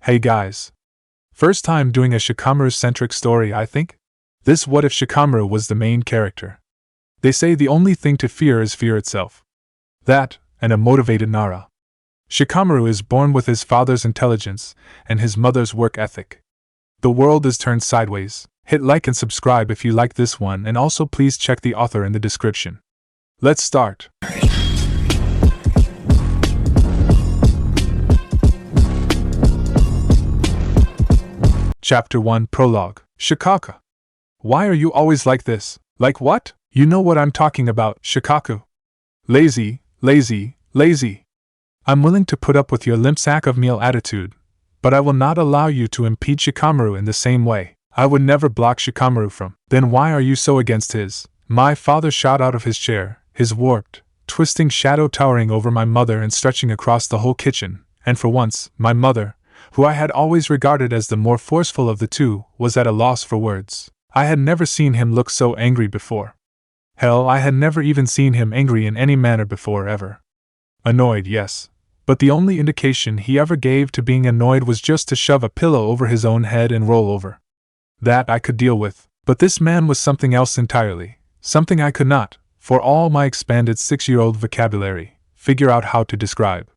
Hey guys. First time doing a Shikamaru-centric story, I think? This what if Shikamaru was the main character? They say the only thing to fear is fear itself. That, and a motivated Nara. Shikamaru is born with his father's intelligence and his mother's work ethic. The world is turned sideways. Hit like and subscribe if you like this one, and also please check the author in the description. Let's start. Chapter 1 Prologue. Shikaku. Why are you always like this? Like what? You know what I'm talking about, Shikaku. Lazy, lazy, lazy. I'm willing to put up with your limp sack of meal attitude, but I will not allow you to impede Shikamaru in the same way. I would never block Shikamaru from. Then why are you so against his? My father shot out of his chair, his warped, twisting shadow towering over my mother and stretching across the whole kitchen, and for once, my mother, who I had always regarded as the more forceful of the two, was at a loss for words. I had never seen him look so angry before. Hell, I had never even seen him angry in any manner before, ever. Annoyed, yes, but the only indication he ever gave to being annoyed was just to shove a pillow over his own head and roll over. That I could deal with, but this man was something else entirely, something I could not, for all my expanded 6-year-old vocabulary, figure out how to describe.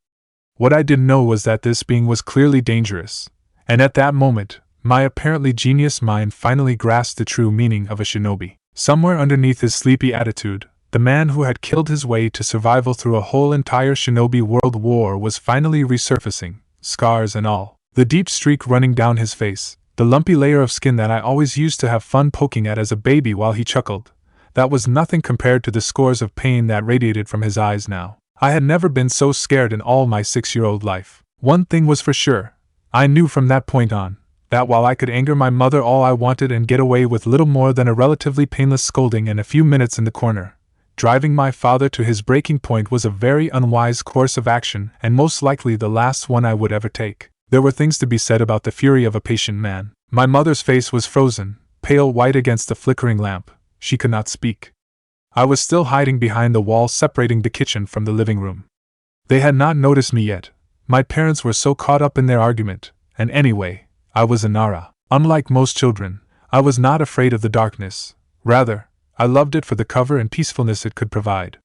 What I did know was that this being was clearly dangerous, and at that moment, my apparently genius mind finally grasped the true meaning of a shinobi. Somewhere underneath his sleepy attitude, the man who had killed his way to survival through a whole entire shinobi world war was finally resurfacing, scars and all. The deep streak running down his face, the lumpy layer of skin that I always used to have fun poking at as a baby while he chuckled, that was nothing compared to the scores of pain that radiated from his eyes now. I had never been so scared in all my 6-year-old life. One thing was for sure. I knew from that point on, that while I could anger my mother all I wanted and get away with little more than a relatively painless scolding and a few minutes in the corner, driving my father to his breaking point was a very unwise course of action and most likely the last one I would ever take. There were things to be said about the fury of a patient man. My mother's face was frozen, pale white against the flickering lamp. She could not speak. I was still hiding behind the wall separating the kitchen from the living room. They had not noticed me yet. My parents were so caught up in their argument, and anyway, I was a Nara. Unlike most children, I was not afraid of the darkness. Rather, I loved it for the cover and peacefulness it could provide.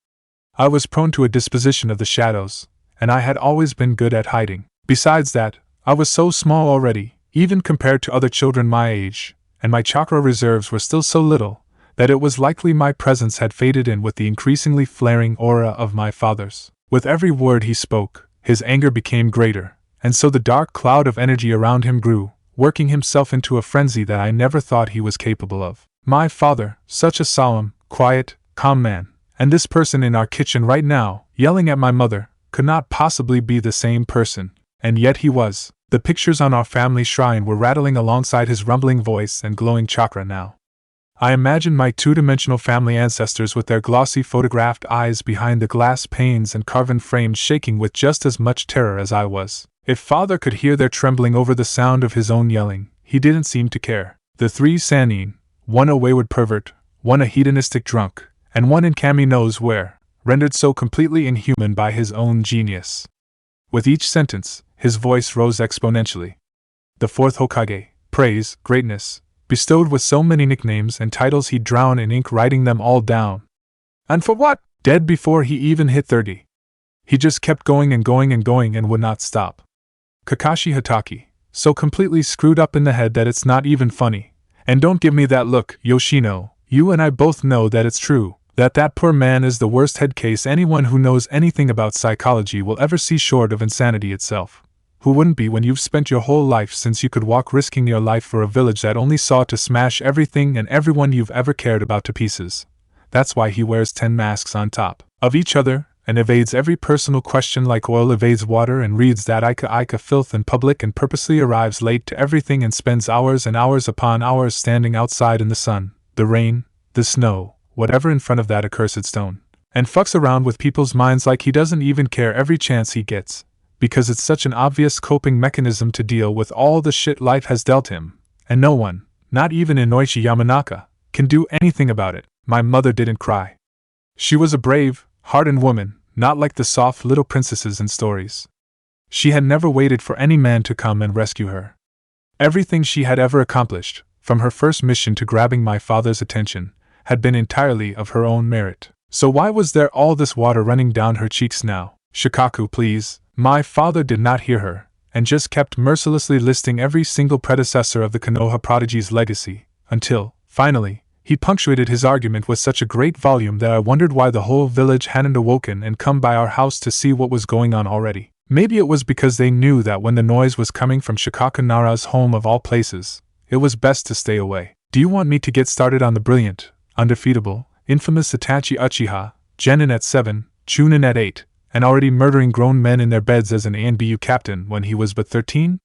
I was prone to a disposition of the shadows, and I had always been good at hiding. Besides that, I was so small already, even compared to other children my age, and my chakra reserves were still so little, that it was likely my presence had faded in with the increasingly flaring aura of my father's. With every word he spoke, his anger became greater, and so the dark cloud of energy around him grew, working himself into a frenzy that I never thought he was capable of. My father, such a solemn, quiet, calm man, and this person in our kitchen right now, yelling at my mother, could not possibly be the same person, and yet he was. The pictures on our family shrine were rattling alongside his rumbling voice and glowing chakra now. I imagined my two-dimensional family ancestors with their glossy photographed eyes behind the glass panes and carven frames shaking with just as much terror as I was. If father could hear their trembling over the sound of his own yelling, he didn't seem to care. The 3 Sanin, one a wayward pervert, one a hedonistic drunk, and one in Kami knows where, rendered so completely inhuman by his own genius. With each sentence, his voice rose exponentially. The 4th Hokage, praise, greatness, bestowed with so many nicknames and titles he'd drown in ink writing them all down. And for what? Dead before he even hit 30. He just kept going and going and going and would not stop. Kakashi Hatake, so completely screwed up in the head that it's not even funny. And don't give me that look, Yoshino, you and I both know that it's true, that poor man is the worst head case anyone who knows anything about psychology will ever see short of insanity itself. Who wouldn't be when you've spent your whole life since you could walk risking your life for a village that only sought to smash everything and everyone you've ever cared about to pieces? That's why he wears 10 masks on top of each other, and evades every personal question like oil evades water and reads that Ika filth in public and purposely arrives late to everything and spends hours and hours upon hours standing outside in the sun, the rain, the snow, whatever in front of that accursed stone, and fucks around with people's minds like he doesn't even care every chance he gets. Because it's such an obvious coping mechanism to deal with all the shit life has dealt him, and no one, not even Inoichi Yamanaka, can do anything about it. My mother didn't cry. She was a brave, hardened woman, not like the soft little princesses in stories. She had never waited for any man to come and rescue her. Everything she had ever accomplished, from her first mission to grabbing my father's attention, had been entirely of her own merit. So why was there all this water running down her cheeks now? Shikaku, please. My father did not hear her, and just kept mercilessly listing every single predecessor of the Konoha prodigy's legacy, until, finally, he punctuated his argument with such a great volume that I wondered why the whole village hadn't awoken and come by our house to see what was going on already. Maybe it was because they knew that when the noise was coming from Shikaku Nara's home of all places, it was best to stay away. Do you want me to get started on the brilliant, undefeatable, infamous Itachi Uchiha, Genin at 7, Chunin at 8, and already murdering grown men in their beds as an ANBU captain when he was but 13?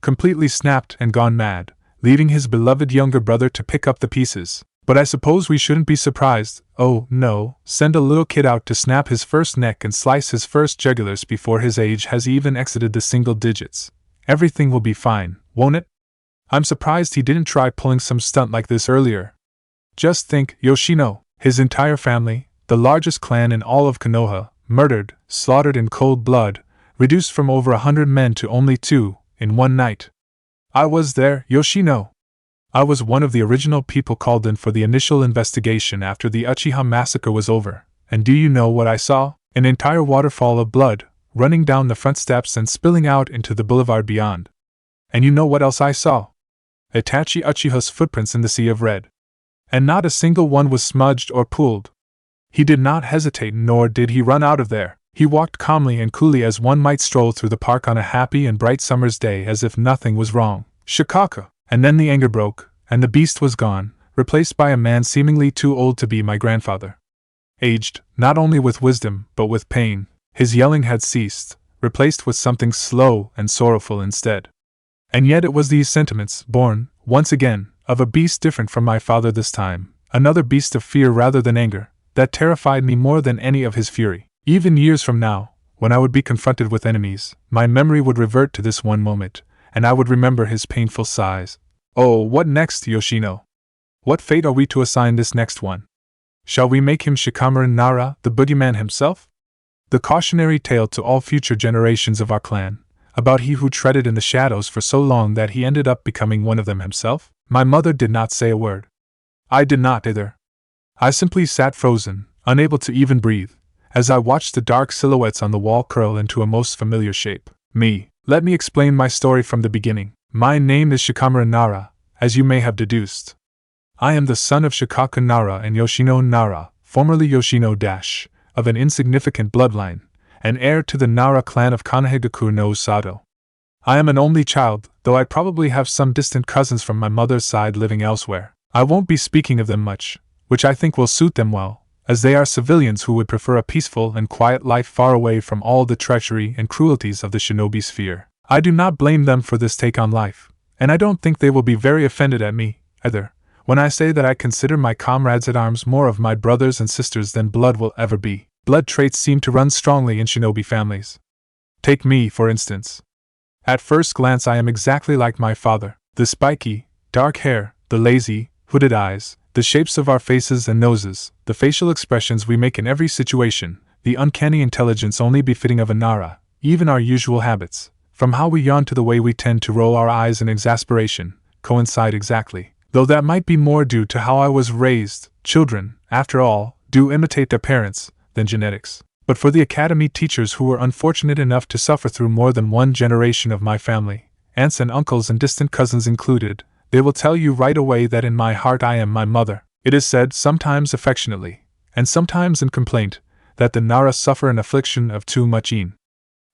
Completely snapped and gone mad, leaving his beloved younger brother to pick up the pieces. But I suppose we shouldn't be surprised. Oh, no, send a little kid out to snap his first neck and slice his first jugulars before his age has even exited the single digits. Everything will be fine, won't it? I'm surprised he didn't try pulling some stunt like this earlier. Just think, Yoshino, his entire family, the largest clan in all of Konoha, murdered, slaughtered in cold blood, reduced from over 100 men to only 2, in one night. I was there, Yoshino. I was one of the original people called in for the initial investigation after the Uchiha massacre was over, and do you know what I saw? An entire waterfall of blood, running down the front steps and spilling out into the boulevard beyond. And you know what else I saw? Itachi Uchiha's footprints in the sea of red. And not a single one was smudged or pooled. He did not hesitate, nor did he run out of there. He walked calmly and coolly as one might stroll through the park on a happy and bright summer's day as if nothing was wrong. Shikaka! And then the anger broke, and the beast was gone, replaced by a man seemingly too old to be my grandfather. Aged, not only with wisdom, but with pain, his yelling had ceased, replaced with something slow and sorrowful instead. And yet it was these sentiments, born, once again, of a beast different from my father this time, another beast of fear rather than anger, that terrified me more than any of his fury. Even years from now, when I would be confronted with enemies, my memory would revert to this one moment, and I would remember his painful sighs. Oh, what next, Yoshino? What fate are we to assign this next one? Shall we make him Shikamaru Nara, the boogeyman himself? The cautionary tale to all future generations of our clan, about he who treaded in the shadows for so long that he ended up becoming one of them himself? My mother did not say a word. I did not either. I simply sat frozen, unable to even breathe, as I watched the dark silhouettes on the wall curl into a most familiar shape. Let me explain my story from the beginning. My name is Shikamaru Nara, as you may have deduced. I am the son of Shikaku Nara and Yoshino Nara, formerly Yoshino - of an insignificant bloodline, and heir to the Nara clan of Konohagaku no Sato. I am an only child, though I probably have some distant cousins from my mother's side living elsewhere. I won't be speaking of them much, which I think will suit them well, as they are civilians who would prefer a peaceful and quiet life far away from all the treachery and cruelties of the shinobi sphere. I do not blame them for this take on life, and I don't think they will be very offended at me, either, when I say that I consider my comrades at arms more of my brothers and sisters than blood will ever be. Blood traits seem to run strongly in shinobi families. Take me, for instance. At first glance I am exactly like my father. The spiky, dark hair, the lazy, hooded eyes, the shapes of our faces and noses, the facial expressions we make in every situation, the uncanny intelligence only befitting of a Nara, even our usual habits, from how we yawn to the way we tend to roll our eyes in exasperation, coincide exactly. Though that might be more due to how I was raised. Children, after all, do imitate their parents, than genetics. But for the academy teachers who were unfortunate enough to suffer through more than one generation of my family, aunts and uncles and distant cousins included, they will tell you right away that in my heart I am my mother. It is said, sometimes affectionately, and sometimes in complaint, that the Nara suffer an affliction of too much yin.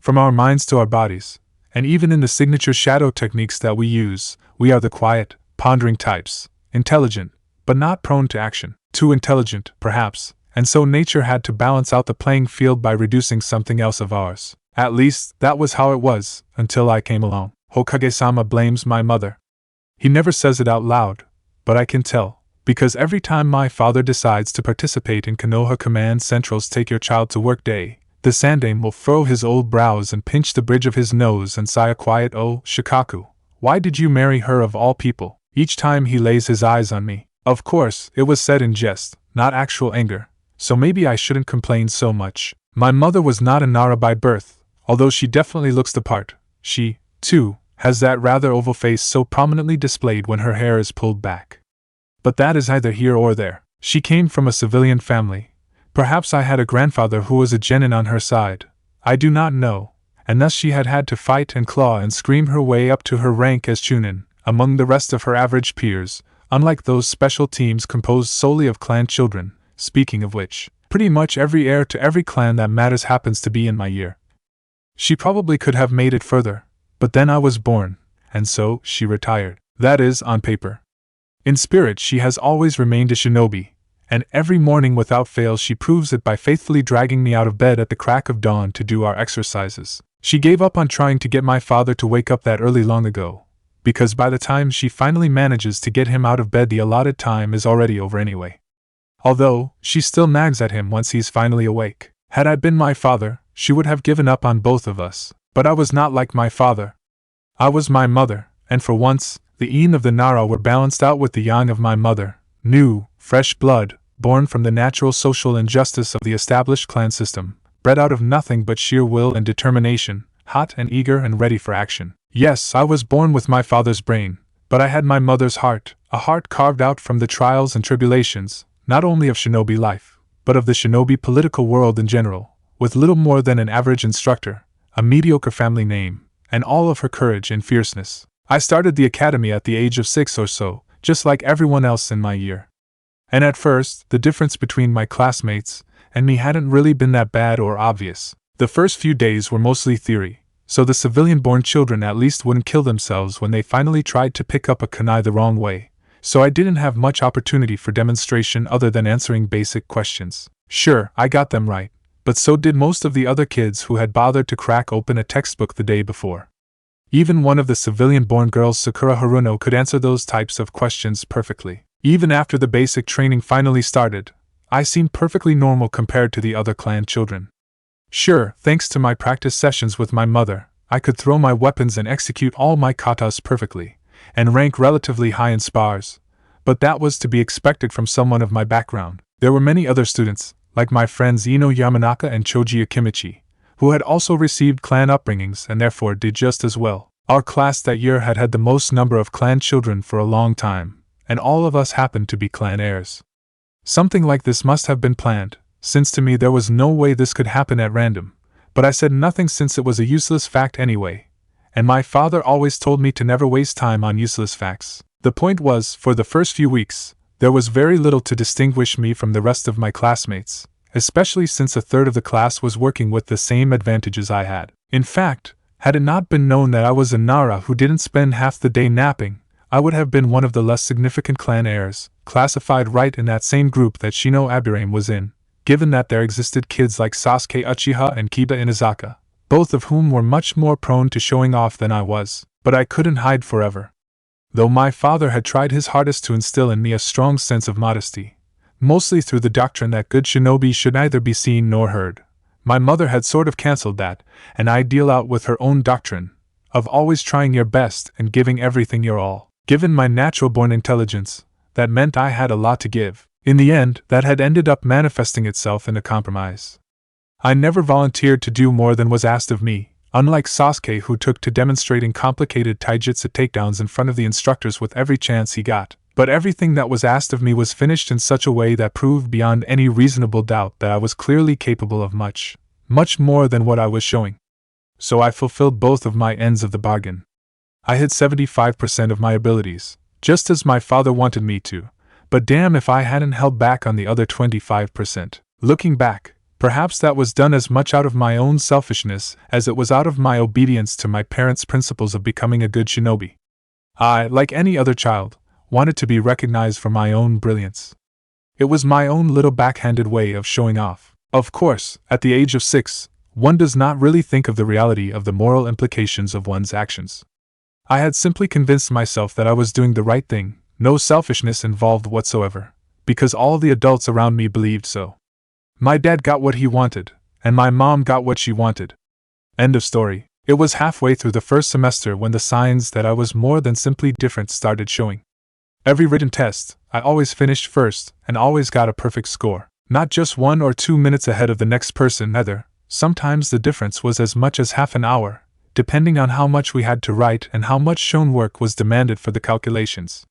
From our minds to our bodies, and even in the signature shadow techniques that we use, we are the quiet, pondering types, intelligent, but not prone to action. Too intelligent, perhaps, and so nature had to balance out the playing field by reducing something else of ours. At least, that was how it was, until I came along. Hokage-sama blames my mother. He never says it out loud, but I can tell, because every time my father decides to participate in Konoha Command Central's Take Your Child to Work Day, the Sandame will furrow his old brows and pinch the bridge of his nose and sigh a quiet, "Oh, Shikaku, why did you marry her of all people?" each time he lays his eyes on me. Of course, it was said in jest, not actual anger, so maybe I shouldn't complain so much. My mother was not a Nara by birth, Although she definitely looks the part, she, too, has that rather oval face so prominently displayed when her hair is pulled back. But that is either here or there. She came from a civilian family. Perhaps I had a grandfather who was a genin on her side. I do not know, and thus she had had to fight and claw and scream her way up to her rank as chunin, among the rest of her average peers, unlike those special teams composed solely of clan children, speaking of which, pretty much every heir to every clan that matters happens to be in my year. She probably could have made it further, but then I was born, and so she retired. That is, on paper. In spirit she has always remained a shinobi, and every morning without fail she proves it by faithfully dragging me out of bed at the crack of dawn to do our exercises. She gave up on trying to get my father to wake up that early long ago, because by the time she finally manages to get him out of bed the allotted time is already over anyway. Although, she still nags at him once he's finally awake. Had I been my father, she would have given up on both of us, but I was not like my father. I was my mother, and for once, the yin of the Nara were balanced out with the yang of my mother, new, fresh blood, born from the natural social injustice of the established clan system, bred out of nothing but sheer will and determination, hot and eager and ready for action. Yes, I was born with my father's brain, but I had my mother's heart, a heart carved out from the trials and tribulations, not only of shinobi life, but of the shinobi political world in general, with little more than an average instructor, a mediocre family name, and all of her courage and fierceness. I started the academy at the age of 6 or so, just like everyone else in my year. And at first, the difference between my classmates and me hadn't really been that bad or obvious. The first few days were mostly theory, so the civilian-born children at least wouldn't kill themselves when they finally tried to pick up a kunai the wrong way, so I didn't have much opportunity for demonstration other than answering basic questions. Sure, I got them right, but so did most of the other kids who had bothered to crack open a textbook the day before. Even one of the civilian-born girls, Sakura Haruno, could answer those types of questions perfectly. Even after the basic training finally started, I seemed perfectly normal compared to the other clan children. Sure, thanks to my practice sessions with my mother, I could throw my weapons and execute all my katas perfectly, and rank relatively high in spars, but that was to be expected from someone of my background. There were many other students, like my friends Ino Yamanaka and Choji Akimichi, who had also received clan upbringings and therefore did just as well. Our class that year had had the most number of clan children for a long time, and all of us happened to be clan heirs. Something like this must have been planned, since to me there was no way this could happen at random, but I said nothing since it was a useless fact anyway, and my father always told me to never waste time on useless facts. The point was, for the first few weeks, there was very little to distinguish me from the rest of my classmates, especially since a third of the class was working with the same advantages I had. In fact, had it not been known that I was a Nara who didn't spend half the day napping, I would have been one of the less significant clan heirs, classified right in that same group that Shino Aburame was in, given that there existed kids like Sasuke Uchiha and Kiba Inazaka, both of whom were much more prone to showing off than I was, but I couldn't hide forever. Though my father had tried his hardest to instill in me a strong sense of modesty, mostly through the doctrine that good shinobi should neither be seen nor heard, my mother had sort of cancelled that, and I'd deal out with her own doctrine, of always trying your best and giving everything your all. Given my natural-born intelligence, that meant I had a lot to give. In the end, that had ended up manifesting itself in a compromise. I never volunteered to do more than was asked of me, unlike Sasuke, who took to demonstrating complicated taijutsu takedowns in front of the instructors with every chance he got. But everything that was asked of me was finished in such a way that proved beyond any reasonable doubt that I was clearly capable of much, much more than what I was showing. So I fulfilled both of my ends of the bargain. I hit 75% of my abilities, just as my father wanted me to, but damn if I hadn't held back on the other 25%. Looking back, perhaps that was done as much out of my own selfishness as it was out of my obedience to my parents' principles of becoming a good shinobi. I, like any other child, wanted to be recognized for my own brilliance. It was my own little backhanded way of showing off. Of course, at the age of 6, one does not really think of the reality of the moral implications of one's actions. I had simply convinced myself that I was doing the right thing, no selfishness involved whatsoever, because all the adults around me believed so. My dad got what he wanted, and my mom got what she wanted. End of story. It was halfway through the first semester when the signs that I was more than simply different started showing. Every written test, I always finished first and always got a perfect score. Not just 1 or 2 minutes ahead of the next person either, sometimes the difference was as much as half an hour, depending on how much we had to write and how much shown work was demanded for the calculations.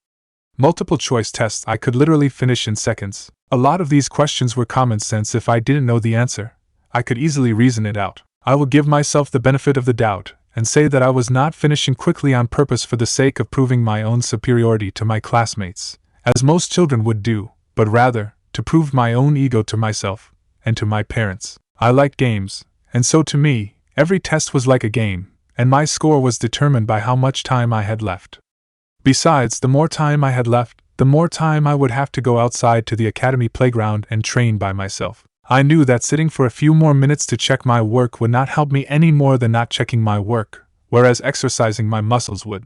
Multiple choice tests I could literally finish in seconds. A lot of these questions were common sense. If I didn't know the answer, I could easily reason it out. I will give myself the benefit of the doubt and say that I was not finishing quickly on purpose for the sake of proving my own superiority to my classmates, as most children would do, but rather to prove my own ego to myself and to my parents. I liked games, and so to me, every test was like a game, and my score was determined by how much time I had left. Besides, the more time I had left, the more time I would have to go outside to the academy playground and train by myself. I knew that sitting for a few more minutes to check my work would not help me any more than not checking my work, whereas exercising my muscles would.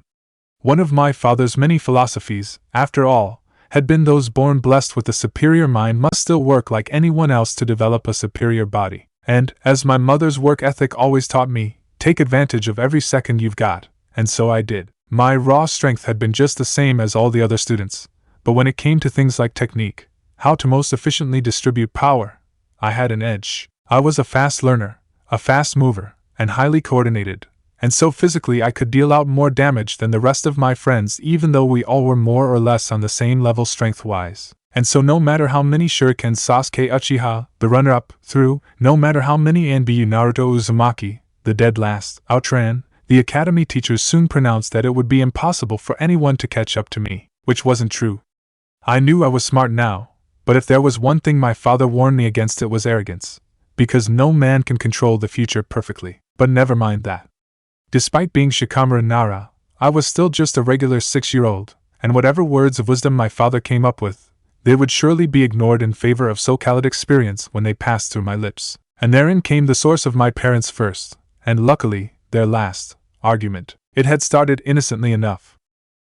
One of my father's many philosophies, after all, had been those born blessed with a superior mind must still work like anyone else to develop a superior body. And, as my mother's work ethic always taught me, take advantage of every second you've got, and so I did. My raw strength had been just the same as all the other students, but when it came to things like technique, how to most efficiently distribute power, I had an edge. I was a fast learner, a fast mover, and highly coordinated, and so physically I could deal out more damage than the rest of my friends even though we all were more or less on the same level strength-wise. And so no matter how many shurikens Sasuke Uchiha, the runner-up, threw, no matter how many Anbu Naruto Uzumaki, the dead last, outran, the academy teachers soon pronounced that it would be impossible for anyone to catch up to me, which wasn't true. I knew I was smart now, but if there was one thing my father warned me against, it was arrogance, because no man can control the future perfectly. But never mind that. Despite being Shikamaru Nara, I was still just a regular 6-year-old, and whatever words of wisdom my father came up with, they would surely be ignored in favor of so-called experience when they passed through my lips. And therein came the source of my parents' first, and luckily, their last, argument. It had started innocently enough.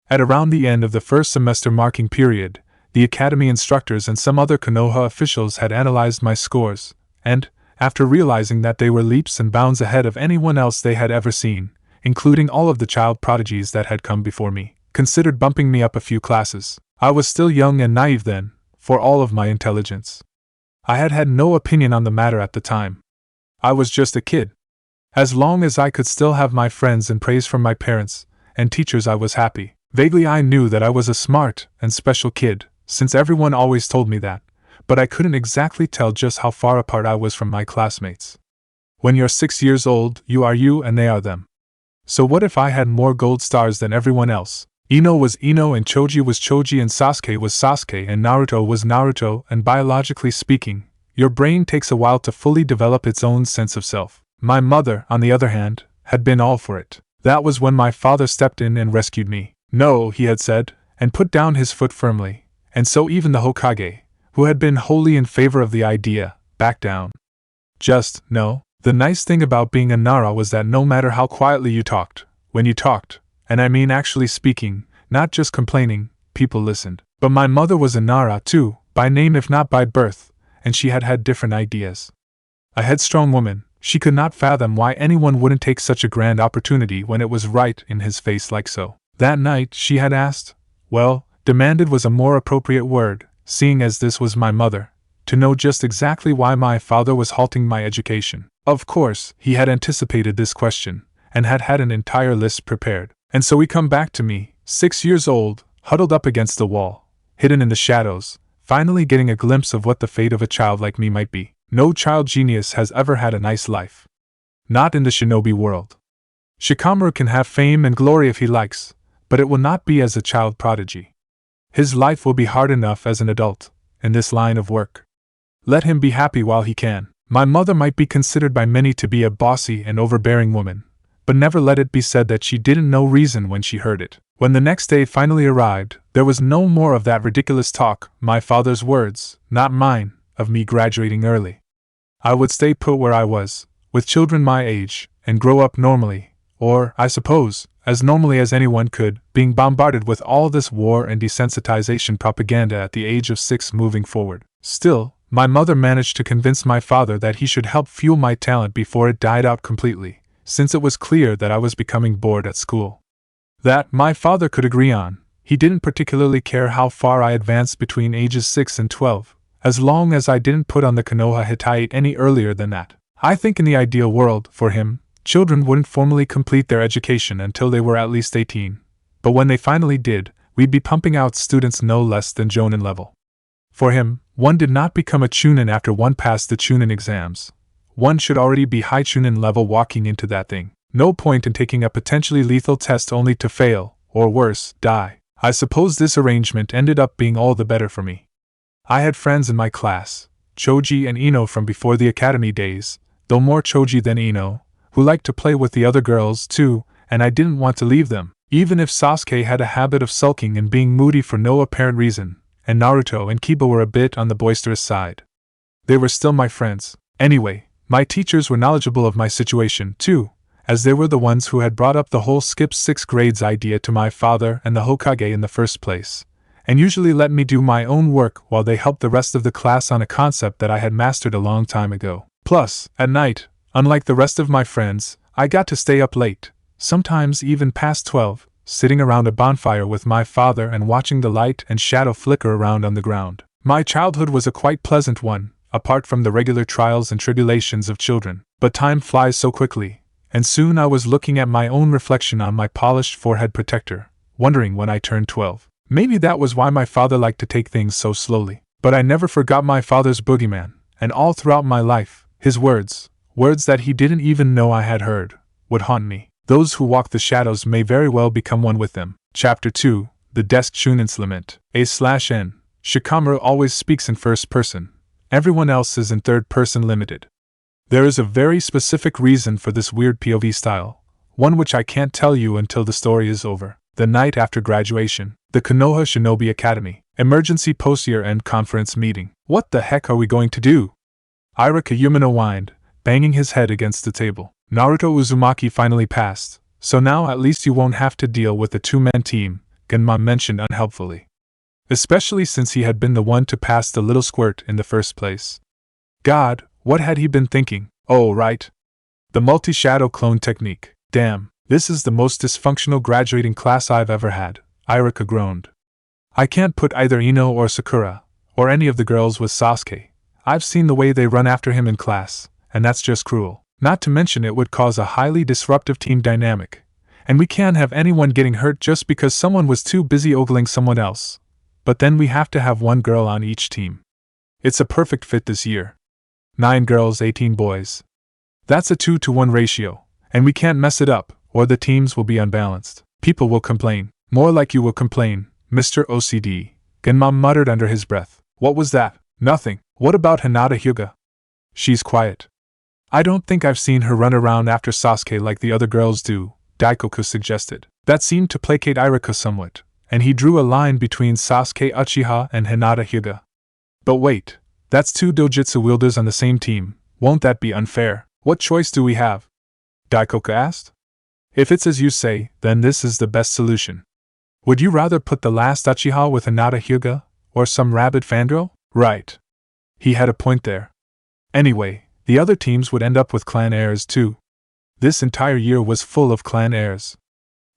At around the end of the first semester marking period, the academy instructors and some other Konoha officials had analyzed my scores, and, after realizing that they were leaps and bounds ahead of anyone else they had ever seen, including all of the child prodigies that had come before me, considered bumping me up a few classes. I was still young and naive then, for all of my intelligence. I had had no opinion on the matter at the time. I was just a kid. As long as I could still have my friends and praise from my parents and teachers, I was happy. Vaguely I knew that I was a smart and special kid, since everyone always told me that, but I couldn't exactly tell just how far apart I was from my classmates. When you're 6 years old, you are you and they are them. So what if I had more gold stars than everyone else? Ino was Ino and Choji was Choji and Sasuke was Sasuke and Naruto was Naruto, and biologically speaking, your brain takes a while to fully develop its own sense of self. My mother, on the other hand, had been all for it. That was when my father stepped in and rescued me. No, he had said, and put down his foot firmly, and so even the Hokage, who had been wholly in favor of the idea, backed down. Just, no. The nice thing about being a Nara was that no matter how quietly you talked, when you talked, and I mean actually speaking, not just complaining, people listened. But my mother was a Nara too, by name if not by birth, and she had had different ideas. A headstrong woman, she could not fathom why anyone wouldn't take such a grand opportunity when it was right in his face like so. That night she had asked, well, demanded was a more appropriate word, seeing as this was my mother, to know just exactly why my father was halting my education. Of course, he had anticipated this question, and had had an entire list prepared. And so he come back to me, 6 years old, huddled up against the wall, hidden in the shadows, finally getting a glimpse of what the fate of a child like me might be. No child genius has ever had a nice life. Not in the shinobi world. Shikamaru can have fame and glory if he likes, but it will not be as a child prodigy. His life will be hard enough as an adult, in this line of work. Let him be happy while he can. My mother might be considered by many to be a bossy and overbearing woman, but never let it be said that she didn't know reason when she heard it. When the next day finally arrived, there was no more of that ridiculous talk, my father's words, not mine, of me graduating early. I would stay put where I was, with children my age, and grow up normally, or, I suppose, as normally as anyone could, being bombarded with all this war and desensitization propaganda at the age of 6 moving forward. Still, my mother managed to convince my father that he should help fuel my talent before it died out completely, since it was clear that I was becoming bored at school. That, my father could agree on. He didn't particularly care how far I advanced between ages 6 and 12, as long as I didn't put on the Konoha Hittite any earlier than that. I think in the ideal world, for him, children wouldn't formally complete their education until they were at least 18. But when they finally did, we'd be pumping out students no less than Jonin level. For him, one did not become a Chunin after one passed the Chunin exams. One should already be high Chunin level walking into that thing. No point in taking a potentially lethal test only to fail, or worse, die. I suppose this arrangement ended up being all the better for me. I had friends in my class, Choji and Ino from before the academy days, though more Choji than Ino, who liked to play with the other girls too, and I didn't want to leave them, even if Sasuke had a habit of sulking and being moody for no apparent reason, and Naruto and Kiba were a bit on the boisterous side. They were still my friends. Anyway, my teachers were knowledgeable of my situation too, as they were the ones who had brought up the whole skip 6 grades idea to my father and the Hokage in the first place, and usually let me do my own work while they helped the rest of the class on a concept that I had mastered a long time ago. Plus, at night, unlike the rest of my friends, I got to stay up late, sometimes even past 12, sitting around a bonfire with my father and watching the light and shadow flicker around on the ground. My childhood was a quite pleasant one, apart from the regular trials and tribulations of children. But time flies so quickly, and soon I was looking at my own reflection on my polished forehead protector, wondering when I turned 12. Maybe that was why my father liked to take things so slowly. But I never forgot my father's boogeyman, and all throughout my life, his words that he didn't even know I had heard, would haunt me. Those who walk the shadows may very well become one with them. Chapter 2, The Desk Chunin's Lament. A/N. Shikamaru always speaks in first person. Everyone else is in third person limited. There is a very specific reason for this weird POV style, one which I can't tell you until the story is over. The night after graduation, the Konoha Shinobi Academy, emergency post-year end conference meeting. What the heck are we going to do? Irika Yumino whined, banging his head against the table. Naruto Uzumaki finally passed, so now at least you won't have to deal with the two-man team, Genma mentioned unhelpfully. Especially since he had been the one to pass the little squirt in the first place. God, what had he been thinking? Oh, right. The multi-shadow clone technique. Damn, this is the most dysfunctional graduating class I've ever had, Irika groaned. I can't put either Ino or Sakura, or any of the girls with Sasuke. I've seen the way they run after him in class, and that's just cruel. Not to mention it would cause a highly disruptive team dynamic, and we can't have anyone getting hurt just because someone was too busy ogling someone else. But then we have to have one girl on each team. It's a perfect fit this year. 9 girls, 18 boys. That's a 2-to-1 ratio, and we can't mess it up, or the teams will be unbalanced. People will complain. More like you will complain, Mr. OCD, Genma muttered under his breath. What was that? Nothing. What about Hinata Hyuga? She's quiet. I don't think I've seen her run around after Sasuke like the other girls do, Daikoku suggested. That seemed to placate Irika somewhat, and he drew a line between Sasuke Uchiha and Hinata Hyuga. But wait, that's 2 dojutsu wielders on the same team, won't that be unfair? What choice do we have? Daikoku asked. If it's as you say, then this is the best solution. Would you rather put the last Uchiha with Hinata Hyuga, or some rabid fangirl? Right. He had a point there. Anyway, the other teams would end up with clan heirs too. This entire year was full of clan heirs.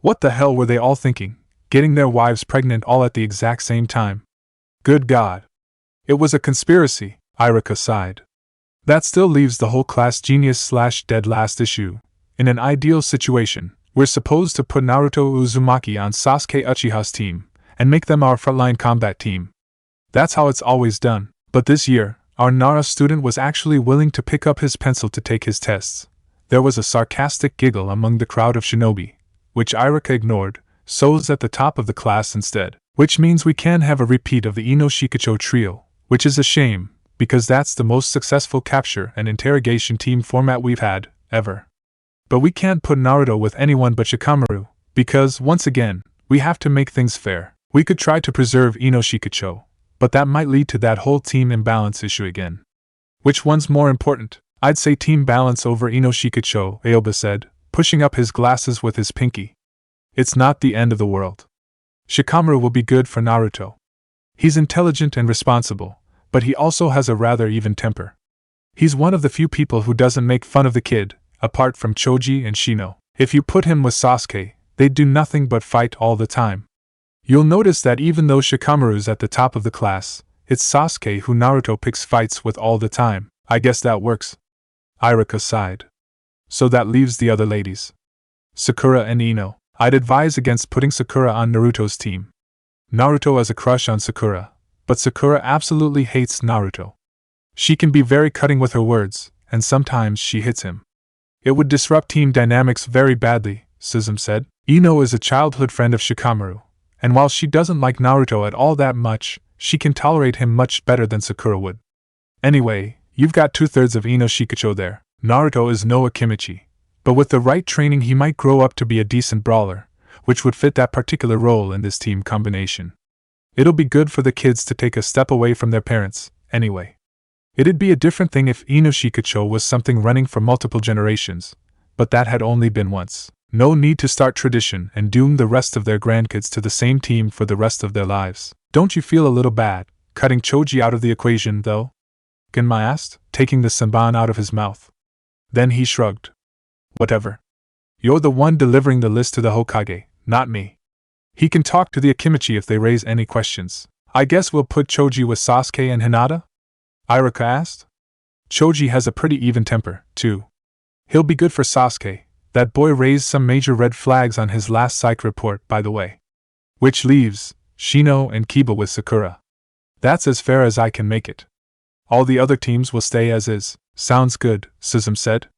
What the hell were they all thinking, getting their wives pregnant all at the exact same time? Good God. It was a conspiracy, Irika sighed. That still leaves the whole class genius/dead last issue. In an ideal situation, we're supposed to put Naruto Uzumaki on Sasuke Uchiha's team, and make them our frontline combat team. That's how it's always done, but this year, our Nara student was actually willing to pick up his pencil to take his tests. There was a sarcastic giggle among the crowd of shinobi, which Irika ignored, so's at the top of the class instead. Which means we can have a repeat of the Ino Shikacho trio, which is a shame, because that's the most successful capture and interrogation team format we've had, ever. But we can't put Naruto with anyone but Shikamaru, because, once again, we have to make things fair. We could try to preserve Ino Shikacho, but that might lead to that whole team imbalance issue again. Which one's more important? I'd say team balance over Ino Shikacho, Aoba said, pushing up his glasses with his pinky. It's not the end of the world. Shikamaru will be good for Naruto. He's intelligent and responsible, but he also has a rather even temper. He's one of the few people who doesn't make fun of the kid, apart from Choji and Shino. If you put him with Sasuke, they'd do nothing but fight all the time. You'll notice that even though Shikamaru's at the top of the class, it's Sasuke who Naruto picks fights with all the time. I guess that works. Iruka sighed. So that leaves the other ladies. Sakura and Ino. I'd advise against putting Sakura on Naruto's team. Naruto has a crush on Sakura, but Sakura absolutely hates Naruto. She can be very cutting with her words, and sometimes she hits him. It would disrupt team dynamics very badly, Suzume said. Ino is a childhood friend of Shikamaru, and while she doesn't like Naruto at all that much, she can tolerate him much better than Sakura would. Anyway, you've got 2/3 of Ino Shikacho there. Naruto is no Akimichi, but with the right training he might grow up to be a decent brawler, which would fit that particular role in this team combination. It'll be good for the kids to take a step away from their parents, anyway. It'd be a different thing if Ino Shikacho was something running for multiple generations, but that had only been once. No need to start tradition and doom the rest of their grandkids to the same team for the rest of their lives. Don't you feel a little bad, cutting Choji out of the equation, though? Genma asked, taking the senbon out of his mouth. Then he shrugged. Whatever. You're the one delivering the list to the Hokage, not me. He can talk to the Akimichi if they raise any questions. I guess we'll put Choji with Sasuke and Hinata? Iruka asked. Choji has a pretty even temper, too. He'll be good for Sasuke. That boy raised some major red flags on his last psych report, by the way. Which leaves Shino and Kiba with Sakura. That's as fair as I can make it. All the other teams will stay as is. Sounds good, Suzume said.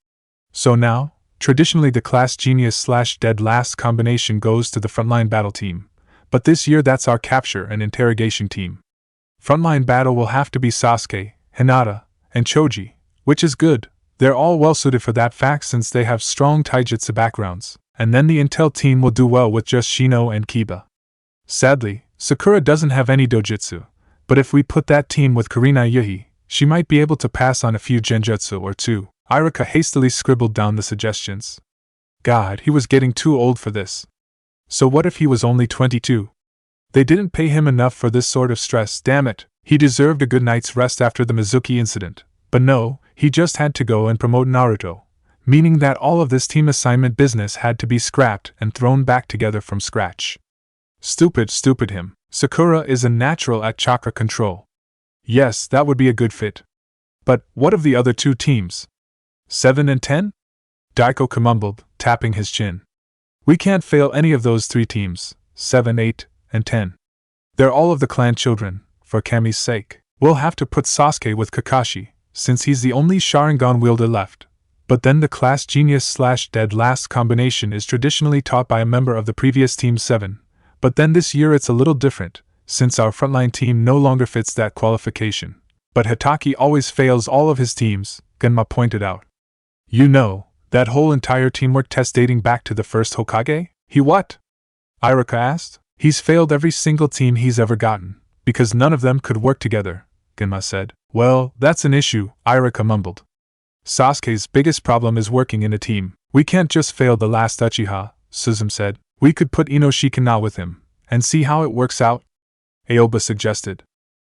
So now, traditionally the class genius/dead last combination goes to the frontline battle team, but this year that's our capture and interrogation team. Frontline battle will have to be Sasuke, Hinata, and Choji, which is good. They're all well suited for that fact since they have strong taijutsu backgrounds, and then the intel team will do well with just Shino and Kiba. Sadly, Sakura doesn't have any dojutsu, but if we put that team with Kurina Yuhi, she might be able to pass on a few genjutsu or two. Iruka hastily scribbled down the suggestions. God, he was getting too old for this. So what if he was only 22? They didn't pay him enough for this sort of stress, damn it. He deserved a good night's rest after the Mizuki incident. But no, he just had to go and promote Naruto, meaning that all of this team assignment business had to be scrapped and thrown back together from scratch. Stupid him. Sakura is a natural at chakra control. Yes, that would be a good fit. But what of the other two teams? 7 and 10? Daiko mumbled, tapping his chin. We can't fail any of those three teams, 7, 8, and 10. They're all of the clan children, for Kami's sake. We'll have to put Sasuke with Kakashi, since he's the only Sharingan wielder left. But then the class genius/dead last combination is traditionally taught by a member of the previous team 7. But then this year it's a little different, since our frontline team no longer fits that qualification. But Hitaki always fails all of his teams, Genma pointed out. You know, that whole entire teamwork test dating back to the first Hokage? He what? Iruka asked. He's failed every single team he's ever gotten, because none of them could work together, Genma said. Well, that's an issue, Iruka mumbled. Sasuke's biggest problem is working in a team. We can't just fail the last Uchiha, Suzume said. We could put Ino Shikana with him, and see how it works out, Aoba suggested.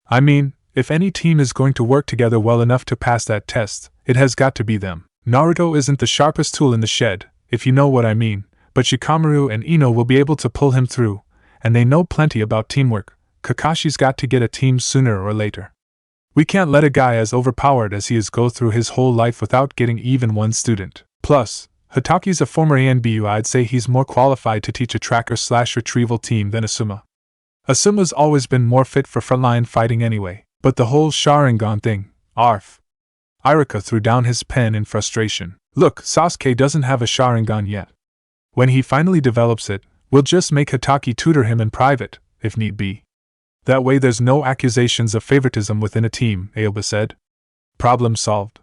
I mean, if any team is going to work together well enough to pass that test, it has got to be them. Naruto isn't the sharpest tool in the shed, if you know what I mean, but Shikamaru and Ino will be able to pull him through, and they know plenty about teamwork. Kakashi's got to get a team sooner or later. We can't let a guy as overpowered as he is go through his whole life without getting even one student. Plus, Hitaki's a former ANBU. I'd say he's more qualified to teach a tracker/retrieval team than Asuma. Asuma's always been more fit for frontline fighting anyway, but the whole Sharingan thing, arf. Iruka threw down his pen in frustration. Look, Sasuke doesn't have a Sharingan yet. When he finally develops it, we'll just make Hitaki tutor him in private, if need be. That way there's no accusations of favoritism within a team, Aoba said. Problem solved.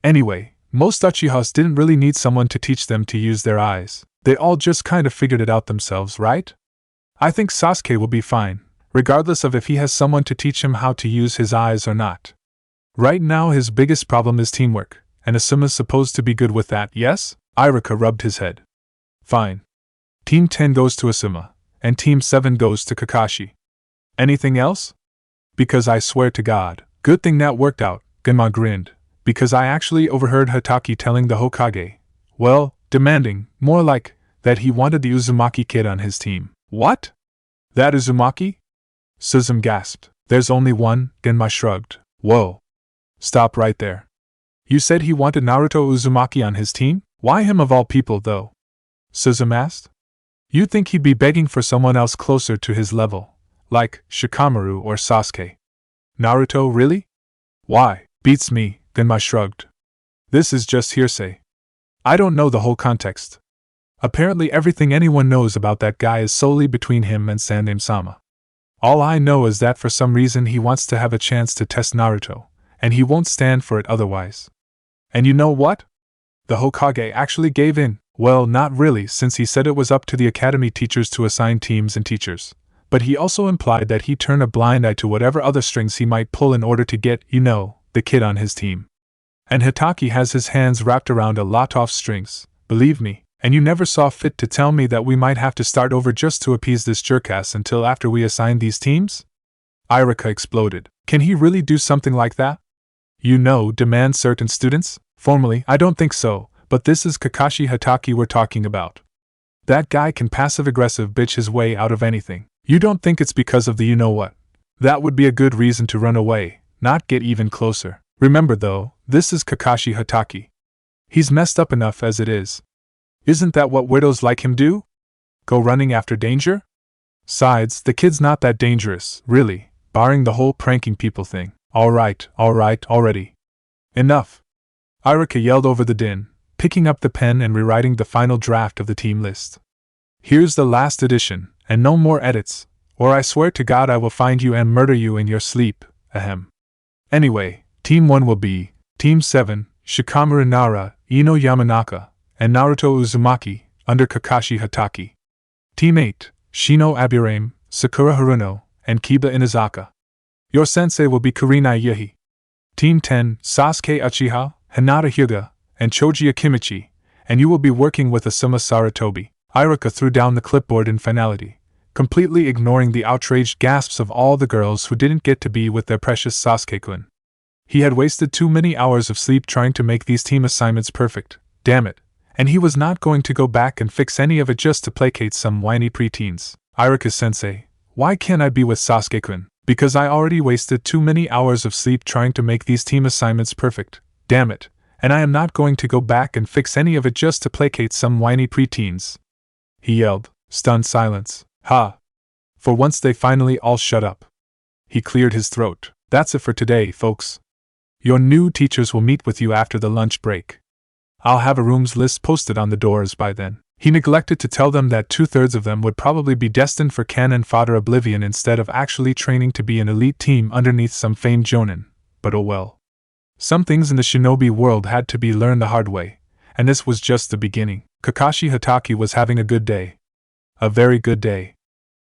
Anyway, most Uchihas didn't really need someone to teach them to use their eyes. They all just kind of figured it out themselves, right? I think Sasuke will be fine, regardless of if he has someone to teach him how to use his eyes or not. Right now his biggest problem is teamwork, and Asuma's supposed to be good with that, yes? Iruka rubbed his head. Fine. Team 10 goes to Asuma, and Team 7 goes to Kakashi. Anything else? Because I swear to God, good thing that worked out, Genma grinned, because I actually overheard Hitaki telling the Hokage, well, demanding, more like, that he wanted the Uzumaki kid on his team. What? That Uzumaki? Suzume gasped. There's only one, Genma shrugged. Whoa. Stop right there. You said he wanted Naruto Uzumaki on his team? Why him of all people, though? Suzume asked. You'd think he'd be begging for someone else closer to his level, like Shikamaru or Sasuke. Naruto, really? Why? Beats me, Genma shrugged. This is just hearsay. I don't know the whole context. Apparently everything anyone knows about that guy is solely between him and Sandaime-sama. All I know is that for some reason he wants to have a chance to test Naruto, and he won't stand for it otherwise. And you know what? The Hokage actually gave in. Well, not really, since he said it was up to the academy teachers to assign teams and teachers. But he also implied that he'd turn a blind eye to whatever other strings he might pull in order to get, the kid on his team. And Hitaki has his hands wrapped around a lot of strings, believe me, and you never saw fit to tell me that we might have to start over just to appease this jerkass until after we assign these teams? Irika exploded. Can he really do something like that? Demand certain students? Formally, I don't think so, but this is Kakashi Hitaki we're talking about. That guy can passive-aggressive bitch his way out of anything. You don't think it's because of the you-know-what? That would be a good reason to run away, not get even closer. Remember though, this is Kakashi Hitaki. He's messed up enough as it is. Isn't that what weirdos like him do? Go running after danger? Besides, the kid's not that dangerous, really, barring the whole pranking people thing. Alright, already. Enough. Irika yelled over the din, picking up the pen and rewriting the final draft of the team list. Here's the last edition, and no more edits, or I swear to God I will find you and murder you in your sleep, ahem. Anyway, Team 1 will be Team 7, Shikamaru Nara, Ino Yamanaka, and Naruto Uzumaki, under Kakashi Hitaki. Team 8, Shino Aburame, Sakura Haruno, and Kiba Inazaka. Your sensei will be Kurenai Yahi. Team 10, Sasuke Uchiha, Hinata Hyuga, and Choji Akimichi, and you will be working with Asuma Saratobi. Irika threw down the clipboard in finality, completely ignoring the outraged gasps of all the girls who didn't get to be with their precious Sasuke-kun. He had wasted too many hours of sleep trying to make these team assignments perfect, damn it, and he was not going to go back and fix any of it just to placate some whiny preteens. Irika-sensei, why can't I be with Sasuke-kun? Because I already wasted too many hours of sleep trying to make these team assignments perfect, damn it, and I am not going to go back and fix any of it just to placate some whiny preteens. He yelled, stunned silence. Ha! For once they finally all shut up. He cleared his throat. That's it for today, folks. Your new teachers will meet with you after the lunch break. I'll have a rooms list posted on the doors by then. He neglected to tell them that 2/3 of them would probably be destined for cannon fodder oblivion instead of actually training to be an elite team underneath some famed jonin, but oh well. Some things in the shinobi world had to be learned the hard way, and this was just the beginning. Kakashi Hitaki was having a good day. A very good day.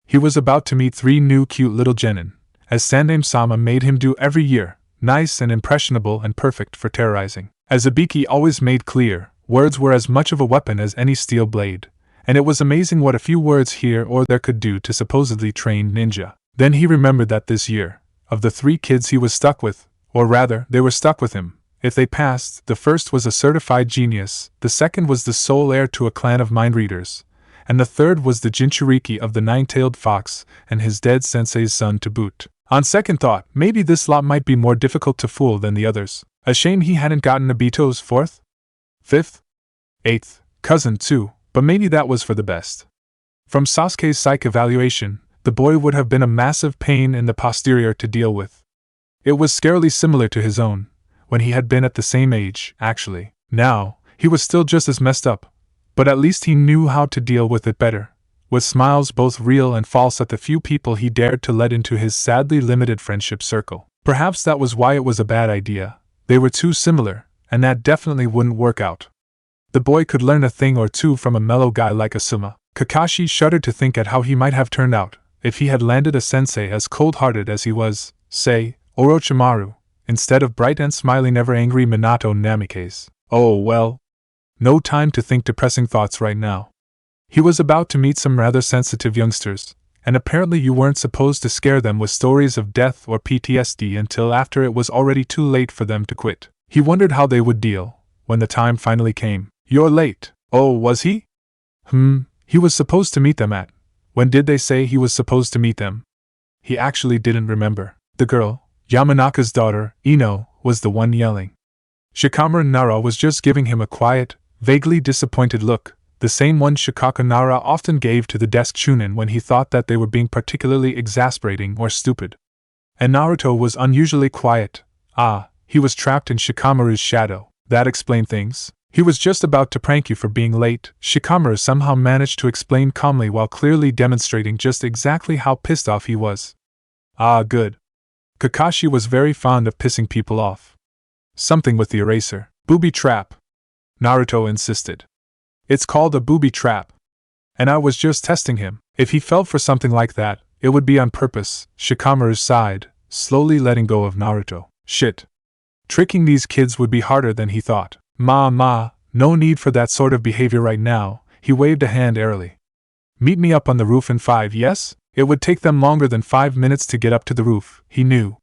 He was about to meet 3 new cute little genin, as Sandaime-sama made him do every year, nice and impressionable and perfect for terrorizing. As Ibiki always made clear, words were as much of a weapon as any steel blade, and it was amazing what a few words here or there could do to supposedly trained ninja. Then he remembered that this year, of the 3 kids he was stuck with, or rather, they were stuck with him. If they passed, the first was a certified genius, the second was the sole heir to a clan of mind readers, and the third was the Jinchuriki of the nine-tailed fox and his dead sensei's son to boot. On second thought, maybe this lot might be more difficult to fool than the others. A shame he hadn't gotten Obito's 4th, 5th, 8th cousin too, but maybe that was for the best. From Sasuke's psych evaluation, the boy would have been a massive pain in the posterior to deal with. It was scarily similar to his own, when he had been at the same age, actually. Now, he was still just as messed up, but at least he knew how to deal with it better, with smiles both real and false at the few people he dared to let into his sadly limited friendship circle. Perhaps that was why it was a bad idea. They were too similar, and that definitely wouldn't work out. The boy could learn a thing or two from a mellow guy like Asuma. Kakashi shuddered to think at how he might have turned out if he had landed a sensei as cold-hearted as he was, say, Orochimaru, instead of bright and smiley never-angry Minato Namikaze. Oh well. No time to think depressing thoughts right now. He was about to meet some rather sensitive youngsters, and apparently you weren't supposed to scare them with stories of death or PTSD until after it was already too late for them to quit. He wondered how they would deal when the time finally came. You're late. Oh, was he? He was supposed to meet them at. When did they say he was supposed to meet them? He actually didn't remember. The girl, Yamanaka's daughter, Ino, was the one yelling. Shikamaru Nara was just giving him a quiet, vaguely disappointed look, the same one Shikaka Nara often gave to the desk chunin when he thought that they were being particularly exasperating or stupid. And Naruto was unusually quiet. He was trapped in Shikamaru's shadow. That explained things. He was just about to prank you for being late, Shikamaru somehow managed to explain calmly while clearly demonstrating just exactly how pissed off he was. Good. Kakashi was very fond of pissing people off. Something with the eraser. Booby trap. Naruto insisted. It's called a booby trap. And I was just testing him. If he fell for something like that, it would be on purpose, Shikamaru sighed, slowly letting go of Naruto. Shit. Tricking these kids would be harder than he thought. No need for that sort of behavior right now, he waved a hand airily. Meet me up on the roof in 5, yes? It would take them longer than 5 minutes to get up to the roof, he knew.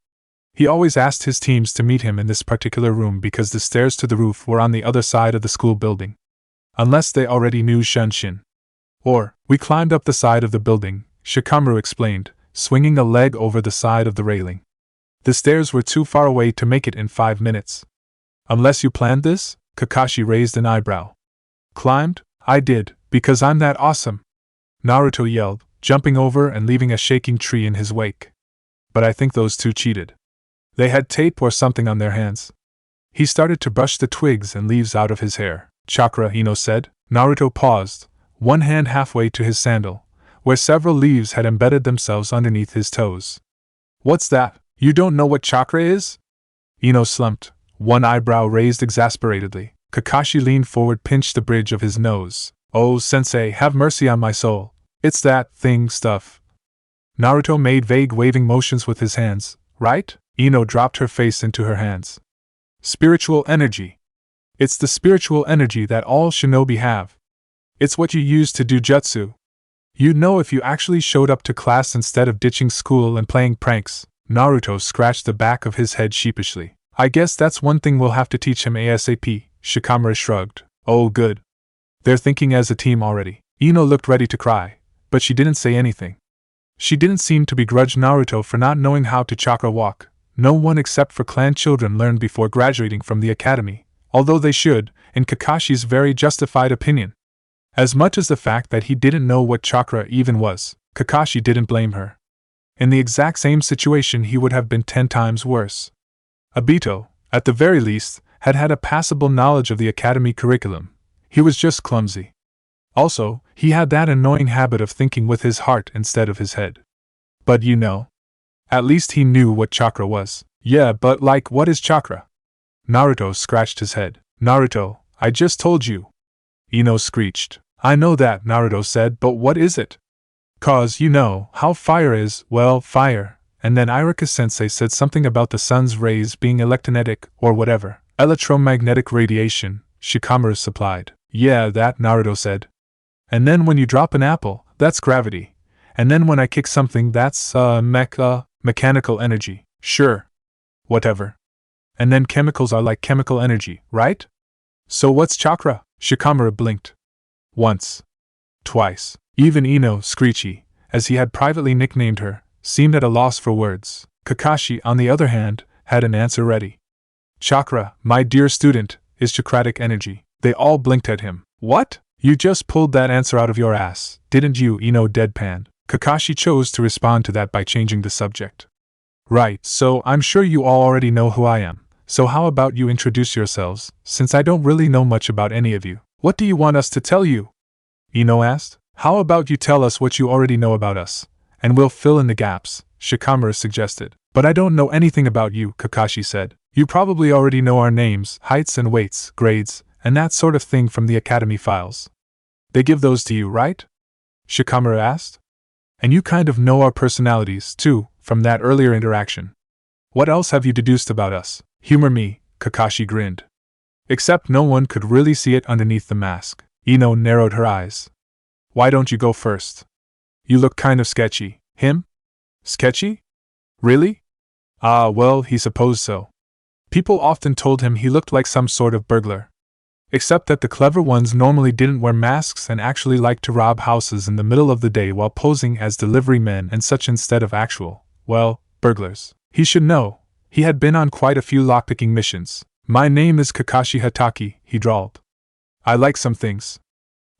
He always asked his teams to meet him in this particular room because the stairs to the roof were on the other side of the school building. Unless they already knew Shunshin. Or, we climbed up the side of the building, Shikamaru explained, swinging a leg over the side of the railing. The stairs were too far away to make it in 5 minutes. Unless you planned this? Kakashi raised an eyebrow. Climbed? I did, because I'm that awesome! Naruto yelled, jumping over and leaving a shaking tree in his wake. But I think those two cheated. They had tape or something on their hands. He started to brush the twigs and leaves out of his hair. Chakra, Ino said. Naruto paused, one hand halfway to his sandal, where several leaves had embedded themselves underneath his toes. What's that? You don't know what chakra is? Ino slumped, one eyebrow raised exasperatedly. Kakashi leaned forward, pinched the bridge of his nose. Oh, sensei, have mercy on my soul. It's that thing stuff. Naruto made vague waving motions with his hands. Right? Ino dropped her face into her hands. Spiritual energy. It's the spiritual energy that all shinobi have. It's what you use to do jutsu. You'd know if you actually showed up to class instead of ditching school and playing pranks. Naruto scratched the back of his head sheepishly. I guess that's one thing we'll have to teach him ASAP, Shikamaru shrugged. Oh good. They're thinking as a team already. Ino looked ready to cry, but she didn't say anything. She didn't seem to begrudge Naruto for not knowing how to chakra walk. No one except for clan children learned before graduating from the academy, although they should, in Kakashi's very justified opinion. As much as the fact that he didn't know what chakra even was, Kakashi didn't blame her. In the exact same situation he would have been 10 times worse. Obito, at the very least, had had a passable knowledge of the academy curriculum. He was just clumsy. Also, he had that annoying habit of thinking with his heart instead of his head. But you know. At least he knew what chakra was. Yeah, but like what is chakra? Naruto scratched his head. Naruto, I just told you. Ino screeched. I know that, Naruto said, but what is it? 'Cause you know how fire is, well, fire, and then Iruka-sensei said something about the sun's rays being electromagnetic or whatever. Electromagnetic radiation, Shikamaru supplied. Yeah, that, Naruto said. And then when you drop an apple, that's gravity. And then when I kick something, that's, mechanical energy. Sure. Whatever. And then chemicals are like chemical energy, right? So what's chakra? Shikamaru blinked. Once. Twice. Even Ino, Screechy, as he had privately nicknamed her, seemed at a loss for words. Kakashi, on the other hand, had an answer ready. Chakra, my dear student, is chakratic energy. They all blinked at him. What? You just pulled that answer out of your ass, didn't you? Ino deadpanned. Kakashi chose to respond to that by changing the subject. Right, so I'm sure you all already know who I am. So how about you introduce yourselves, since I don't really know much about any of you. What do you want us to tell you? Ino asked. How about you tell us what you already know about us, and we'll fill in the gaps, Shikamaru suggested. But I don't know anything about you, Kakashi said. You probably already know our names, heights and weights, grades, and that sort of thing from the academy files. They give those to you, right? Shikamaru asked. And you kind of know our personalities, too, from that earlier interaction. What else have you deduced about us? Humor me, Kakashi grinned. Except no one could really see it underneath the mask. Ino narrowed her eyes. Why don't you go first? You look kind of sketchy. Him? Sketchy? Really? Well, he supposed so. People often told him he looked like some sort of burglar. Except that the clever ones normally didn't wear masks and actually liked to rob houses in the middle of the day while posing as delivery men and such instead of actual, well, burglars. He should know. He had been on quite a few lockpicking missions. My name is Kakashi Hatake, he drawled. I like some things.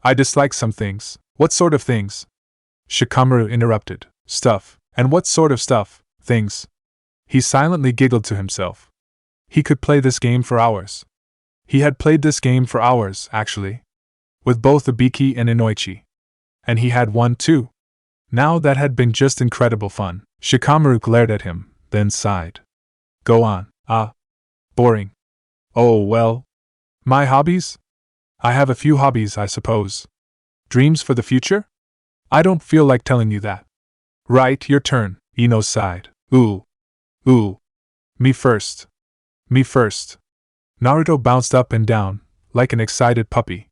I dislike some things. What sort of things? Shikamaru interrupted. Stuff. And what sort of stuff? Things. He silently giggled to himself. He could play this game for hours. He had played this game for hours, actually. With both Ibiki and Inoichi. And he had won too. Now that had been just incredible fun. Shikamaru glared at him, then sighed. Go on. Boring. Oh, well. My hobbies? I have a few hobbies, I suppose. Dreams for the future? I don't feel like telling you that. Right, your turn, Ino sighed. Ooh. Me first. Naruto bounced up and down, like an excited puppy.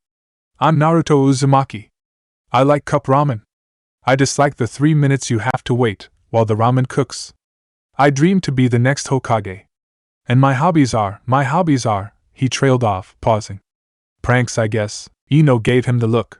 I'm Naruto Uzumaki. I like cup ramen. I dislike the 3 minutes you have to wait while the ramen cooks. I dream to be the next Hokage. And my hobbies are, he trailed off, pausing. Pranks, I guess. Ino gave him the look.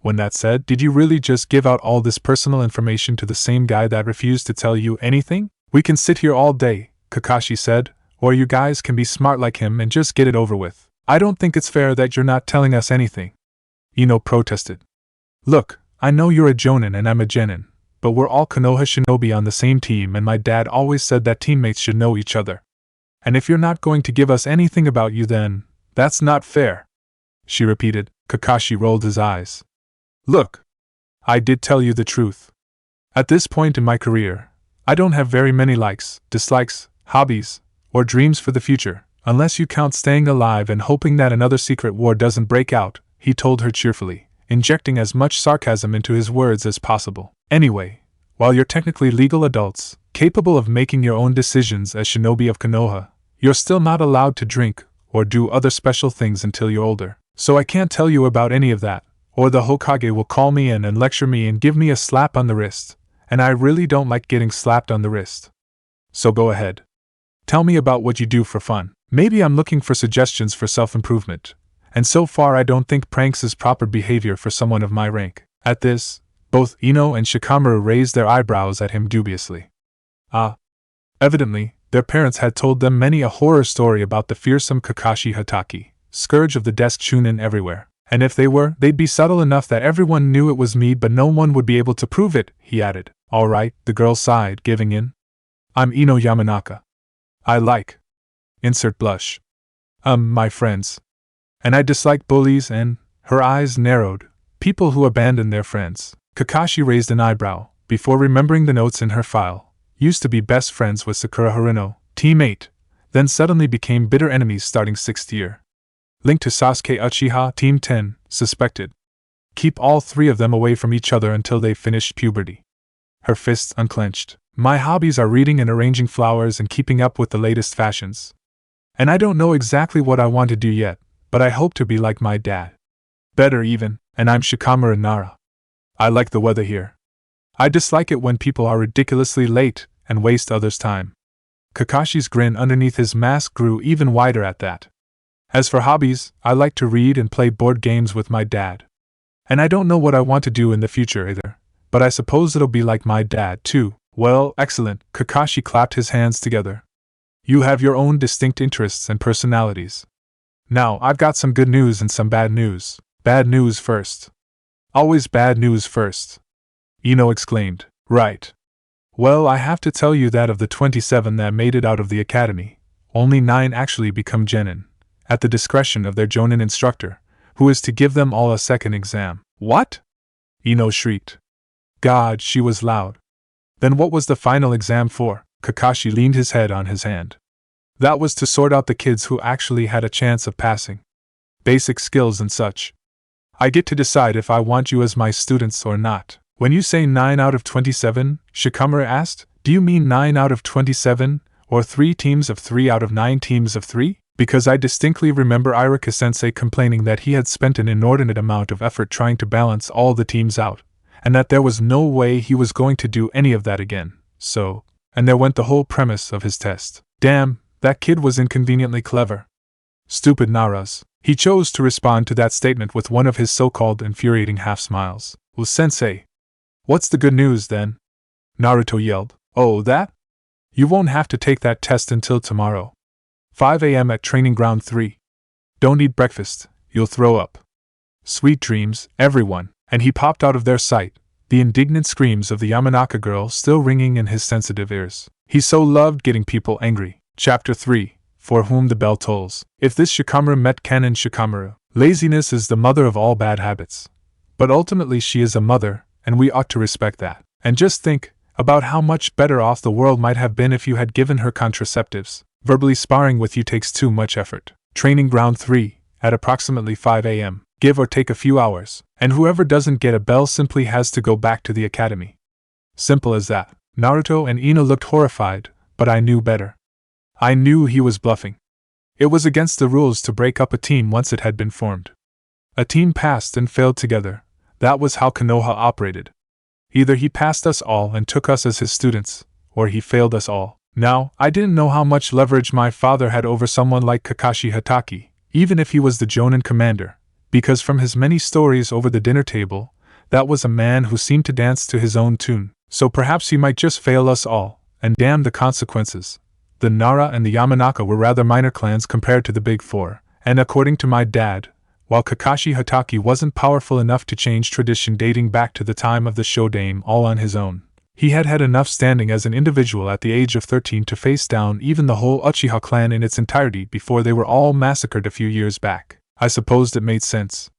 When that said, did you really just give out all this personal information to the same guy that refused to tell you anything? We can sit here all day, Kakashi said, or you guys can be smart like him and just get it over with. I don't think it's fair that you're not telling us anything. Ino protested. Look, I know you're a Jonin and I'm a Genin, but we're all Konoha shinobi on the same team and my dad always said that teammates should know each other. And if you're not going to give us anything about you then, that's not fair. She repeated. Kakashi rolled his eyes. Look, I did tell you the truth. At this point in my career, I don't have very many likes, dislikes, hobbies, or dreams for the future, unless you count staying alive and hoping that another secret war doesn't break out, he told her cheerfully, injecting as much sarcasm into his words as possible. Anyway, while you're technically legal adults, capable of making your own decisions as shinobi of Konoha, you're still not allowed to drink or do other special things until you're older. So I can't tell you about any of that, or the Hokage will call me in and lecture me and give me a slap on the wrist, and I really don't like getting slapped on the wrist. So go ahead. Tell me about what you do for fun. Maybe I'm looking for suggestions for self-improvement, and so far I don't think pranks is proper behavior for someone of my rank. At this, both Ino and Shikamaru raised their eyebrows at him dubiously. Evidently, their parents had told them many a horror story about the fearsome Kakashi Hatake, scourge of the desk Chunin everywhere. And if they were, they'd be subtle enough that everyone knew it was me but no one would be able to prove it, he added. All right, the girl sighed, giving in. I'm Ino Yamanaka. I like. Insert blush. My friends. And I dislike bullies and, her eyes narrowed, people who abandon their friends. Kakashi raised an eyebrow, before remembering the notes in her file. Used to be best friends with Sakura Haruno, Team 8, then suddenly became bitter enemies starting 6th year. Linked to Sasuke Uchiha, Team 10, suspected. Keep all 3 of them away from each other until they finished puberty. Her fists unclenched. My hobbies are reading and arranging flowers and keeping up with the latest fashions. And I don't know exactly what I want to do yet, but I hope to be like my dad. Better even, and I'm Shikamaru Nara. I like the weather here. I dislike it when people are ridiculously late and waste others' time. Kakashi's grin underneath his mask grew even wider at that. As for hobbies, I like to read and play board games with my dad. And I don't know what I want to do in the future either, but I suppose it'll be like my dad too. Well, excellent, Kakashi clapped his hands together. You have your own distinct interests and personalities. Now, I've got some good news and some bad news. Bad news first. Always bad news first. Ino exclaimed. Right. Well, I have to tell you that of the 27 that made it out of the academy, only 9 actually become genin, at the discretion of their jonin instructor, who is to give them all a second exam. What? Ino shrieked. God, she was loud. Then what was the final exam for? Kakashi leaned his head on his hand. That was to sort out the kids who actually had a chance of passing. Basic skills and such. I get to decide if I want you as my students or not. When you say 9 out of 27, Shikamaru asked, do you mean 9 out of 27, or 3 teams of 3 out of 9 teams of 3? Because I distinctly remember Irika-sensei complaining that he had spent an inordinate amount of effort trying to balance all the teams out, and that there was no way he was going to do any of that again. So, and there went the whole premise of his test. Damn, that kid was inconveniently clever. Stupid Naras. He chose to respond to that statement with one of his so-called infuriating half-smiles. Well, sensei. What's the good news, then? Naruto yelled. Oh, that? You won't have to take that test until tomorrow. 5 a.m. at Training Ground 3. Don't eat breakfast, you'll throw up. Sweet dreams, everyone, and he popped out of their sight, the indignant screams of the Yamanaka girl still ringing in his sensitive ears. He so loved getting people angry. Chapter 3. For whom the bell tolls. If this Shikamaru met Canon Shikamaru, laziness is the mother of all bad habits. But ultimately she is a mother, and we ought to respect that. And just think about how much better off the world might have been if you had given her contraceptives. Verbally sparring with you takes too much effort. Training Ground 3, at approximately 5 a.m., give or take a few hours, and whoever doesn't get a bell simply has to go back to the academy. Simple as that. Naruto and Ino looked horrified, but I knew better. I knew he was bluffing. It was against the rules to break up a team once it had been formed. A team passed and failed together. That was how Konoha operated. Either he passed us all and took us as his students, or he failed us all. Now, I didn't know how much leverage my father had over someone like Kakashi Hatake, even if he was the Jonin commander, because from his many stories over the dinner table, that was a man who seemed to dance to his own tune. So perhaps he might just fail us all, and damn the consequences. The Nara and the Yamanaka were rather minor clans compared to the Big Four, and according to my dad, while Kakashi Hatake wasn't powerful enough to change tradition dating back to the time of the Shodaime all on his own, he had had enough standing as an individual at the age of 13 to face down even the whole Uchiha clan in its entirety before they were all massacred a few years back. I supposed it made sense.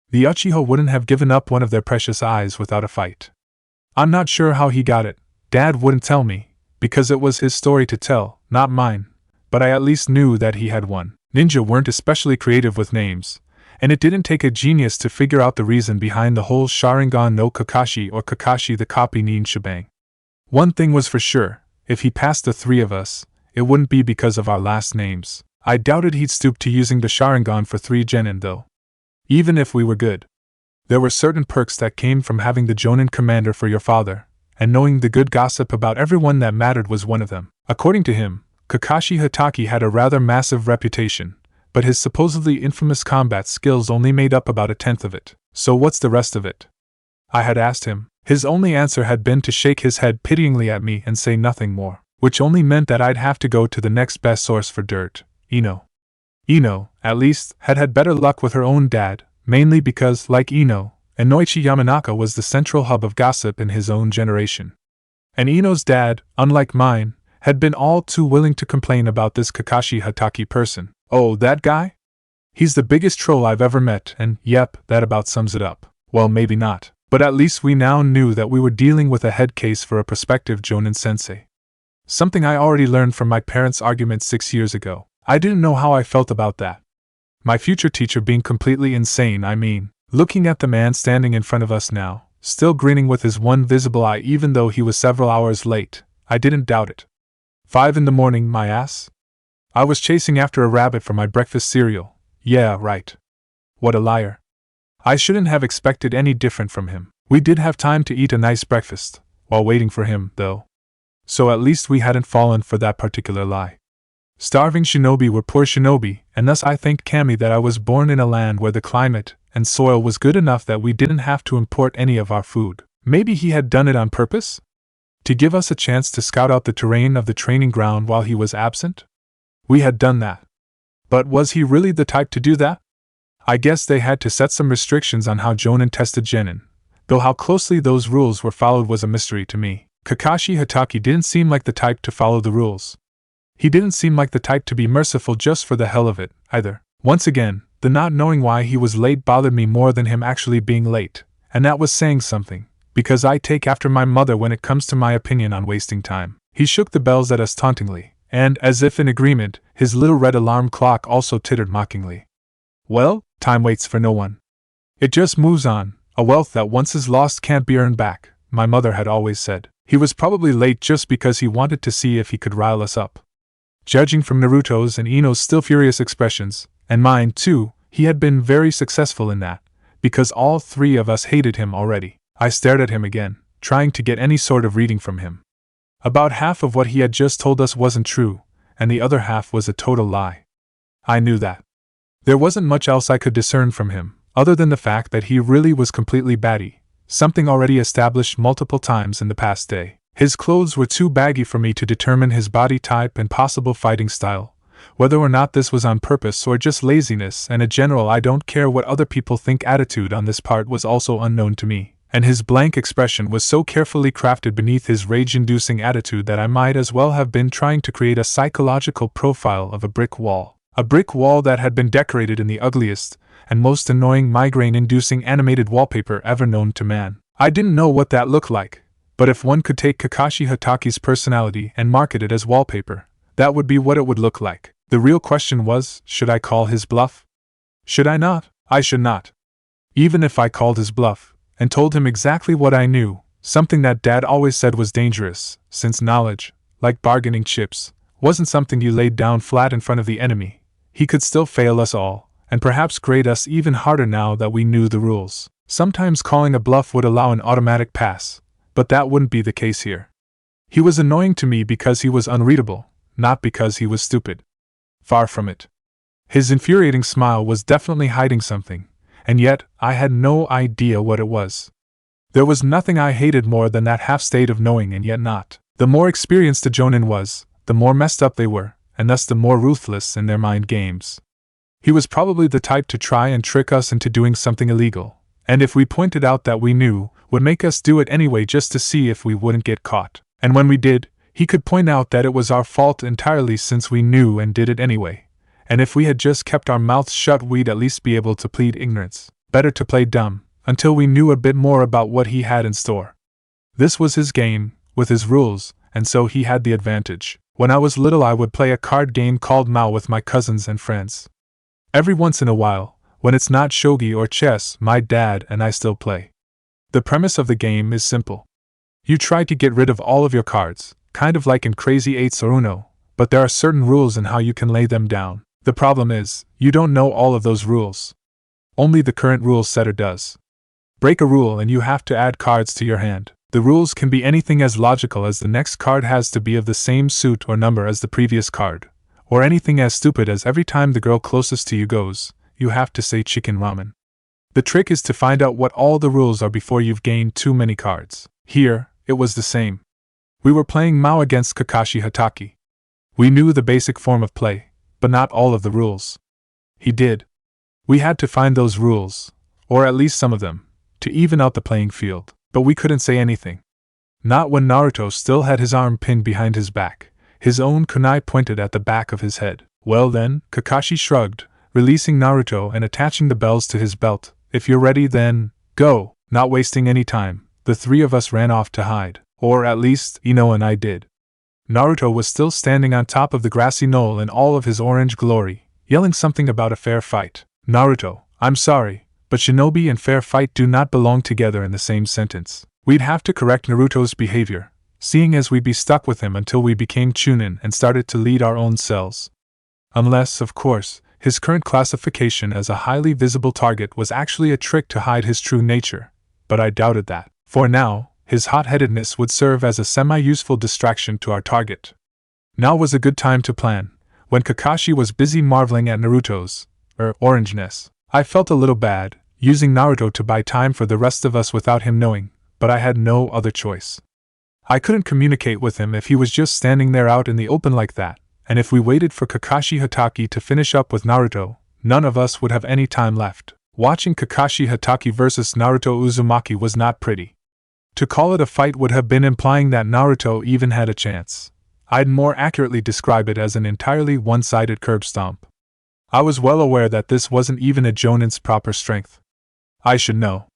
The Uchiha wouldn't have given up one of their precious eyes without a fight. I'm not sure how he got it. Dad wouldn't tell me, because it was his story to tell, not mine, but I at least knew that he had one. Ninja weren't especially creative with names, and it didn't take a genius to figure out the reason behind the whole Sharingan no Kakashi or Kakashi the Copy Nin shebang. One thing was for sure, if he passed the three of us, it wouldn't be because of our last names. I doubted he'd stoop to using the Sharingan for 3 genin though. Even if we were good. There were certain perks that came from having the Jonin commander for your father, and knowing the good gossip about everyone that mattered was one of them. According to him, Kakashi Hatake had a rather massive reputation, but his supposedly infamous combat skills only made up about 1/10 of it. So what's the rest of it? I had asked him. His only answer had been to shake his head pityingly at me and say nothing more, which only meant that I'd have to go to the next best source for dirt, Ino. Ino, at least, had had better luck with her own dad, mainly because, like Ino, Inoichi Yamanaka was the central hub of gossip in his own generation. And Ino's dad, unlike mine, had been all too willing to complain about this Kakashi Hatake person. Oh, that guy? He's the biggest troll I've ever met, and yep, that about sums it up. Well, maybe not, but at least we now knew that we were dealing with a head case for a prospective Jonin sensei. Something I already learned from my parents' argument 6 years ago. I didn't know how I felt about that. My future teacher being completely insane, I mean. Looking at the man standing in front of us now, still grinning with his one visible eye even though he was several hours late, I didn't doubt it. 5 in the morning, my ass? I was chasing after a rabbit for my breakfast cereal. Yeah, right. What a liar. I shouldn't have expected any different from him. We did have time to eat a nice breakfast, while waiting for him, though. So at least we hadn't fallen for that particular lie. Starving shinobi were poor shinobi, and thus I thanked Kami that I was born in a land where the climate and soil was good enough that we didn't have to import any of our food. Maybe he had done it on purpose? To give us a chance to scout out the terrain of the training ground while he was absent? We had done that. But was he really the type to do that? I guess they had to set some restrictions on how Jonin tested genin, though how closely those rules were followed was a mystery to me. Kakashi Hatake didn't seem like the type to follow the rules. He didn't seem like the type to be merciful just for the hell of it, either. Once again, the not knowing why he was late bothered me more than him actually being late, and that was saying something, because I take after my mother when it comes to my opinion on wasting time. He shook the bells at us tauntingly, and, as if in agreement, his little red alarm clock also tittered mockingly. Well, time waits for no one. It just moves on. A wealth that once is lost can't be earned back, my mother had always said. He was probably late just because he wanted to see if he could rile us up. Judging from Naruto's and Ino's still furious expressions, and mine too, he had been very successful in that, because all 3 of us hated him already. I stared at him again, trying to get any sort of reading from him. About half of what he had just told us wasn't true, and the other half was a total lie. I knew that. There wasn't much else I could discern from him, other than the fact that he really was completely batty, something already established multiple times in the past day. His clothes were too baggy for me to determine his body type and possible fighting style, Whether or not this was on purpose or just laziness and a general I don't care what other people think attitude on this part was also unknown to me, and his blank expression was so carefully crafted beneath his rage-inducing attitude that I might as well have been trying to create a psychological profile of a brick wall. A brick wall that had been decorated in the ugliest and most annoying migraine-inducing animated wallpaper ever known to man. I didn't know what that looked like, but if one could take Kakashi Hataki's personality and market it as wallpaper, that would be what it would look like. The real question was, should I call his bluff? Should I not? I should not. Even if I called his bluff, and told him exactly what I knew, something that Dad always said was dangerous, since knowledge, like bargaining chips, wasn't something you laid down flat in front of the enemy, he could still fail us all, and perhaps grade us even harder now that we knew the rules. Sometimes calling a bluff would allow an automatic pass, but that wouldn't be the case here. He was annoying to me because he was unreadable, not because he was stupid. Far from it. His infuriating smile was definitely hiding something, and yet I had no idea what it was. There was nothing I hated more than that half-state of knowing and yet not. The more experienced a Jonin was, the more messed up they were, and thus the more ruthless in their mind games. He was probably the type to try and trick us into doing something illegal, and if we pointed out that we knew, would make us do it anyway just to see if we wouldn't get caught. And when we did, he could point out that it was our fault entirely since we knew and did it anyway, and if we had just kept our mouths shut we'd at least be able to plead ignorance. Better to play dumb, until we knew a bit more about what he had in store. This was his game, with his rules, and so he had the advantage. When I was little I would play a card game called Mao with my cousins and friends. Every once in a while, when it's not shogi or chess, my dad and I still play. The premise of the game is simple. You try to get rid of all of your cards, kind of like in Crazy Eights or Uno, but there are certain rules in how you can lay them down. The problem is, you don't know all of those rules. Only the current rule setter does. Break a rule and you have to add cards to your hand. The rules can be anything as logical as the next card has to be of the same suit or number as the previous card, or anything as stupid as every time the girl closest to you goes, you have to say chicken ramen. The trick is to find out what all the rules are before you've gained too many cards. Here, it was the same. We were playing Mao against Kakashi Hataki. We knew the basic form of play, but not all of the rules. He did. We had to find those rules, or at least some of them, to even out the playing field, but we couldn't say anything. Not when Naruto still had his arm pinned behind his back, his own kunai pointed at the back of his head. Well then, Kakashi shrugged, releasing Naruto and attaching the bells to his belt. If you're ready then, go! Not wasting any time, the three of us ran off to hide, or at least, Ino and I did. Naruto was still standing on top of the grassy knoll in all of his orange glory, yelling something about a fair fight. Naruto, I'm sorry, but shinobi and fair fight do not belong together in the same sentence. We'd have to correct Naruto's behavior, seeing as we'd be stuck with him until we became Chunin and started to lead our own selves. Unless, of course, his current classification as a highly visible target was actually a trick to hide his true nature, but I doubted that. For now, his hot-headedness would serve as a semi-useful distraction to our target. Now was a good time to plan. When Kakashi was busy marveling at Naruto's orangeness, I felt a little bad, using Naruto to buy time for the rest of us without him knowing, but I had no other choice. I couldn't communicate with him if he was just standing there out in the open like that, and if we waited for Kakashi Hataki to finish up with Naruto, none of us would have any time left. Watching Kakashi Hataki versus Naruto Uzumaki was not pretty. To call it a fight would have been implying that Naruto even had a chance. I'd more accurately describe it as an entirely one-sided curb stomp. I was well aware that this wasn't even a Jonin's proper strength. I should know.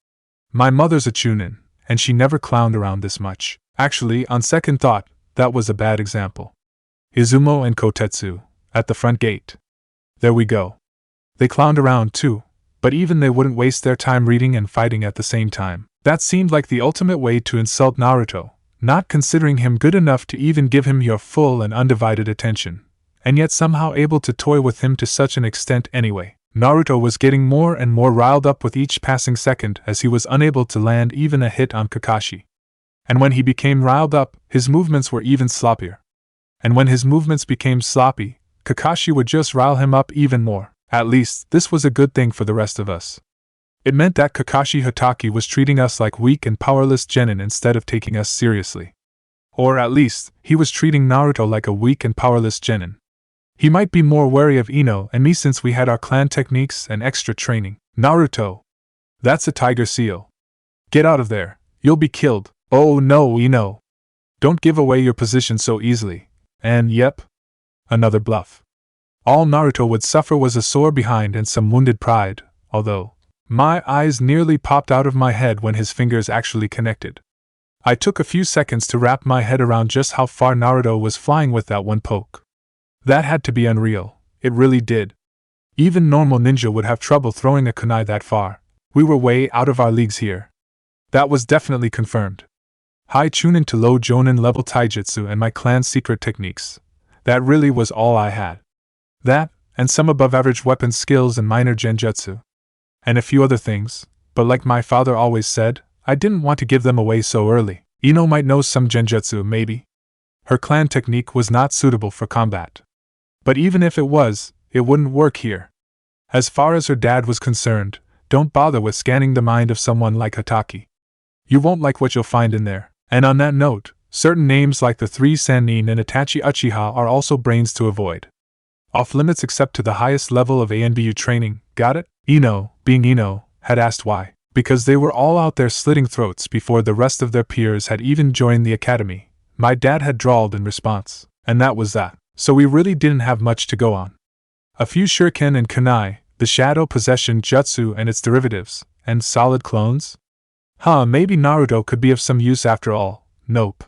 My mother's a Chunin, and she never clowned around this much. Actually, on second thought, that was a bad example. Izumo and Kotetsu, at the front gate. There we go. They clowned around too, but even they wouldn't waste their time reading and fighting at the same time. That seemed like the ultimate way to insult Naruto, not considering him good enough to even give him your full and undivided attention, and yet somehow able to toy with him to such an extent anyway. Naruto was getting more and more riled up with each passing second as he was unable to land even a hit on Kakashi. And when he became riled up, his movements were even sloppier. And when his movements became sloppy, Kakashi would just rile him up even more. At least, this was a good thing for the rest of us. It meant that Kakashi Hataki was treating us like weak and powerless genin instead of taking us seriously. Or at least, he was treating Naruto like a weak and powerless genin. He might be more wary of Ino and me since we had our clan techniques and extra training. Naruto. That's a tiger seal. Get out of there. You'll be killed. Oh no, Ino. Don't give away your position so easily. And yep. Another bluff. All Naruto would suffer was a sore behind and some wounded pride, although my eyes nearly popped out of my head when his fingers actually connected. I took a few seconds to wrap my head around just how far Naruto was flying with that one poke. That had to be unreal. It really did. Even normal ninja would have trouble throwing a kunai that far. We were way out of our leagues here. That was definitely confirmed. High chunin to low jonin level taijutsu and my clan's secret techniques. That really was all I had. That, and some above average weapon skills and minor genjutsu. And a few other things, but like my father always said, I didn't want to give them away so early. Ino might know some genjutsu, maybe. Her clan technique was not suitable for combat. But even if it was, it wouldn't work here. As far as her dad was concerned, don't bother with scanning the mind of someone like Hataki. You won't like what you'll find in there. And on that note, certain names like the 3 Sannin and Itachi Uchiha are also brains to avoid. Off limits except to the highest level of ANBU training, got it? Ino, being Ino, had asked why. Because they were all out there slitting throats before the rest of their peers had even joined the academy. My dad had drawled in response, and that was that. So we really didn't have much to go on. A few shuriken and kunai, the shadow possession jutsu and its derivatives, and solid clones? Maybe Naruto could be of some use after all. Nope.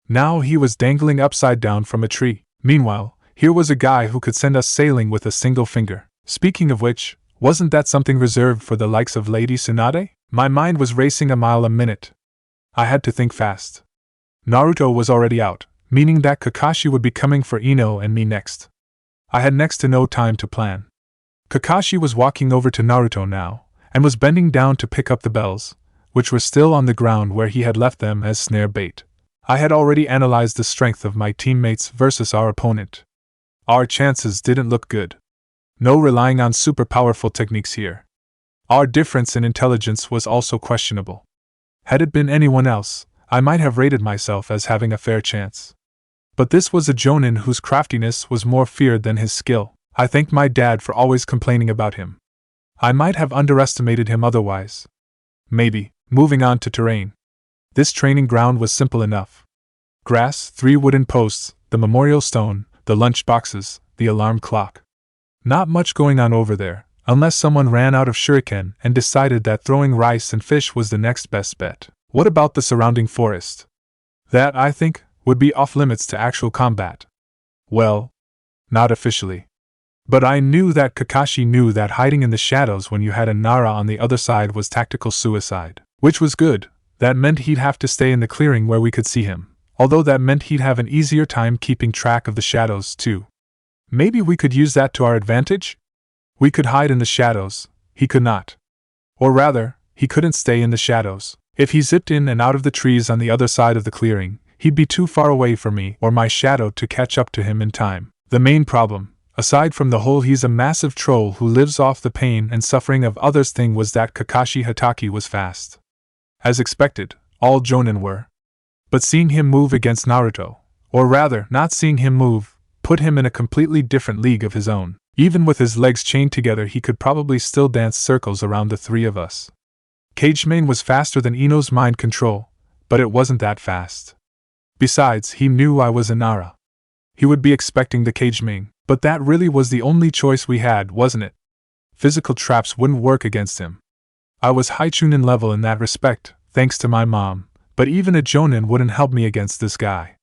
Now he was dangling upside down from a tree. Meanwhile, here was a guy who could send us sailing with a single finger. Speaking of which, wasn't that something reserved for the likes of Lady Tsunade? My mind was racing a mile a minute. I had to think fast. Naruto was already out, meaning that Kakashi would be coming for Ino and me next. I had next to no time to plan. Kakashi was walking over to Naruto now, and was bending down to pick up the bells, which were still on the ground where he had left them as snare bait. I had already analyzed the strength of my teammates versus our opponent. Our chances didn't look good. No relying on super powerful techniques here. Our difference in intelligence was also questionable. Had it been anyone else, I might have rated myself as having a fair chance. But this was a jonin whose craftiness was more feared than his skill. I thanked my dad for always complaining about him. I might have underestimated him otherwise. Maybe. Moving on to terrain. This training ground was simple enough. Grass, 3 wooden posts, the memorial stone, the lunch boxes, the alarm clock. Not much going on over there, unless someone ran out of shuriken and decided that throwing rice and fish was the next best bet. What about the surrounding forest? That, I think, would be off limits to actual combat. Well, not officially. But I knew that Kakashi knew that hiding in the shadows when you had a Nara on the other side was tactical suicide. Which was good. That meant he'd have to stay in the clearing where we could see him. Although that meant he'd have an easier time keeping track of the shadows, too. Maybe we could use that to our advantage? We could hide in the shadows. He could not. Or rather, he couldn't stay in the shadows. If he zipped in and out of the trees on the other side of the clearing, he'd be too far away for me or my shadow to catch up to him in time. The main problem, aside from the whole he's a massive troll who lives off the pain and suffering of others thing, was that Kakashi Hataki was fast. As expected, all jonin were. But seeing him move against Naruto, or rather, not seeing him move, put him in a completely different league of his own. Even with his legs chained together, he could probably still dance circles around the 3 of us. Cagemane was faster than Ino's mind control, but it wasn't that fast. Besides, he knew I was a Nara. He would be expecting the Cagemane, but that really was the only choice we had, wasn't it? Physical traps wouldn't work against him. I was high chunin level in that respect, thanks to my mom, but even a jonin wouldn't help me against this guy.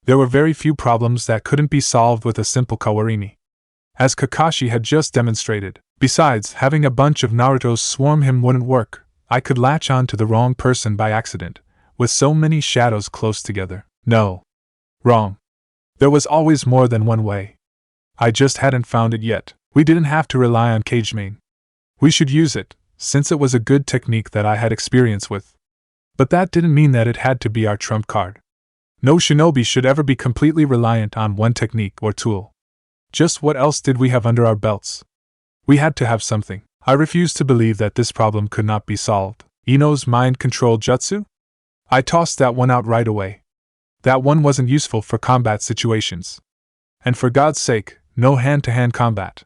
There were very few problems that couldn't be solved with a simple kawarini. As Kakashi had just demonstrated. Besides, having a bunch of Narutos swarm him wouldn't work. I could latch on to the wrong person by accident, with so many shadows close together. No. Wrong. There was always more than one way. I just hadn't found it yet. We didn't have to rely on Cagemane. We should use it, since it was a good technique that I had experience with. But that didn't mean that it had to be our trump card. No shinobi should ever be completely reliant on one technique or tool. Just what else did we have under our belts? We had to have something. I refused to believe that this problem could not be solved. Ino's mind control jutsu? I tossed that one out right away. That one wasn't useful for combat situations. And for God's sake, No hand-to-hand combat.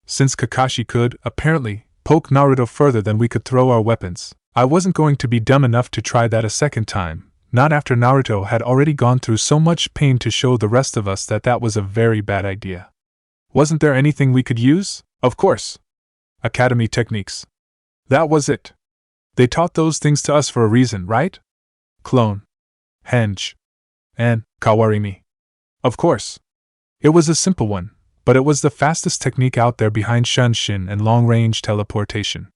Since Kakashi could, apparently, poke Naruto further than we could throw our weapons, I wasn't going to be dumb enough to try that a second time, not after Naruto had already gone through so much pain to show the rest of us that that was a very bad idea. Wasn't there anything we could use? Of course. Academy techniques. That was it. They taught those things to us for a reason, right? Clone, Henge, and Kawarimi. Of course. It was a simple one, but it was the fastest technique out there behind Shunshin and long-range teleportation.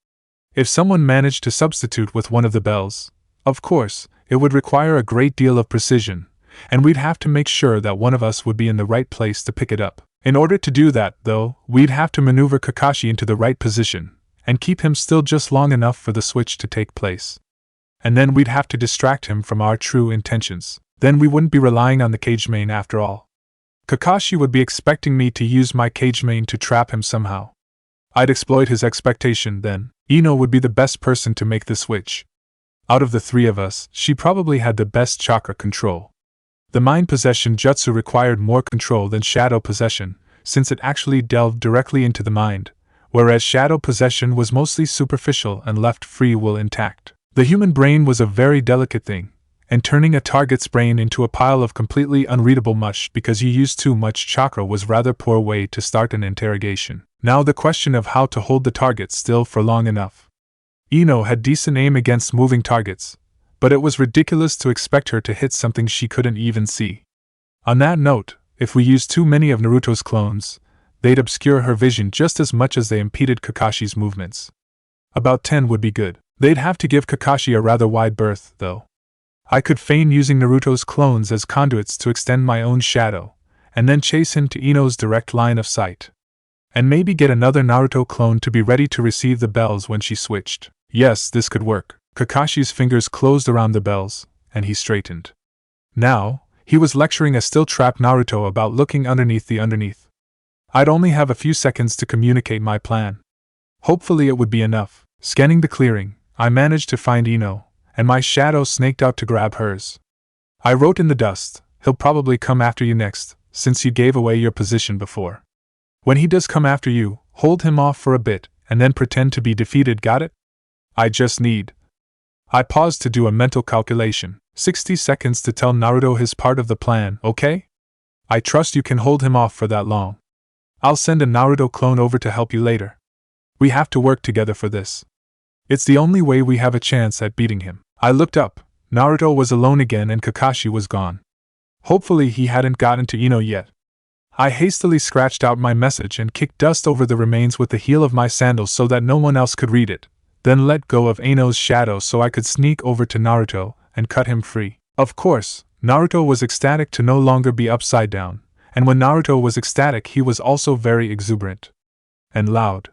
If someone managed to substitute with one of the bells, of course, it would require a great deal of precision, and we'd have to make sure that one of us would be in the right place to pick it up. In order to do that, though, we'd have to maneuver Kakashi into the right position, and keep him still just long enough for the switch to take place. And then we'd have to distract him from our true intentions. Then we wouldn't be relying on the cage main after all. Kakashi would be expecting me to use my cage main to trap him somehow. I'd exploit his expectation then. Ino would be the best person to make the switch. Out of the three of us, she probably had the best chakra control. The mind possession jutsu required more control than shadow possession, since it actually delved directly into the mind, whereas shadow possession was mostly superficial and left free will intact. The human brain was a very delicate thing, and turning a target's brain into a pile of completely unreadable mush because you used too much chakra was rather poor way to start an interrogation. Now the question of how to hold the target still for long enough. Ino had decent aim against moving targets, but it was ridiculous to expect her to hit something she couldn't even see. On that note, if we used too many of Naruto's clones, they'd obscure her vision just as much as they impeded Kakashi's movements. About 10 would be good. They'd have to give Kakashi a rather wide berth, though. I could feign using Naruto's clones as conduits to extend my own shadow, and then chase him to Ino's direct line of sight. And maybe get another Naruto clone to be ready to receive the bells when she switched. Yes, this could work. Kakashi's fingers closed around the bells, and he straightened. Now, he was lecturing a still-trapped Naruto about looking underneath the underneath. I'd only have a few seconds to communicate my plan. Hopefully it would be enough. Scanning the clearing, I managed to find Ino, and my shadow snaked out to grab hers. I wrote in the dust, "He'll probably come after you next, since you gave away your position before. When he does come after you, hold him off for a bit, and then pretend to be defeated, got it? I just need..." I paused to do a mental calculation. 60 seconds to tell Naruto his part of the plan, okay? I trust you can hold him off for that long. I'll send a Naruto clone over to help you later. We have to work together for this. It's the only way we have a chance at beating him. I looked up. Naruto was alone again and Kakashi was gone. Hopefully he hadn't gotten to Ino yet. I hastily scratched out my message and kicked dust over the remains with the heel of my sandal so that no one else could read it, then let go of Ino's shadow so I could sneak over to Naruto and cut him free. Of course, Naruto was ecstatic to no longer be upside down, and when Naruto was ecstatic he was also very exuberant. And loud.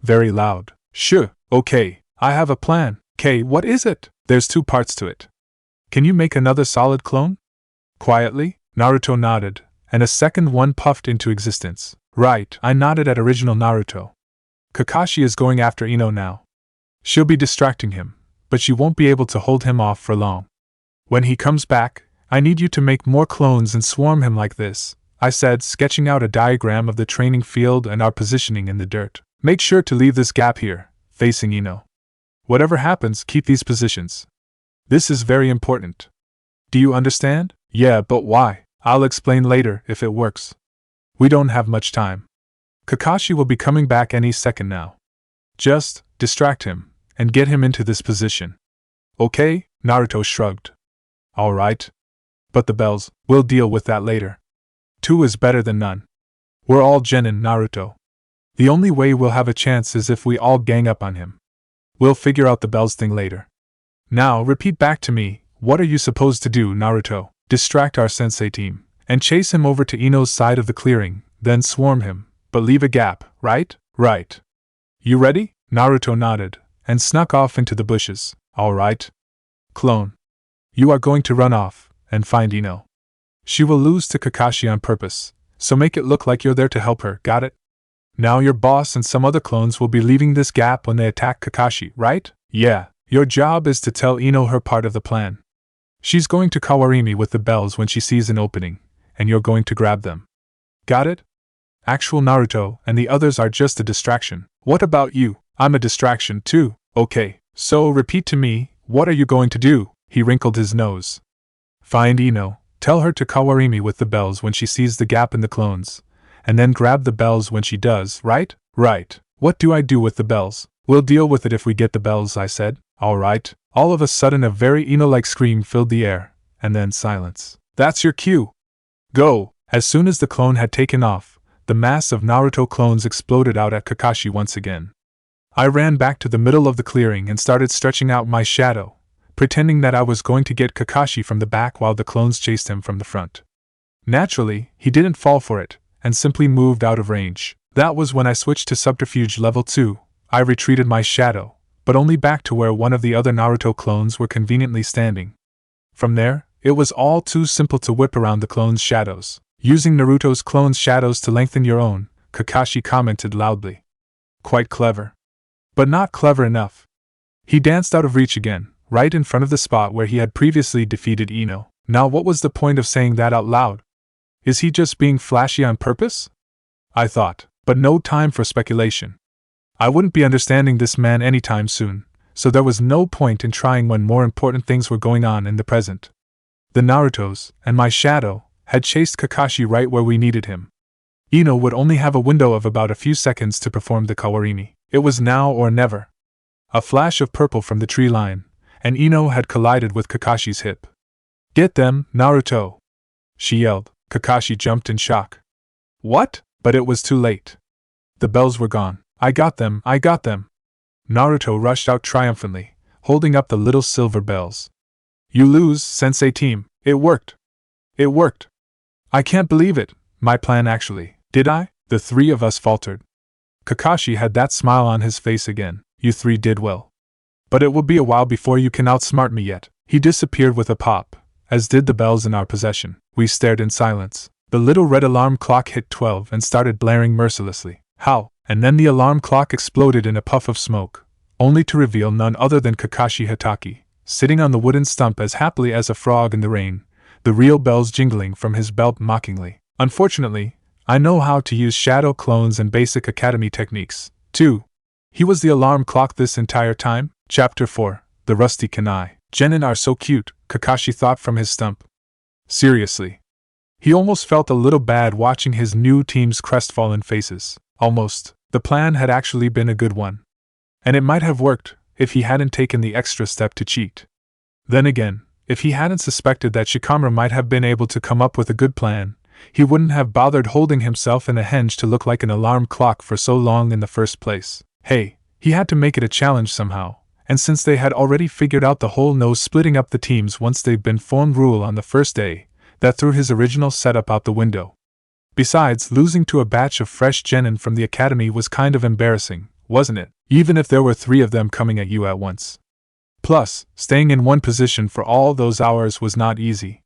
Very loud. Sure, okay, I have a plan. "K, what is it?" "There's 2 parts to it. Can you make another solid clone?" Quietly, Naruto nodded, and a second one puffed into existence. "Right," I nodded at original Naruto. "Kakashi is going after Ino now. She'll be distracting him, but she won't be able to hold him off for long. When he comes back, I need you to make more clones and swarm him like this," I said, sketching out a diagram of the training field and our positioning in the dirt. "Make sure to leave this gap here, facing Ino. Whatever happens, keep these positions. This is very important. Do you understand?" "Yeah, but why?" "I'll explain later if it works. We don't have much time. Kakashi will be coming back any second now. Just distract him and get him into this position." "Okay," Naruto shrugged. "All right. But the bells, we'll deal with that later. 2 is better than none. We're all genin, Naruto. The only way we'll have a chance is if we all gang up on him. We'll figure out the bells thing later. Now repeat back to me, what are you supposed to do, Naruto?" "Distract our sensei team, and chase him over to Ino's side of the clearing, then swarm him, but leave a gap, right?" "Right." "You ready?" Naruto nodded, and snuck off into the bushes. "All right. Clone. You are going to run off, and find Ino. She will lose to Kakashi on purpose, so make it look like you're there to help her, got it? Now your boss and some other clones will be leaving this gap when they attack Kakashi, right?" "Yeah. Your job is to tell Ino her part of the plan. She's going to Kawarimi with the bells when she sees an opening, and you're going to grab them. Got it?" actual Naruto, and the others are just a distraction. What about you? I'm a distraction too. Okay, so repeat to me, what are you going to do? He wrinkled his nose. Find Ino, tell her to kawarimi with the bells when she sees the gap in the clones, and then grab the bells when she does, right? Right. What do I do with the bells? We'll deal with it if we get the bells, I said. All right. All of a sudden a very Ino-like scream filled the air, and then silence. That's your cue. Go! As soon as the clone had taken off, the mass of Naruto clones exploded out at Kakashi once again. I ran back to the middle of the clearing and started stretching out my shadow, pretending that I was going to get Kakashi from the back while the clones chased him from the front. Naturally, he didn't fall for it, and simply moved out of range. That was when I switched to subterfuge level 2. I retreated my shadow, but only back to where one of the other Naruto clones were conveniently standing. From there, it was all too simple to whip around the clones' shadows. Using Naruto's clone's shadows to lengthen your own, Kakashi commented loudly. Quite clever. But not clever enough. He danced out of reach again, right in front of the spot where he had previously defeated Ino. Now what was the point of saying that out loud? Is he just being flashy on purpose? I thought, but no time for speculation. I wouldn't be understanding this man anytime soon, so there was no point in trying when more important things were going on in the present. The Narutos, and my shadow, had chased Kakashi right where we needed him. Ino would only have a window of about a few seconds to perform the kawarimi. It was now or never. A flash of purple from the tree line, and Ino had collided with Kakashi's hip. Get them, Naruto! She yelled. Kakashi jumped in shock. What? But it was too late. The bells were gone. I got them, I got them! Naruto rushed out triumphantly, holding up the little silver bells. You lose, Sensei team. It worked. It worked. I can't believe it. My plan actually. Did I? The three of us faltered. Kakashi had that smile on his face again. You three did well. But it will be a while before you can outsmart me yet. He disappeared with a pop, as did the bells in our possession. We stared in silence. The little red alarm clock hit 12 and started blaring mercilessly. How? And then the alarm clock exploded in a puff of smoke, only to reveal none other than Kakashi Hatake, sitting on the wooden stump as happily as a frog in the rain, the real bells jingling from his belt mockingly. Unfortunately, I know how to use shadow clones and basic academy techniques, too. He was the alarm clock this entire time? Chapter 4, The Rusty Kanai. Genin are so cute, Kakashi thought from his stump. Seriously. He almost felt a little bad watching his new team's crestfallen faces. Almost. The plan had actually been a good one. And it might have worked, if he hadn't taken the extra step to cheat. Then again, if he hadn't suspected that Shikamaru might have been able to come up with a good plan, he wouldn't have bothered holding himself in a henge to look like an alarm clock for so long in the first place. Hey, he had to make it a challenge somehow, and since they had already figured out the whole no splitting up the teams once they've been formed rule on the first day, that threw his original setup out the window. Besides, losing to a batch of fresh genin from the academy was kind of embarrassing, wasn't it? Even if there were 3 of them coming at you at once. Plus, staying in one position for all those hours was not easy.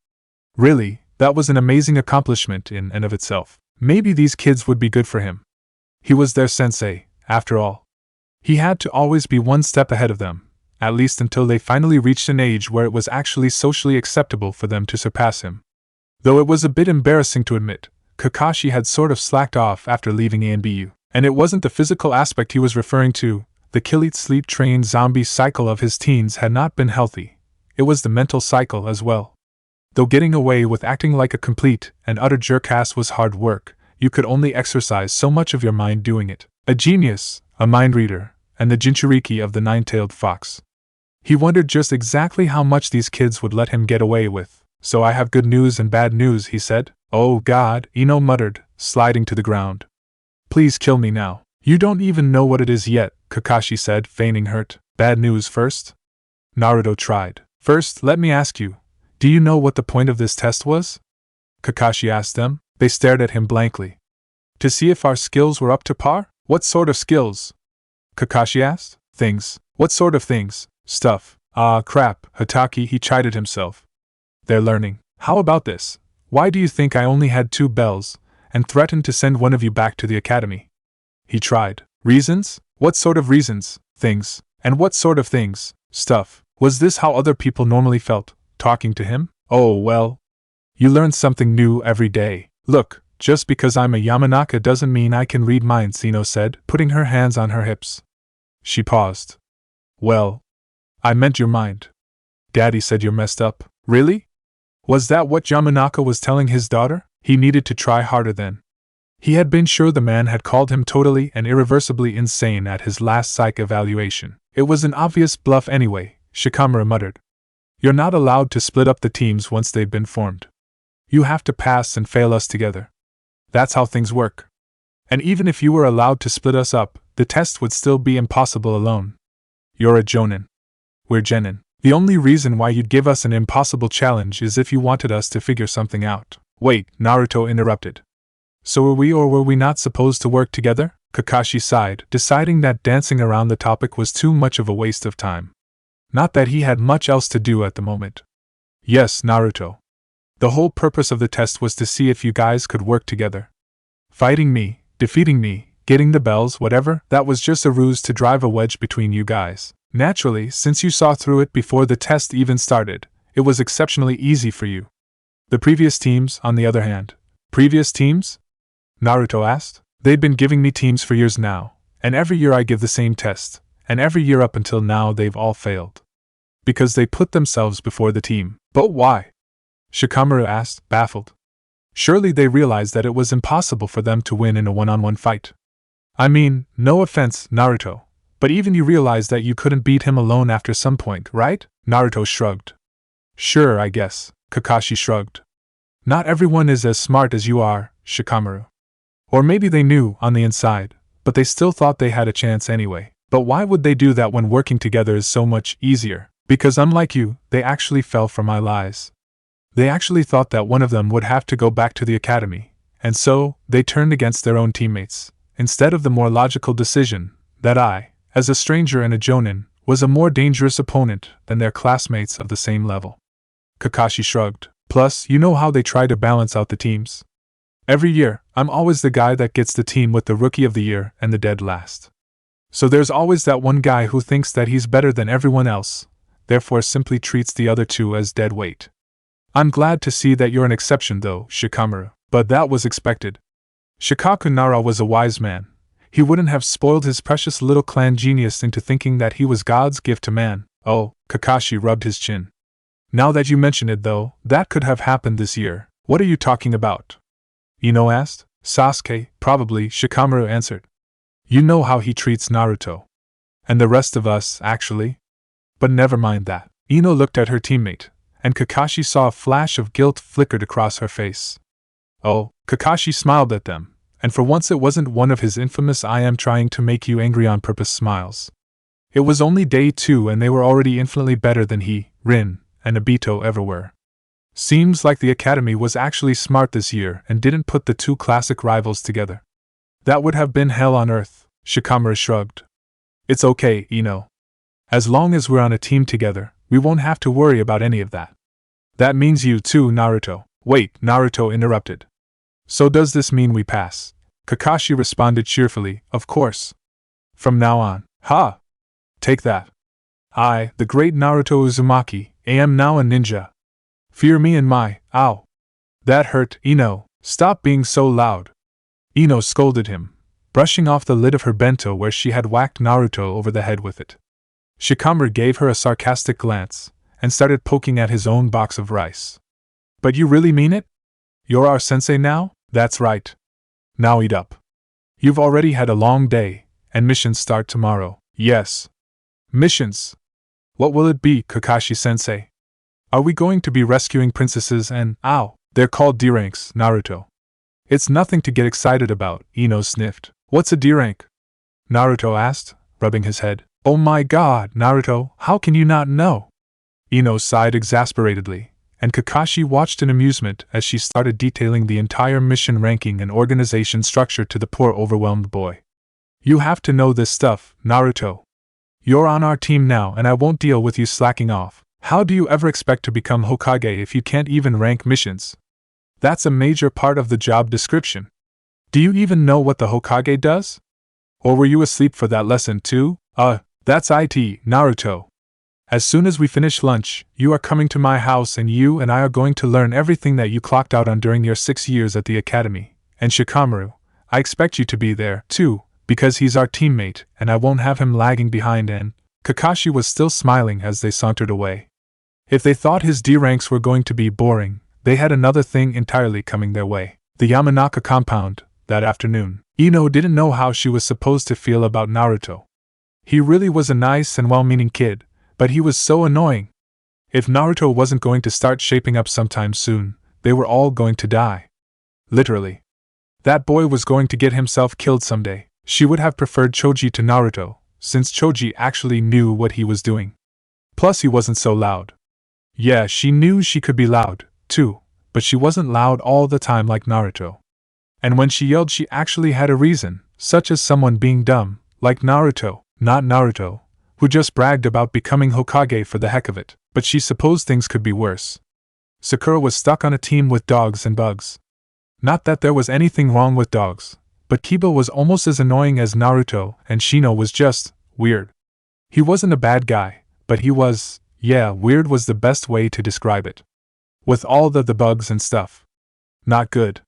Really, that was an amazing accomplishment in and of itself. Maybe these kids would be good for him. He was their sensei, after all. He had to always be one step ahead of them, at least until they finally reached an age where it was actually socially acceptable for them to surpass him. Though it was a bit embarrassing to admit, Kakashi had sort of slacked off after leaving ANBU, and it wasn't the physical aspect he was referring to. The kill-eat-sleep-train zombie cycle of his teens had not been healthy. It was the mental cycle as well. Though getting away with acting like a complete and utter jerkass was hard work, you could only exercise so much of your mind doing it. A genius, a mind reader, and the Jinchuriki of the nine-tailed fox. He wondered just exactly how much these kids would let him get away with. So I have good news and bad news, he said. Oh God, Ino muttered, sliding to the ground. Please kill me now. You don't even know what it is yet, Kakashi said, feigning hurt. Bad news first? Naruto tried. First, let me ask you, do you know what the point of this test was? Kakashi asked them. They stared at him blankly. To see if our skills were up to par? What sort of skills? Kakashi asked. Things. What sort of things? Stuff. Ah, crap, Hatake, he chided himself. They're learning. How about this? Why do you think I only had 2 bells, and threatened to send one of you back to the academy? He tried. Reasons? What sort of reasons? Things. And what sort of things? Stuff. Was this how other people normally felt, talking to him? Oh, well. You learn something new every day. Look, Just because I'm a Yamanaka doesn't mean I can read minds, Ino said, putting her hands on her hips. She paused. Well, I meant your mind. Daddy said you're messed up. Really? Was that what Yamanaka was telling his daughter? He needed to try harder then. He had been sure the man had called him totally and irreversibly insane at his last psych evaluation. It was an obvious bluff anyway, Shikamaru muttered. You're not allowed to split up the teams once they've been formed. You have to pass and fail us together. That's how things work. And even if you were allowed to split us up, the test would still be impossible alone. You're a Jonin. We're Genin. The only reason why you'd give us an impossible challenge is if you wanted us to figure something out. Wait, Naruto interrupted. So were we or were we not supposed to work together? Kakashi sighed, deciding that dancing around the topic was too much of a waste of time. Not that he had much else to do at the moment. Yes, Naruto. The whole purpose of the test was to see if you guys could work together. Fighting me, defeating me, getting the bells, whatever, that was just a ruse to drive a wedge between you guys. Naturally, since you saw through it before the test even started, it was exceptionally easy for you. The previous teams, on the other hand. Previous teams? Naruto asked. They'd been giving me teams for years now, and every year I give the same test, and every year up until now they've all failed. Because they put themselves before the team. But why? Shikamaru asked, baffled. Surely they realized that it was impossible for them to win in a one-on-one fight. I mean, no offense, Naruto, but even you realized that you couldn't beat him alone after some point, right? Naruto shrugged. Sure, I guess, Kakashi shrugged. Not everyone is as smart as you are, Shikamaru. Or maybe they knew, on the inside, but they still thought they had a chance anyway. But why would they do that when working together is so much easier? Because unlike you, they actually fell for my lies. They actually thought that one of them would have to go back to the academy, and so, they turned against their own teammates, instead of the more logical decision, that I, as a stranger and a Jonin, was a more dangerous opponent than their classmates of the same level. Kakashi shrugged. Plus, you know how they try to balance out the teams. Every year, I'm always the guy that gets the team with the Rookie of the Year and the dead last. So there's always that one guy who thinks that he's better than everyone else, therefore simply treats the other two as dead weight. I'm glad to see that you're an exception though, Shikamaru, but that was expected. Shikaku Nara was a wise man. He wouldn't have spoiled his precious little clan genius into thinking that he was God's gift to man. Oh, Kakashi rubbed his chin. Now that you mention it though, that could have happened this year. What are you talking about? Ino asked. Sasuke, probably, Shikamaru answered. You know how he treats Naruto. And the rest of us, actually. But never mind that. Ino looked at her teammate, and Kakashi saw a flash of guilt flickered across her face. Oh, Kakashi smiled at them, and for once it wasn't one of his infamous I am trying to make you angry on purpose smiles. It was only day 2 and they were already infinitely better than he, Rin, and Obito ever were. Seems like the academy was actually smart this year and didn't put the two classic rivals together. That would have been hell on earth, Shikamaru shrugged. It's okay, Ino. As long as we're on a team together, we won't have to worry about any of that. That means you too, Naruto. Wait, Naruto interrupted. So does this mean we pass? Kakashi responded cheerfully, of course. From now on. Ha! Take that. I, the great Naruto Uzumaki, am now a ninja. Fear me and my, ow. That hurt, Ino, stop being so loud. Ino scolded him, brushing off the lid of her bento where she had whacked Naruto over the head with it. Shikamaru gave her a sarcastic glance, and started poking at his own box of rice. But you really mean it? You're our sensei now? That's right. Now eat up. You've already had a long day, and missions start tomorrow. Yes. Missions. What will it be, Kakashi-sensei? Are we going to be rescuing princesses and, ow, they're called D-ranks, Naruto. It's nothing to get excited about, Ino sniffed. What's a D-rank? Naruto asked, rubbing his head. Oh my god, Naruto, how can you not know? Ino sighed exasperatedly, and Kakashi watched in amusement as she started detailing the entire mission ranking and organization structure to the poor overwhelmed boy. You have to know this stuff, Naruto. You're on our team now and I won't deal with you slacking off. How do you ever expect to become Hokage if you can't even rank missions? That's a major part of the job description. Do you even know what the Hokage does? Or were you asleep for that lesson too? That's it, Naruto. As soon as we finish lunch, you are coming to my house and you and I are going to learn everything that you clocked out on during your 6 years at the academy, And Shikamaru, I expect you to be there, too, because he's our teammate, and I won't have him lagging behind. And Kakashi was still smiling as they sauntered away. If they thought his D ranks were going to be boring, they had another thing entirely coming their way. The Yamanaka compound, that afternoon. Ino didn't know how she was supposed to feel about Naruto. He really was a nice and well-meaning kid, but he was so annoying. If Naruto wasn't going to start shaping up sometime soon, they were all going to die. Literally. That boy was going to get himself killed someday. She would have preferred Choji to Naruto, since Choji actually knew what he was doing. Plus he wasn't so loud. Yeah, she knew she could be loud, too, but she wasn't loud all the time like Naruto. And when she yelled she actually had a reason, such as someone being dumb, like Naruto, not Naruto, who just bragged about becoming Hokage for the heck of it, but she supposed things could be worse. Sakura was stuck on a team with dogs and bugs. Not that there was anything wrong with dogs, but Kiba was almost as annoying as Naruto, and Shino was just weird. He wasn't a bad guy, but he was, weird was the best way to describe it. With all the bugs and stuff. Not good.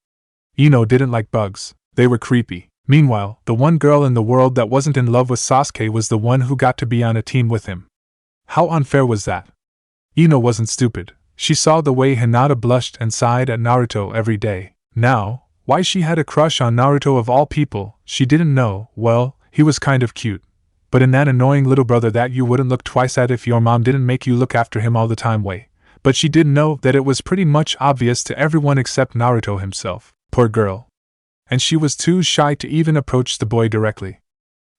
Ino didn't like bugs, they were creepy. Meanwhile, the one girl in the world that wasn't in love with Sasuke was the one who got to be on a team with him. How unfair was that? Ino wasn't stupid. She saw the way Hinata blushed and sighed at Naruto every day. Now, why she had a crush on Naruto of all people, she didn't know. Well, he was kind of cute. But in that annoying little brother that you wouldn't look twice at if your mom didn't make you look after him all the time way. But she did know that it was pretty much obvious to everyone except Naruto himself. Poor girl. And she was too shy to even approach the boy directly.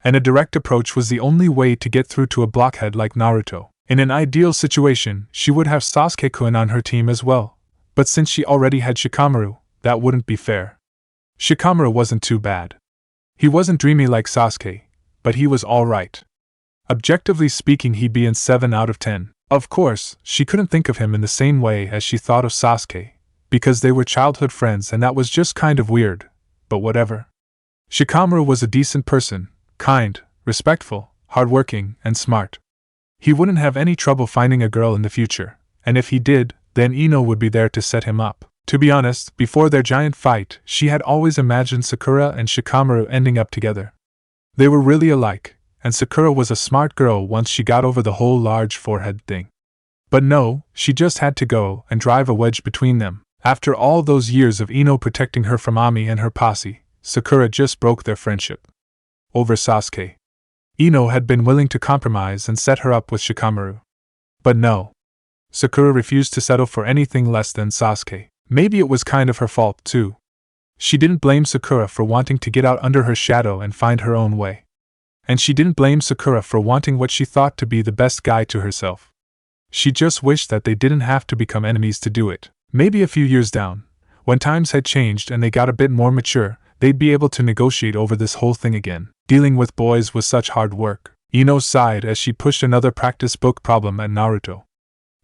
And a direct approach was the only way to get through to a blockhead like Naruto. In an ideal situation, she would have Sasuke-kun on her team as well. But since she already had Shikamaru, that wouldn't be fair. Shikamaru wasn't too bad. He wasn't dreamy like Sasuke, but he was alright. Objectively speaking, he'd be in 7 out of 10. Of course, she couldn't think of him in the same way as she thought of Sasuke, because they were childhood friends and that was just kind of weird, but whatever. Shikamaru was a decent person, kind, respectful, hardworking, and smart. He wouldn't have any trouble finding a girl in the future, and if he did, then Ino would be there to set him up. To be honest, before their giant fight, she had always imagined Sakura and Shikamaru ending up together. They were really alike, and Sakura was a smart girl once she got over the whole large forehead thing. But no, she just had to go and drive a wedge between them. After all those years of Ino protecting her from Ami and her posse, Sakura just broke their friendship. Over Sasuke. Ino had been willing to compromise and set her up with Shikamaru. But no. Sakura refused to settle for anything less than Sasuke. Maybe it was kind of her fault, too. She didn't blame Sakura for wanting to get out under her shadow and find her own way. And she didn't blame Sakura for wanting what she thought to be the best guy to herself. She just wished that they didn't have to become enemies to do it. Maybe a few years down, when times had changed and they got a bit more mature, they'd be able to negotiate over this whole thing again. Dealing with boys was such hard work. Ino sighed as she pushed another practice book problem at Naruto.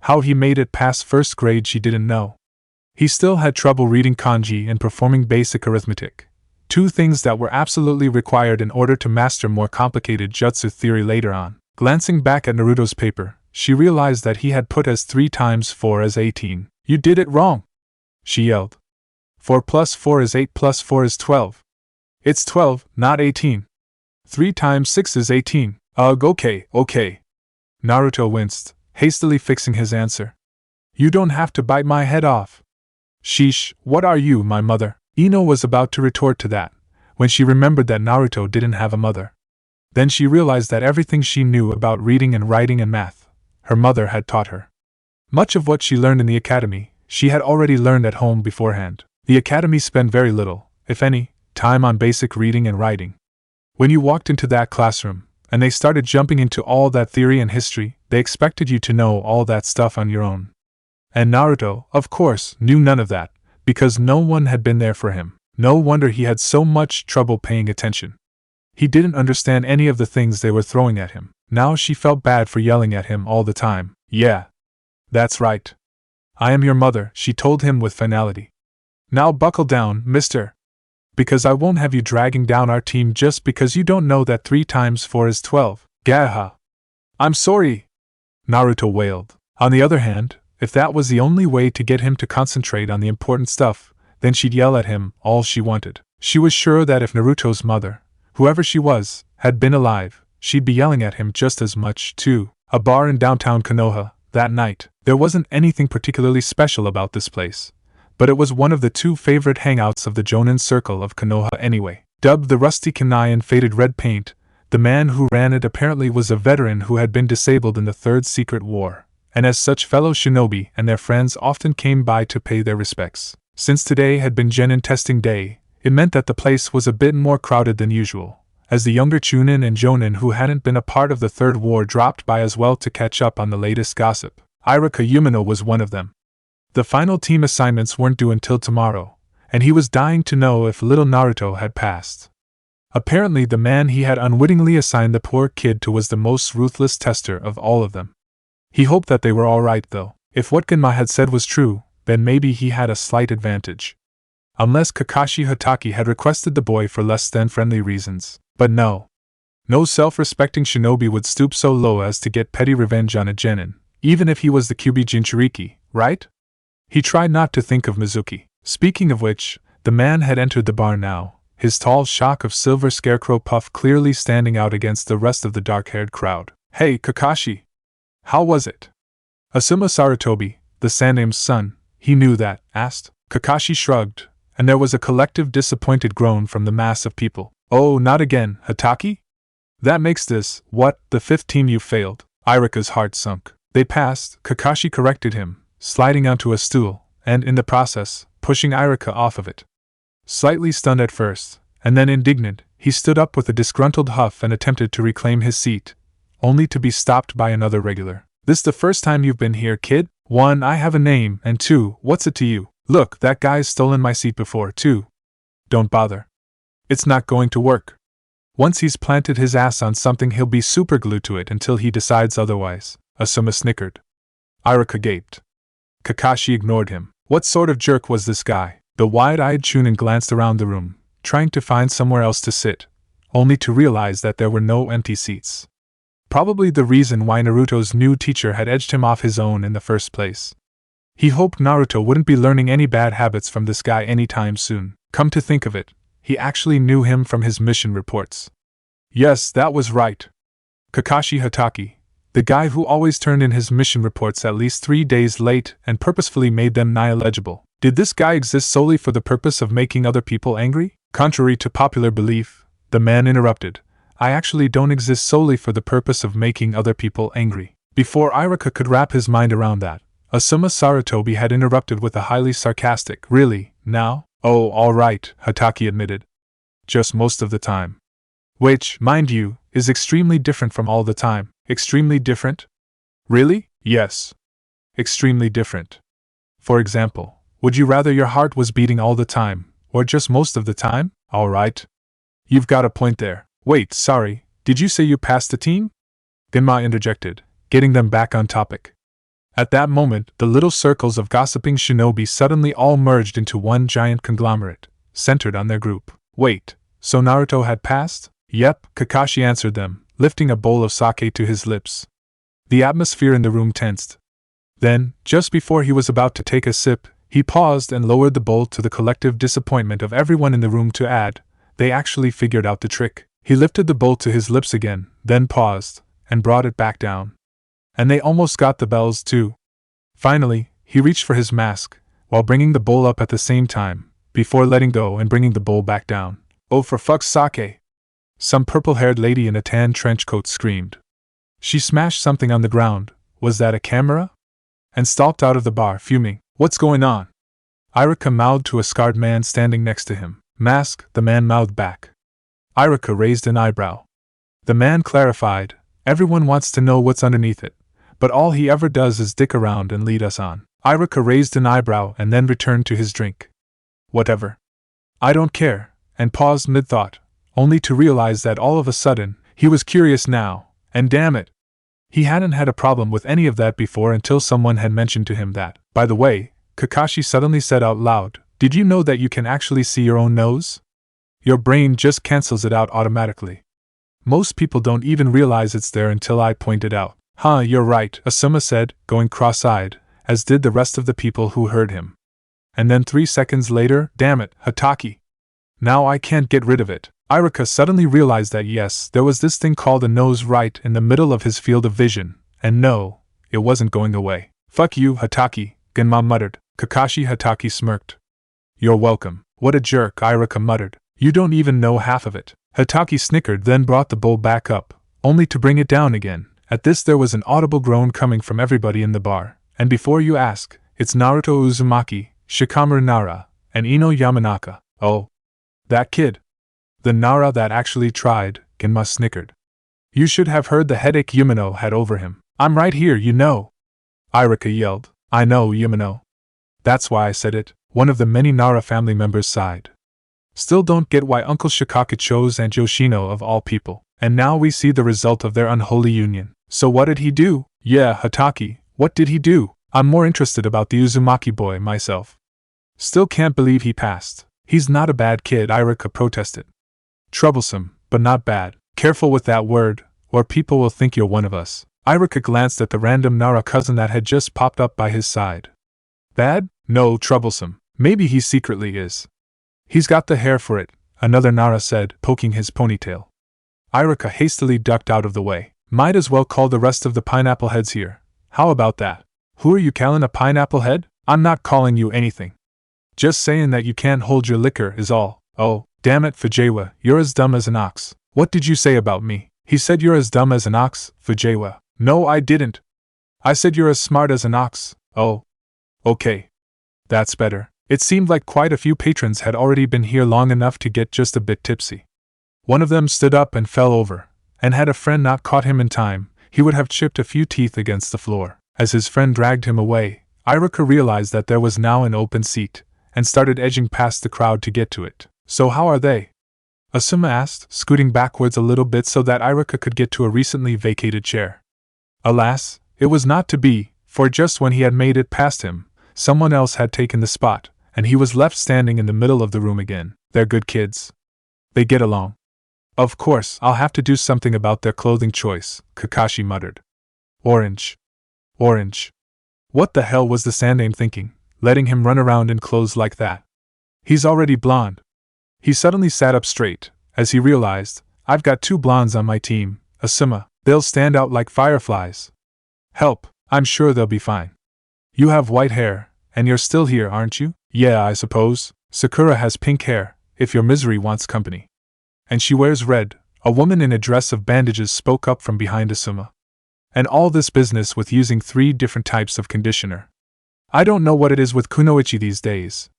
How he made it past first grade she didn't know. He still had trouble reading kanji and performing basic arithmetic, 2 things that were absolutely required in order to master more complicated jutsu theory later on. Glancing back at Naruto's paper, she realized that he had put as 3 times 4 as 18. You did it wrong! She yelled. 4 plus 4 is 8 plus 4 is 12. It's 12, not 18. 3 times 6 is 18. Okay. Naruto winced, hastily fixing his answer. You don't have to bite my head off. Sheesh, what are you, my mother? Ino was about to retort to that, when she remembered that Naruto didn't have a mother. Then she realized that everything she knew about reading and writing and math, her mother had taught her. Much of what she learned in the academy, she had already learned at home beforehand. The academy spent very little, if any, time on basic reading and writing. When you walked into that classroom, and they started jumping into all that theory and history, they expected you to know all that stuff on your own. And Naruto, of course, knew none of that, because no one had been there for him. No wonder he had so much trouble paying attention. He didn't understand any of the things they were throwing at him. Now she felt bad for yelling at him all the time. Yeah. That's right. I am your mother, she told him with finality. Now buckle down, mister. Because I won't have you dragging down our team just because you don't know that 3 times 4 is 12. Gaha. I'm sorry, Naruto wailed. On the other hand, if that was the only way to get him to concentrate on the important stuff, then she'd yell at him all she wanted. She was sure that if Naruto's mother, whoever she was, had been alive, she'd be yelling at him just as much, too. A bar in downtown Konoha, that night. There wasn't anything particularly special about this place, but it was one of the two favorite hangouts of the Jonin circle of Konoha anyway. Dubbed the Rusty Kunai in faded red paint, the man who ran it apparently was a veteran who had been disabled in the Third Secret War, and as such fellow shinobi and their friends often came by to pay their respects. Since today had been Genin testing day, it meant that the place was a bit more crowded than usual, as the younger Chunin and Jonin who hadn't been a part of the Third War dropped by as well to catch up on the latest gossip. Irika Yumino was one of them. The final team assignments weren't due until tomorrow, and he was dying to know if little Naruto had passed. Apparently the man he had unwittingly assigned the poor kid to was the most ruthless tester of all of them. He hoped that they were all right though. If what Genma had said was true, then maybe he had a slight advantage. Unless Kakashi Hatake had requested the boy for less than friendly reasons. But no. No self-respecting shinobi would stoop so low as to get petty revenge on a genin, even if he was the Kyuubi Jinchuriki, right? He tried not to think of Mizuki. Speaking of which, the man had entered the bar now, his tall shock of silver scarecrow puff clearly standing out against the rest of the dark-haired crowd. Hey, Kakashi! How was it? Asuma Sarutobi, the Sandame's son, he knew that, asked. Kakashi shrugged, and there was a collective disappointed groan from the mass of people. Oh, not again, Hatake? That makes this, what, the fifth team you failed? Irika's heart sunk. They passed, Kakashi corrected him, sliding onto a stool, and in the process, pushing Irika off of it. Slightly stunned at first, and then indignant, he stood up with a disgruntled huff and attempted to reclaim his seat, only to be stopped by another regular. This the first time you've been here, kid? 1. I have a name, and 2. What's it to you? Look, that guy's stolen my seat before, too. Don't bother. It's not going to work. Once he's planted his ass on something, he'll be superglued to it until he decides otherwise. Asuma snickered. Irika gaped. Kakashi ignored him. What sort of jerk was this guy? The wide-eyed Chunin glanced around the room, trying to find somewhere else to sit, only to realize that there were no empty seats. Probably the reason why Naruto's new teacher had edged him off his own in the first place. He hoped Naruto wouldn't be learning any bad habits from this guy anytime soon. Come to think of it, he actually knew him from his mission reports. Yes, that was right. Kakashi Hatake, the guy who always turned in his mission reports at least 3 days late and purposefully made them nigh illegible. Did this guy exist solely for the purpose of making other people angry? Contrary to popular belief, the man interrupted. I actually don't exist solely for the purpose of making other people angry. Before Irika could wrap his mind around that, Asuma Sarutobi had interrupted with a highly sarcastic, Really, now? Oh, all right, Hatake admitted. Just most of the time. Which, mind you, is extremely different from all the time. Extremely different? Really? Yes. Extremely different. For example, would you rather your heart was beating all the time, or just most of the time? All right. You've got a point there. Wait, sorry, did you say you passed the team? Genma interjected, getting them back on topic. At that moment, the little circles of gossiping shinobi suddenly all merged into one giant conglomerate, centered on their group. Wait, so Naruto had passed? Yep, Kakashi answered them, lifting a bowl of sake to his lips. The atmosphere in the room tensed. Then, just before he was about to take a sip, he paused and lowered the bowl to the collective disappointment of everyone in the room to add, they actually figured out the trick. He lifted the bowl to his lips again, then paused, and brought it back down. And they almost got the bells too. Finally, he reached for his mask, while bringing the bowl up at the same time, before letting go and bringing the bowl back down. Oh, for fuck's sake! Some purple-haired lady in a tan trench coat screamed. She smashed something on the ground. Was that a camera? And stalked out of the bar, fuming. What's going on? Irika mouthed to a scarred man standing next to him. Mask, the man mouthed back. Irika raised an eyebrow. The man clarified, everyone wants to know what's underneath it, but all he ever does is dick around and lead us on. Irika raised an eyebrow and then returned to his drink. Whatever. I don't care, and paused mid-thought, only to realize that all of a sudden, he was curious now, and damn it! He hadn't had a problem with any of that before until someone had mentioned to him that. By the way, Kakashi suddenly said out loud, did you know that you can actually see your own nose? Your brain just cancels it out automatically. Most people don't even realize it's there until I point it out. Huh, you're right, Asuma said, going cross-eyed, as did the rest of the people who heard him. And then 3 seconds later, damn it, Hataki. Now I can't get rid of it. Iruka suddenly realized that yes, there was this thing called a nose right in the middle of his field of vision, and no, it wasn't going away. Fuck you, Hataki, Genma muttered. Kakashi Hataki smirked. You're welcome. What a jerk, Iruka muttered. You don't even know half of it. Hataki snickered, then brought the bowl back up, only to bring it down again. At this there was an audible groan coming from everybody in the bar, and before you ask, it's Naruto Uzumaki, Shikamaru Nara, and Ino Yamanaka. Oh. That kid. The Nara that actually tried, Genma snickered. You should have heard the headache Yumino had over him. I'm right here, you know. Iruka yelled. I know, Yumino. That's why I said it, one of the many Nara family members sighed. Still don't get why Uncle Shikaka chose Aunt Yoshino of all people. And now we see the result of their unholy union. So what did he do? Yeah, Hataki, what did he do? I'm more interested about the Uzumaki boy myself. Still can't believe he passed. He's not a bad kid, Iruka protested. Troublesome, but not bad. Careful with that word, or people will think you're one of us. Iruka glanced at the random Nara cousin that had just popped up by his side. Bad? No, troublesome. Maybe he secretly is. He's got the hair for it, another Nara said, poking his ponytail. Iruka hastily ducked out of the way. Might as well call the rest of the pineapple heads here. How about that? Who are you calling a pineapple head? I'm not calling you anything. Just saying that you can't hold your liquor is all. Oh, damn it, Fujiwa, you're as dumb as an ox. What did you say about me? He said you're as dumb as an ox, Fujiwa. No, I didn't. I said you're as smart as an ox. Oh. Okay. That's better. It seemed like quite a few patrons had already been here long enough to get just a bit tipsy. One of them stood up and fell over, and had a friend not caught him in time, he would have chipped a few teeth against the floor. As his friend dragged him away, Iruka realized that there was now an open seat, and started edging past the crowd to get to it. So how are they? Asuma asked, scooting backwards a little bit so that Iruka could get to a recently vacated chair. Alas, it was not to be, for just when he had made it past him, someone else had taken the spot, and he was left standing in the middle of the room again. They're good kids. They get along. Of course, I'll have to do something about their clothing choice, Kakashi muttered. Orange. Orange. What the hell was the Sandaime thinking, letting him run around in clothes like that? He's already blonde. He suddenly sat up straight, as he realized, I've got 2 blondes on my team, Asuma, they'll stand out like fireflies. Help, I'm sure they'll be fine. You have white hair, and you're still here, aren't you? Yeah, I suppose. Sakura has pink hair, if your misery wants company. And she wears red, a woman in a dress of bandages spoke up from behind Asuma. And all this business with using 3 different types of conditioner. I don't know what it is with Kunoichi these days.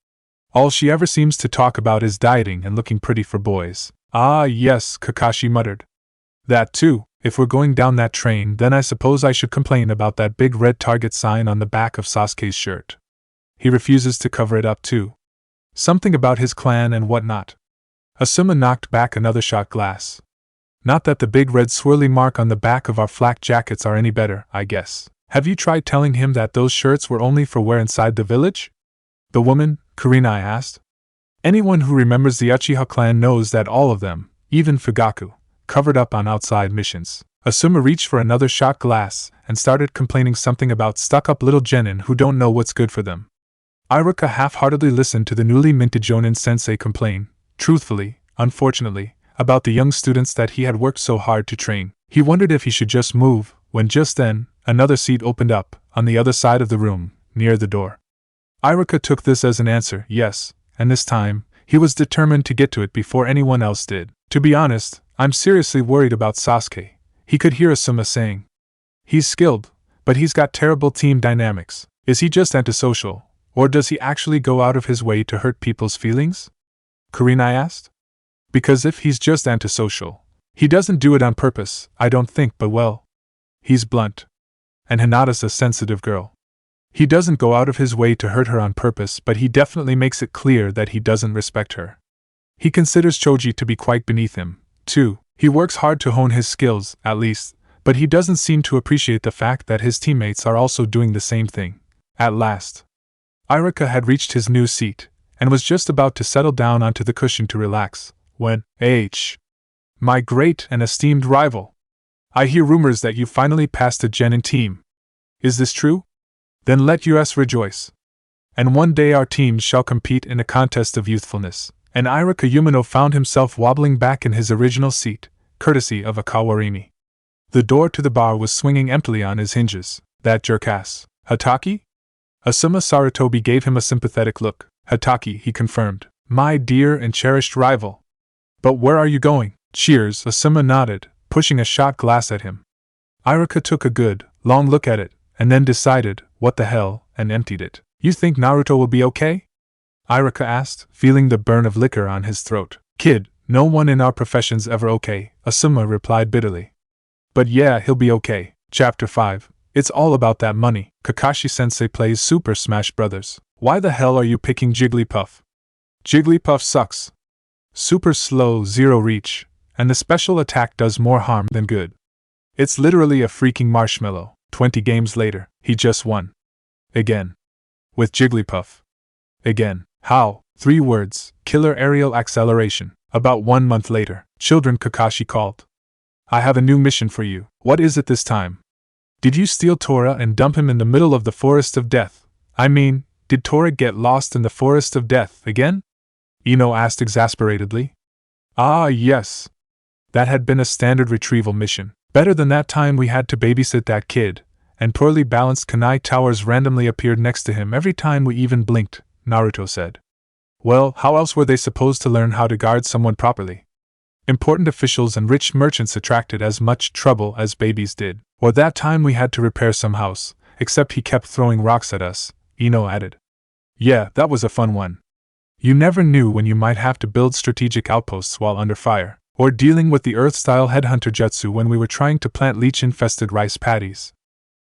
All she ever seems to talk about is dieting and looking pretty for boys. Ah yes, Kakashi muttered. That too, if we're going down that train then I suppose I should complain about that big red target sign on the back of Sasuke's shirt. He refuses to cover it up too. Something about his clan and whatnot. Asuma knocked back another shot glass. Not that the big red swirly mark on the back of our flak jackets are any better, I guess. Have you tried telling him that those shirts were only for wear inside the village? The woman, Kurenai asked. Anyone who remembers the Uchiha clan knows that all of them, even Fugaku, covered up on outside missions. Asuma reached for another shot glass and started complaining something about stuck-up little genin who don't know what's good for them. Iruka half-heartedly listened to the newly minted Jonin sensei complain, truthfully, unfortunately, about the young students that he had worked so hard to train. He wondered if he should just move, when just then, another seat opened up, on the other side of the room, near the door. Iruka took this as an answer, yes, and this time, he was determined to get to it before anyone else did. To be honest, I'm seriously worried about Sasuke, he could hear Asuma saying. He's skilled, but he's got terrible team dynamics. Is he just antisocial, or does he actually go out of his way to hurt people's feelings? Kurenai asked. Because if he's just antisocial, he doesn't do it on purpose, I don't think, but well, he's blunt. And Hinata's a sensitive girl. He doesn't go out of his way to hurt her on purpose, but he definitely makes it clear that he doesn't respect her. He considers Choji to be quite beneath him, too. He works hard to hone his skills, at least, but he doesn't seem to appreciate the fact that his teammates are also doing the same thing. At last, Iruka had reached his new seat, and was just about to settle down onto the cushion to relax, when, my great and esteemed rival, I hear rumors that you finally passed a genin team. Is this true? Then let us rejoice. and one day our teams shall compete in a contest of youthfulness. And Irika Yumino found himself wobbling back in his original seat, courtesy of a Kawarini. The door to the bar was swinging emptily on his hinges. That jerkass. Hataki? Asuma Sarutobi gave him a sympathetic look. Hataki, he confirmed. My dear and cherished rival. But where are you going? Cheers, Asuma nodded, pushing a shot glass at him. Irika took a good, long look at it, and then decided, what the hell, and emptied it. You think Naruto will be okay? Irika asked, feeling the burn of liquor on his throat. Kid, no one in our profession's ever okay, Asuma replied bitterly. But yeah, he'll be okay. Chapter 5. It's all about that money. Kakashi-sensei plays Super Smash Bros. Why the hell are you picking Jigglypuff? Jigglypuff sucks. Super slow, zero reach, and the special attack does more harm than good. It's literally a freaking marshmallow. 20 games later, he just won. Again. With Jigglypuff. Again. How? 3 words. Killer aerial acceleration. About 1 month later, children, Kakashi called. I have a new mission for you. What is it this time? Did you steal Tora and dump him in the middle of the forest of death? I mean, did Tora get lost in the forest of death again? Ino asked exasperatedly. Ah, yes. That had been a standard retrieval mission. Better than that time we had to babysit that kid, and poorly balanced kunai towers randomly appeared next to him every time we even blinked, Naruto said. Well, how else were they supposed to learn how to guard someone properly? Important officials and rich merchants attracted as much trouble as babies did. Or that time we had to repair some house, except he kept throwing rocks at us, Ino added. Yeah, that was a fun one. You never knew when you might have to build strategic outposts while under fire, or dealing with the Earth-style headhunter jutsu when we were trying to plant leech-infested rice paddies.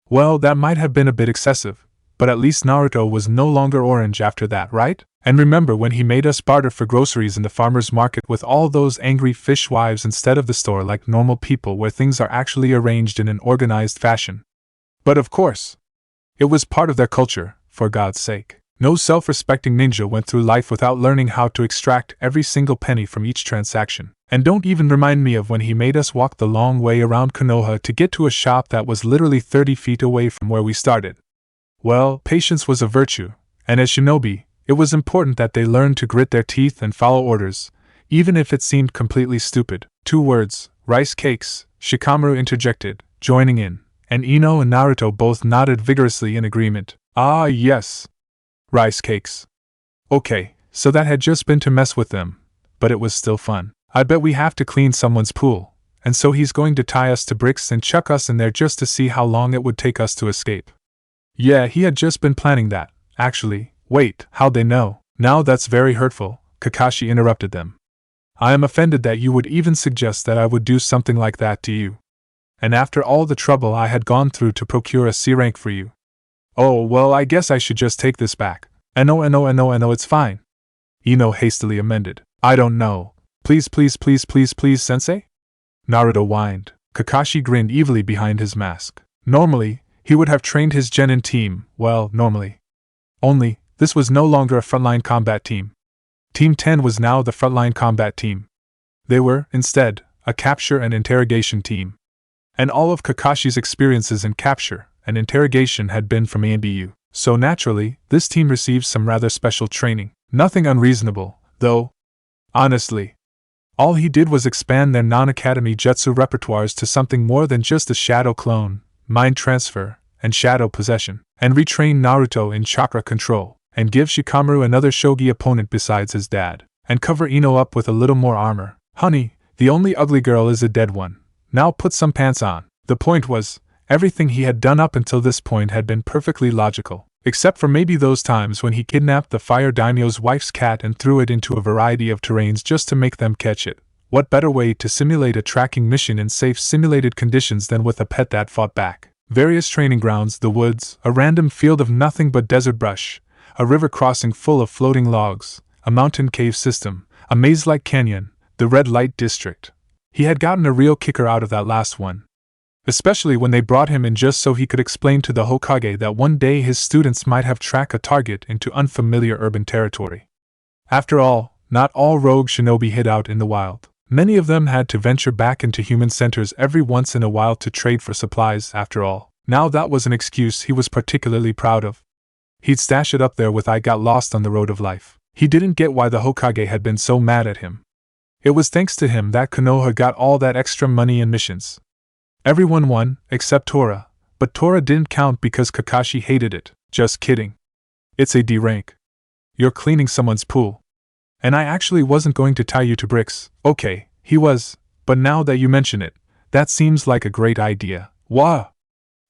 Well, that might have been a bit excessive, but at least Naruto was no longer orange after that, right? And remember when he made us barter for groceries in the farmer's market with all those angry fishwives instead of the store like normal people where things are actually arranged in an organized fashion. But of course, it was part of their culture, for God's sake. No self-respecting ninja went through life without learning how to extract every single penny from each transaction. And don't even remind me of when he made us walk the long way around Konoha to get to a shop that was literally 30 feet away from where we started. Well, patience was a virtue, and as shinobi, it was important that they learned to grit their teeth and follow orders, even if it seemed completely stupid. 2 words, rice cakes, Shikamaru interjected, joining in, and Ino and Naruto both nodded vigorously in agreement. Ah, yes. Rice cakes. Okay, so that had just been to mess with them, but it was still fun. I bet we have to clean someone's pool, and so he's going to tie us to bricks and chuck us in there just to see how long it would take us to escape. Yeah, he had just been planning that, actually. Wait, how'd they know? Now that's very hurtful, Kakashi interrupted them. I am offended that you would even suggest that I would do something like that to you. And after all the trouble I had gone through to procure a C rank for you. Oh, well, I guess I should just take this back. No, it's fine. Ino hastily amended. I don't know. Please, sensei? Naruto whined. Kakashi grinned evilly behind his mask. Normally, he would have trained his genin team, well, normally. Only, this was no longer a frontline combat team. Team 10 was now the frontline combat team. They were, instead, a capture and interrogation team. And all of Kakashi's experiences in capture and interrogation had been from ANBU, so naturally, this team received some rather special training. Nothing unreasonable, though. Honestly. All he did was expand their non-academy jutsu repertoires to something more than just a shadow clone, mind transfer, and shadow possession, and retrain Naruto in chakra control, and give Shikamaru another shogi opponent besides his dad, and cover Ino up with a little more armor. Honey, the only ugly girl is a dead one. Now put some pants on. The point was, everything he had done up until this point had been perfectly logical, except for maybe those times when he kidnapped the fire daimyo's wife's cat and threw it into a variety of terrains just to make them catch it. What better way to simulate a tracking mission in safe simulated conditions than with a pet that fought back? Various training grounds, the woods, a random field of nothing but desert brush, a river crossing full of floating logs, a mountain cave system, a maze-like canyon, the red light district. He had gotten a real kicker out of that last one. Especially when they brought him in just so he could explain to the Hokage that one day his students might have tracked a target into unfamiliar urban territory. After all, not all rogue shinobi hid out in the wild. Many of them had to venture back into human centers every once in a while to trade for supplies, after all. Now that was an excuse he was particularly proud of. He'd stash it up there with "I got lost on the road of life." He didn't get why the Hokage had been so mad at him. It was thanks to him that Konoha got all that extra money and missions. Everyone won, except Tora, but Tora didn't count because Kakashi hated it. Just kidding. It's a D rank. You're cleaning someone's pool. And I actually wasn't going to tie you to bricks. Okay, he was, but now that you mention it, that seems like a great idea. Wah!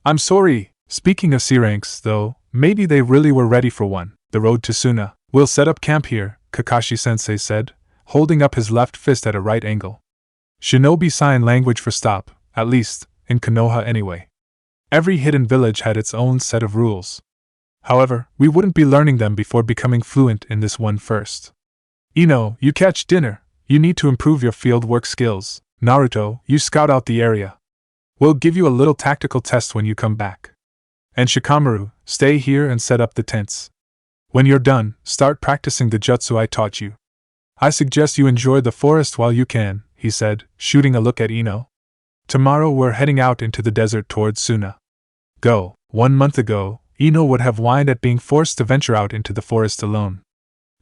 I'm sorry. Speaking of C ranks, though, maybe they really were ready for one. The road to Suna. We'll set up camp here, Kakashi-sensei said, holding up his left fist at a right angle. Shinobi sign language for stop, at least, in Konoha anyway. Every hidden village had its own set of rules. However, we wouldn't be learning them before becoming fluent in this one first. Ino, you catch dinner. You need to improve your field work skills. Naruto, you scout out the area. We'll give you a little tactical test when you come back. And Shikamaru, stay here and set up the tents. When you're done, start practicing the jutsu I taught you. I suggest you enjoy the forest while you can, he said, shooting a look at Ino. Tomorrow we're heading out into the desert towards Suna. Go. 1 month ago, Ino would have whined at being forced to venture out into the forest alone.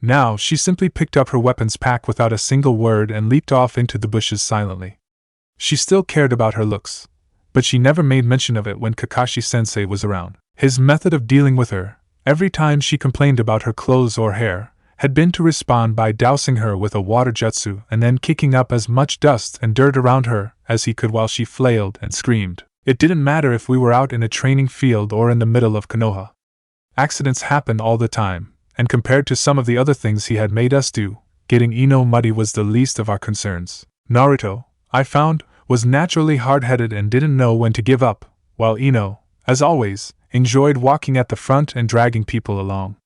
Now she simply picked up her weapons pack without a single word and leaped off into the bushes silently. She still cared about her looks, but she never made mention of it when Kakashi-sensei was around. His method of dealing with her, every time she complained about her clothes or hair, had been to respond by dousing her with a water jutsu and then kicking up as much dust and dirt around her as he could while she flailed and screamed. It didn't matter if we were out in a training field or in the middle of Konoha. Accidents happened all the time, and compared to some of the other things he had made us do, getting Ino muddy was the least of our concerns. Naruto, I found, was naturally hard-headed and didn't know when to give up, while Ino, as always, enjoyed walking at the front and dragging people along.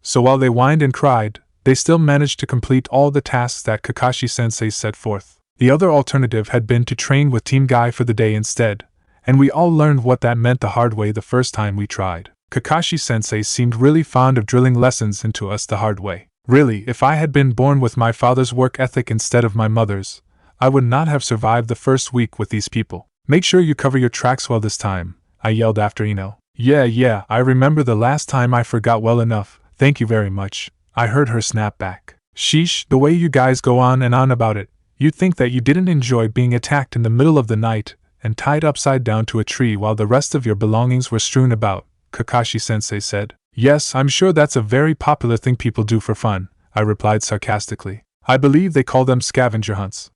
So while they whined and cried, they still managed to complete all the tasks that Kakashi-sensei set forth. The other alternative had been to train with Team Guy for the day instead, and we all learned what that meant the hard way the first time we tried. Kakashi-sensei seemed really fond of drilling lessons into us the hard way. Really, if I had been born with my father's work ethic instead of my mother's, I would not have survived the first week with these people. Make sure you cover your tracks well this time, I yelled after Ino. Yeah, I remember the last time I forgot well enough, thank you very much, I heard her snap back. Sheesh, the way you guys go on and on about it, you'd think that you didn't enjoy being attacked in the middle of the night and tied upside down to a tree while the rest of your belongings were strewn about, Kakashi-sensei said. Yes, I'm sure that's a very popular thing people do for fun, I replied sarcastically. I believe they call them scavenger hunts.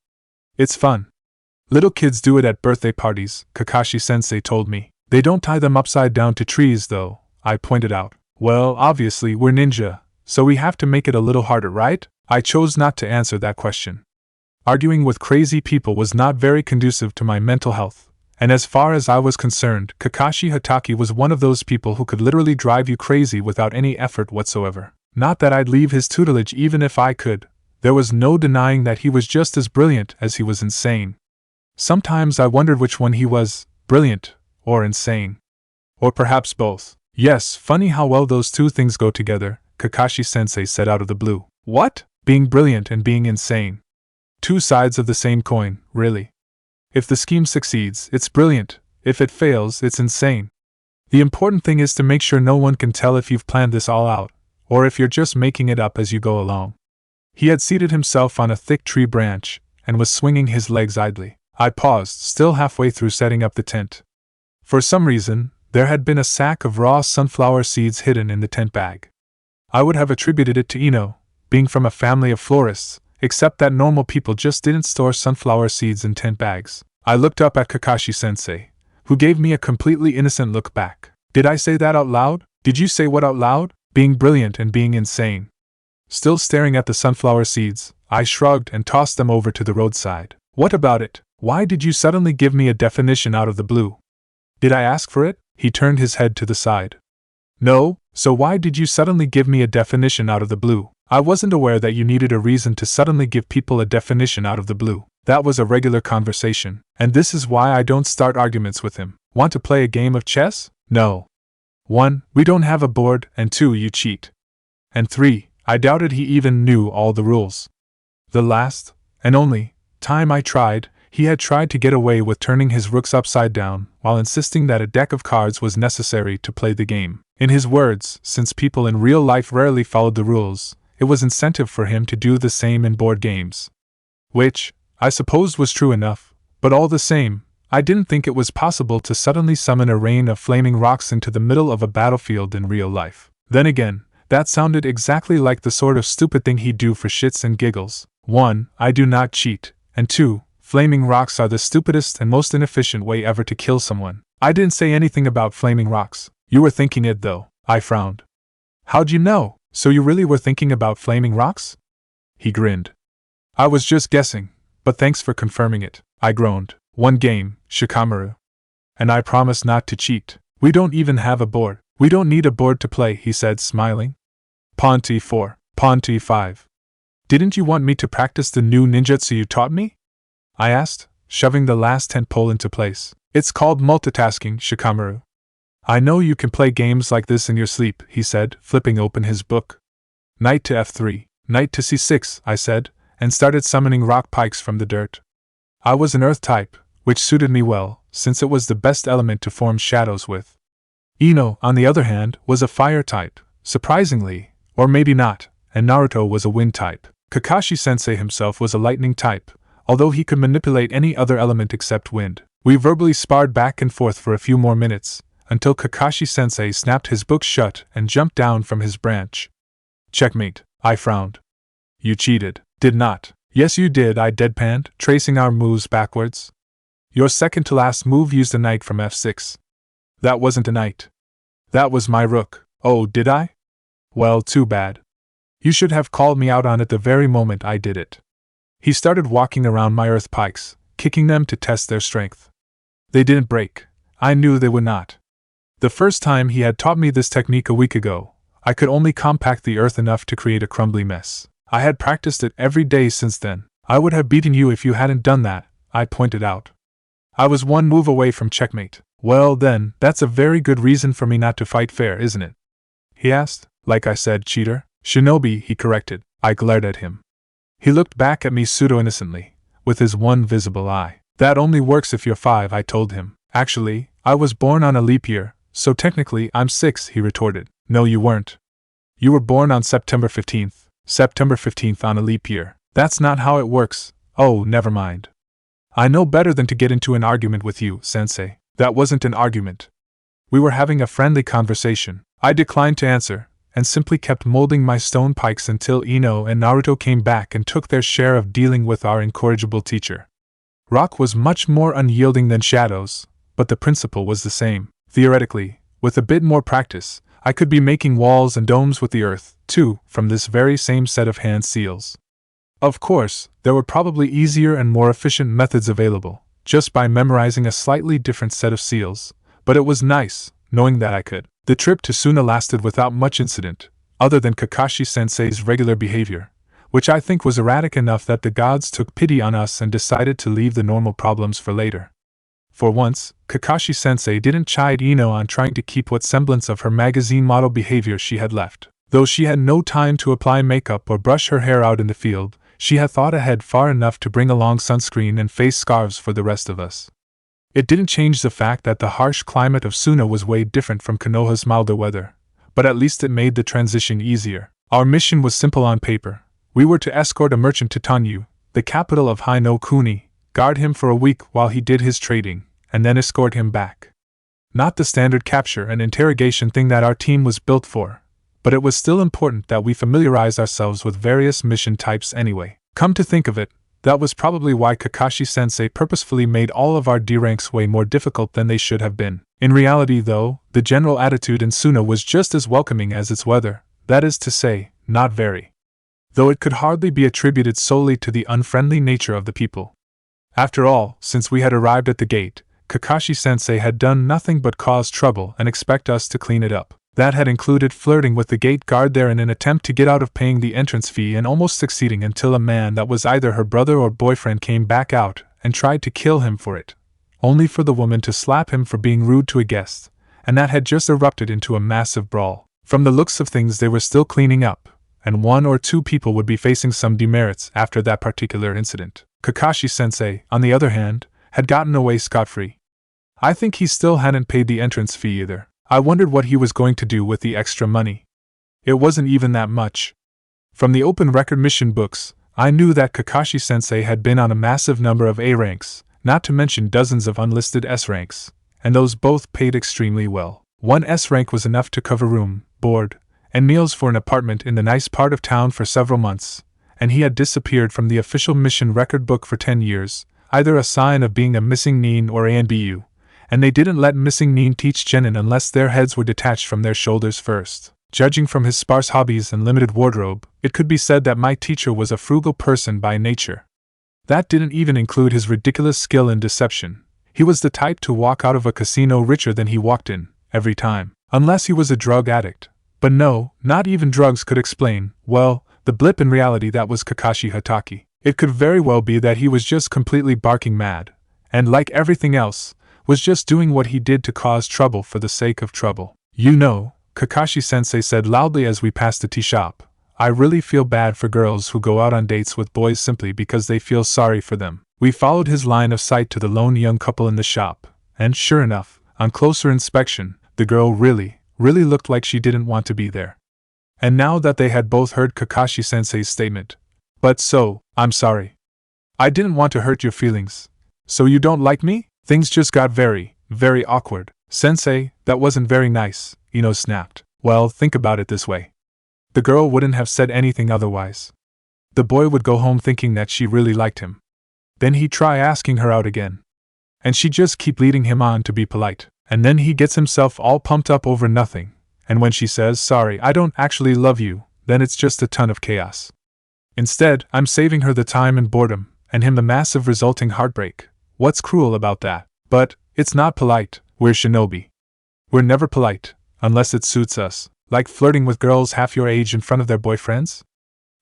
It's fun. Little kids do it at birthday parties, Kakashi-sensei told me. They don't tie them upside down to trees though, I pointed out. Well, obviously we're ninja, so we have to make it a little harder, right? I chose not to answer that question. Arguing with crazy people was not very conducive to my mental health, and as far as I was concerned, Kakashi Hatake was one of those people who could literally drive you crazy without any effort whatsoever. Not that I'd leave his tutelage even if I could. There was no denying that he was just as brilliant as he was insane. Sometimes I wondered which one he was, brilliant or insane. Or perhaps both. Yes, funny how well those two things go together, Kakashi-sensei said out of the blue. What? Being brilliant and being insane. Two sides of the same coin, really. If the scheme succeeds, it's brilliant. If it fails, it's insane. The important thing is to make sure no one can tell if you've planned this all out, or if you're just making it up as you go along. He had seated himself on a thick tree branch, and was swinging his legs idly. I paused, still halfway through setting up the tent. For some reason, there had been a sack of raw sunflower seeds hidden in the tent bag. I would have attributed it to Ino, being from a family of florists, except that normal people just didn't store sunflower seeds in tent bags. I looked up at Kakashi-sensei, who gave me a completely innocent look back. Did I say that out loud? Did you say what out loud? Being brilliant and being insane. Still staring at the sunflower seeds, I shrugged and tossed them over to the roadside. What about it? Why did you suddenly give me a definition out of the blue? Did I ask for it? He turned his head to the side. No, so why did you suddenly give me a definition out of the blue? I wasn't aware that you needed a reason to suddenly give people a definition out of the blue. That was a regular conversation, and this is why I don't start arguments with him. Want to play a game of chess? No. 1. We don't have a board, and 2. You cheat. And 3. I doubted he even knew all the rules. The last, and only, time I tried, He had tried to get away with turning his rooks upside down while insisting that a deck of cards was necessary to play the game. In his words, since people in real life rarely followed the rules, it was incentive for him to do the same in board games. Which, I suppose, was true enough, but all the same, I didn't think it was possible to suddenly summon a rain of flaming rocks into the middle of a battlefield in real life. Then again, that sounded exactly like the sort of stupid thing he'd do for shits and giggles. 1. I do not cheat, and 2. Flaming rocks are the stupidest and most inefficient way ever to kill someone. I didn't say anything about flaming rocks. You were thinking it though. I frowned. How'd you know? So you really were thinking about flaming rocks? He grinned. I was just guessing, but thanks for confirming it, I groaned. 1 game, Shikamaru. And I promise not to cheat. We don't even have a board. We don't need a board to play, he said, smiling. Pawn t4, pawn t5. Didn't you want me to practice the new ninjutsu you taught me? I asked, shoving the last tent pole into place. It's called multitasking, Shikamaru. I know you can play games like this in your sleep, he said, flipping open his book. Knight to f3, knight to c6, I said, and started summoning rock pikes from the dirt. I was an earth type, which suited me well, since it was the best element to form shadows with. Ino, on the other hand, was a fire type, surprisingly, or maybe not, and Naruto was a wind type. Kakashi-sensei himself was a lightning type, although he could manipulate any other element except wind. We verbally sparred back and forth for a few more minutes, until Kakashi-sensei snapped his book shut and jumped down from his branch. Checkmate, I frowned. You cheated. Did not. Yes you did, I deadpanned, tracing our moves backwards. Your second-to-last move used a knight from f6. That wasn't a knight. That was my rook. Oh, did I? Well, too bad. You should have called me out on it the very moment I did it. He started walking around my earth pikes, kicking them to test their strength. They didn't break. I knew they would not. The first time he had taught me this technique a week ago, I could only compact the earth enough to create a crumbly mess. I had practiced it every day since then. I would have beaten you if you hadn't done that, I pointed out. I was 1 move away from checkmate. Well then, that's a very good reason for me not to fight fair, isn't it? He asked. Like I said, cheater. Shinobi, he corrected. I glared at him. He looked back at me pseudo-innocently, with his one visible eye. That only works if you're 5, I told him. Actually, I was born on a leap year, so technically I'm 6, he retorted. No you weren't. You were born on September 15th. September 15th on a leap year. That's not how it works. Oh, never mind. I know better than to get into an argument with you, sensei. That wasn't an argument. We were having a friendly conversation. I declined to answer, and simply kept molding my stone pikes until Ino and Naruto came back and took their share of dealing with our incorrigible teacher. Rock was much more unyielding than shadows, but the principle was the same. Theoretically, with a bit more practice, I could be making walls and domes with the earth, too, from this very same set of hand seals. Of course, there were probably easier and more efficient methods available, just by memorizing a slightly different set of seals, but it was nice, knowing that I could. The trip to Suna lasted without much incident, other than Kakashi-sensei's regular behavior, which I think was erratic enough that the gods took pity on us and decided to leave the normal problems for later. For once, Kakashi-sensei didn't chide Ino on trying to keep what semblance of her magazine model behavior she had left. Though she had no time to apply makeup or brush her hair out in the field, she had thought ahead far enough to bring along sunscreen and face scarves for the rest of us. It didn't change the fact that the harsh climate of Suna was way different from Konoha's milder weather, but at least it made the transition easier. Our mission was simple on paper. We were to escort a merchant to Tanyu, the capital of Hai no Kuni, guard him for a week while he did his trading, and then escort him back. Not the standard capture and interrogation thing that our team was built for, but it was still important that we familiarize ourselves with various mission types anyway. Come to think of it, that was probably why Kakashi-sensei purposefully made all of our D ranks way more difficult than they should have been. In reality though, the general attitude in Suna was just as welcoming as its weather, that is to say, not very. Though it could hardly be attributed solely to the unfriendly nature of the people. After all, since we had arrived at the gate, Kakashi-sensei had done nothing but cause trouble and expect us to clean it up. That had included flirting with the gate guard there in an attempt to get out of paying the entrance fee and almost succeeding until a man that was either her brother or boyfriend came back out and tried to kill him for it, only for the woman to slap him for being rude to a guest, and that had just erupted into a massive brawl. From the looks of things they were still cleaning up, and 1 or 2 people would be facing some demerits after that particular incident. Kakashi-sensei, on the other hand, had gotten away scot-free. I think he still hadn't paid the entrance fee either. I wondered what he was going to do with the extra money. It wasn't even that much. From the open record mission books, I knew that Kakashi-sensei had been on a massive number of A ranks, not to mention dozens of unlisted S ranks, and those both paid extremely well. One S rank was enough to cover room, board, and meals for an apartment in the nice part of town for several months, and he had disappeared from the official mission record book for 10 years, either a sign of being a missing nin or ANBU, and they didn't let missing nin teach genin unless their heads were detached from their shoulders first. Judging from his sparse hobbies and limited wardrobe, it could be said that my teacher was a frugal person by nature. That didn't even include his ridiculous skill in deception. He was the type to walk out of a casino richer than he walked in, every time, unless he was a drug addict. But no, not even drugs could explain, well, the blip in reality that was Kakashi Hatake. It could very well be that he was just completely barking mad, and like everything else, was just doing what he did to cause trouble for the sake of trouble. You know, Kakashi-sensei said loudly as we passed the tea shop, I really feel bad for girls who go out on dates with boys simply because they feel sorry for them. We followed his line of sight to the lone young couple in the shop, and sure enough, on closer inspection, the girl really looked like she didn't want to be there. And now that they had both heard Kakashi-sensei's statement, but so, I'm sorry. I didn't want to hurt your feelings. So you don't like me? Things just got very awkward. Sensei, that wasn't very nice, Ino snapped. Well, think about it this way. The girl wouldn't have said anything otherwise. The boy would go home thinking that she really liked him. Then he'd try asking her out again. And she'd just keep leading him on to be polite. And then he gets himself all pumped up over nothing. And when she says, sorry, I don't actually love you, then it's just a ton of chaos. Instead, I'm saving her the time and boredom, and him the massive resulting heartbreak. What's cruel about that? But, it's not polite, we're shinobi. We're never polite, unless it suits us, like flirting with girls half your age in front of their boyfriends?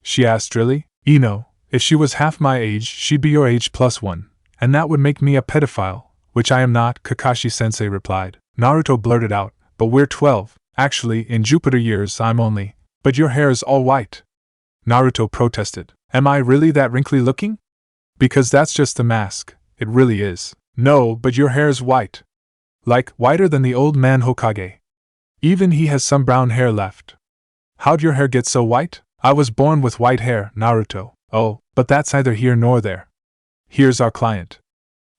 She asked drily. Ino, if she was half my age, she'd be your age +1, and that would make me a pedophile, which I am not, Kakashi-sensei replied. Naruto blurted out, but we're 12. Actually, in Jupiter years I'm only. But your hair is all white. Naruto protested. Am I really that wrinkly looking? Because that's just a mask. It really is. No, but your hair's white. Like, whiter than the old man Hokage. Even he has some brown hair left. How'd your hair get so white? I was born with white hair, Naruto. Oh, but that's neither here nor there. Here's our client.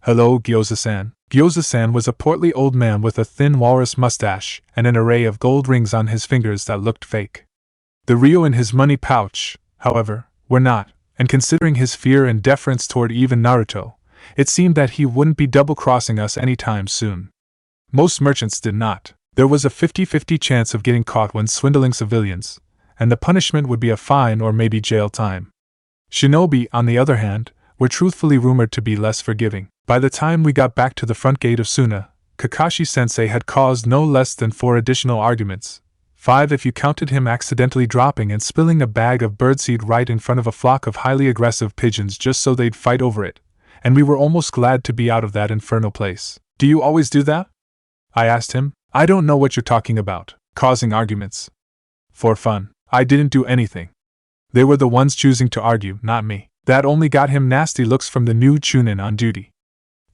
Hello, Gyoza-san. Gyoza-san was a portly old man with a thin walrus mustache and an array of gold rings on his fingers that looked fake. The Ryo in his money pouch, however, were not, and considering his fear and deference toward even Naruto, it seemed that he wouldn't be double-crossing us anytime soon. Most merchants did not. There was a 50-50 chance of getting caught when swindling civilians, and the punishment would be a fine or maybe jail time. Shinobi, on the other hand, were truthfully rumored to be less forgiving. By the time we got back to the front gate of Suna, Kakashi-sensei had caused no less than 4 additional arguments, 5 if you counted him accidentally dropping and spilling a bag of birdseed right in front of a flock of highly aggressive pigeons just so they'd fight over it, and we were almost glad to be out of that infernal place. Do you always do that? I asked him. I don't know what you're talking about. Causing arguments. For fun. I didn't do anything. They were the ones choosing to argue, not me. That only got him nasty looks from the new Chunin on duty.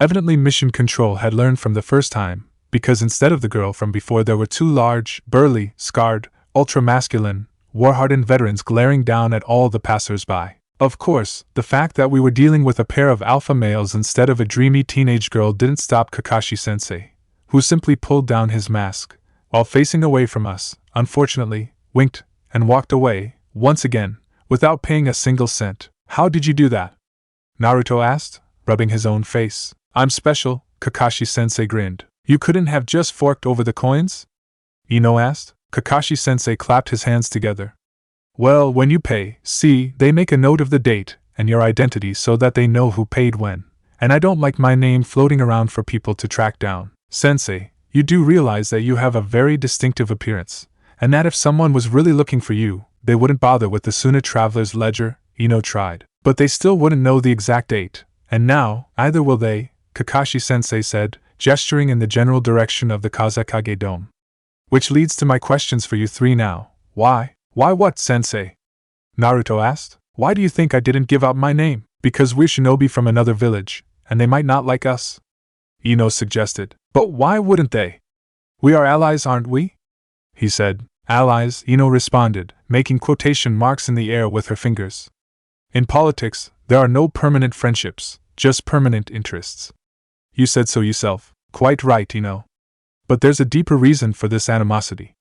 Evidently Mission Control had learned from the first time, because instead of the girl from before there were 2 large, burly, scarred, ultra-masculine, war-hardened veterans glaring down at all the passers-by. Of course, the fact that we were dealing with a pair of alpha males instead of a dreamy teenage girl didn't stop Kakashi-sensei, who simply pulled down his mask, while facing away from us, unfortunately, winked, and walked away, once again, without paying a single cent. How did you do that? Naruto asked, rubbing his own face. I'm special, Kakashi-sensei grinned. You couldn't have just forked over the coins? Ino asked. Kakashi-sensei clapped his hands together. Well, when you pay, see, they make a note of the date and your identity so that they know who paid when. And I don't like my name floating around for people to track down. Sensei, you do realize that you have a very distinctive appearance, and that if someone was really looking for you, they wouldn't bother with the Suna Traveler's Ledger. Ino tried. But they still wouldn't know the exact date. And now, either will they, Kakashi-sensei said, gesturing in the general direction of the Kazekage Dome. Which leads to my questions for you 3 now. Why? Why what, sensei? Naruto asked. Why do you think I didn't give out my name? Because we're shinobi from another village, and they might not like us? Ino suggested. But why wouldn't they? We are allies, aren't we? He said. Allies, Ino responded, making quotation marks in the air with her fingers. In politics, there are no permanent friendships, just permanent interests. You said so yourself. Quite right, Ino. But there's a deeper reason for this animosity.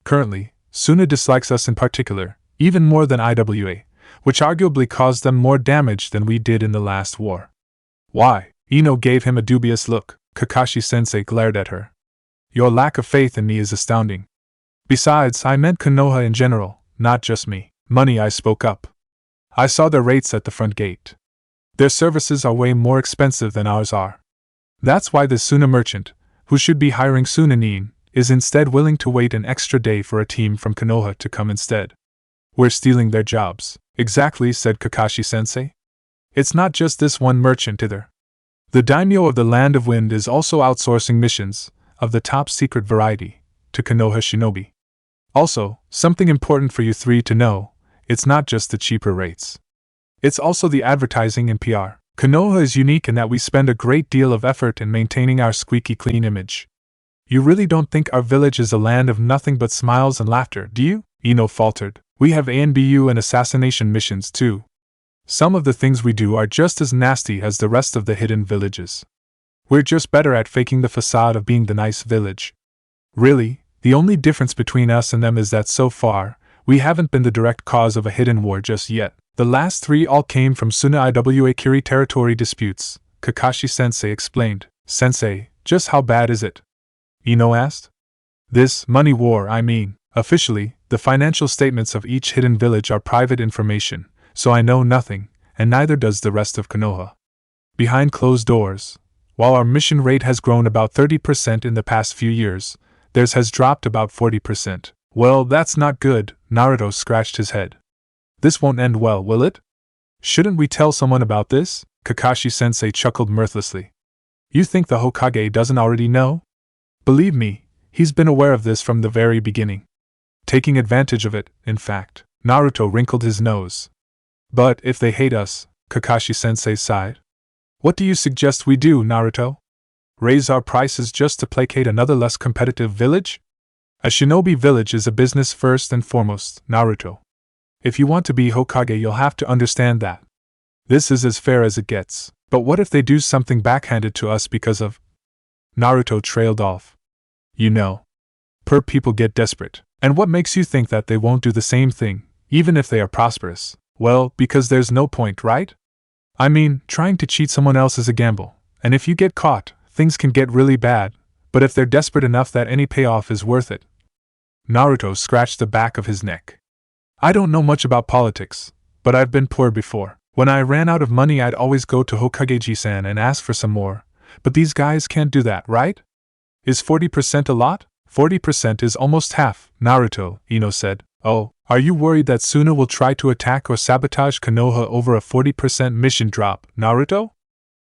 Currently, Suna dislikes us in particular, even more than IWA, which arguably caused them more damage than we did in the last war. Why? Ino gave him a dubious look. Kakashi-sensei glared at her. Your lack of faith in me is astounding. Besides, I meant Konoha in general, not just me. Money, I spoke up. I saw their rates at the front gate. Their services are way more expensive than ours are. That's why the Suna merchant, who should be hiring Sunanin, is instead willing to wait an extra day for a team from Konoha to come instead. We're stealing their jobs. Exactly, said Kakashi-sensei. It's not just this one merchant either. The daimyo of the Land of Wind is also outsourcing missions, of the top secret variety, to Konoha shinobi. Also, something important for you three to know, it's not just the cheaper rates. It's also the advertising and PR. Konoha is unique in that we spend a great deal of effort in maintaining our squeaky clean image. You really don't think our village is a land of nothing but smiles and laughter, do you? Ino faltered. We have ANBU and assassination missions too. Some of the things we do are just as nasty as the rest of the hidden villages. We're just better at faking the facade of being the nice village. Really, the only difference between us and them is that so far, we haven't been the direct cause of a hidden war just yet. The last three all came from Suna Iwa Kiri territory disputes, Kakashi-sensei explained. Sensei, just how bad is it? Ino asked. This money war, I mean. Officially, the financial statements of each hidden village are private information, so I know nothing, and neither does the rest of Konoha. Behind closed doors, while our mission rate has grown about 30% in the past few years, theirs has dropped about 40%. Well, that's not good, Naruto scratched his head. This won't end well, will it? Shouldn't we tell someone about this? Kakashi-sensei chuckled mirthlessly. You think the Hokage doesn't already know? Believe me, he's been aware of this from the very beginning. Taking advantage of it, in fact. Naruto wrinkled his nose. But if they hate us, Kakashi-sensei sighed. What do you suggest we do, Naruto? Raise our prices just to placate another less competitive village? A shinobi village is a business first and foremost, Naruto. If you want to be Hokage, you'll have to understand that. This is as fair as it gets. But what if they do something backhanded to us because of... Naruto trailed off. You know. People get desperate. And what makes you think that they won't do the same thing, even if they are prosperous? Well, because there's no point, right? I mean, trying to cheat someone else is a gamble, and if you get caught, things can get really bad, but if they're desperate enough that any payoff is worth it. Naruto scratched the back of his neck. I don't know much about politics, but I've been poor before. When I ran out of money, I'd always go to Hokage-san and ask for some more, but these guys can't do that, right? Is 40% a lot? 40% is almost half, Naruto, Ino said. Oh, are you worried that Suna will try to attack or sabotage Konoha over a 40% mission drop, Naruto?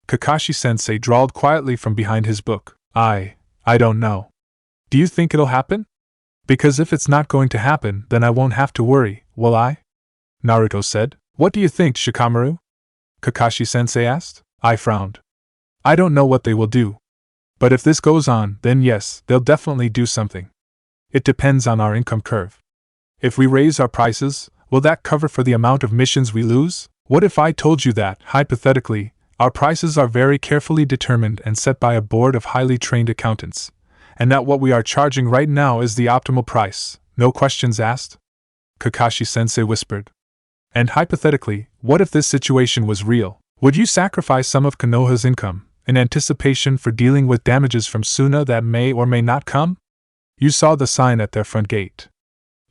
Kakashi-sensei drawled quietly from behind his book. I don't know. Do you think it'll happen? Because if it's not going to happen, then I won't have to worry, will I? Naruto said. What do you think, Shikamaru? Kakashi-sensei asked. I frowned. I don't know what they will do. But if this goes on, then yes, they'll definitely do something. It depends on our income curve. If we raise our prices, will that cover for the amount of missions we lose? What if I told you that, hypothetically, our prices are very carefully determined and set by a board of highly trained accountants, and that what we are charging right now is the optimal price, no questions asked? Kakashi-sensei whispered. And hypothetically, what if this situation was real? Would you sacrifice some of Konoha's income, in anticipation for dealing with damages from Suna that may or may not come? You saw the sign at their front gate.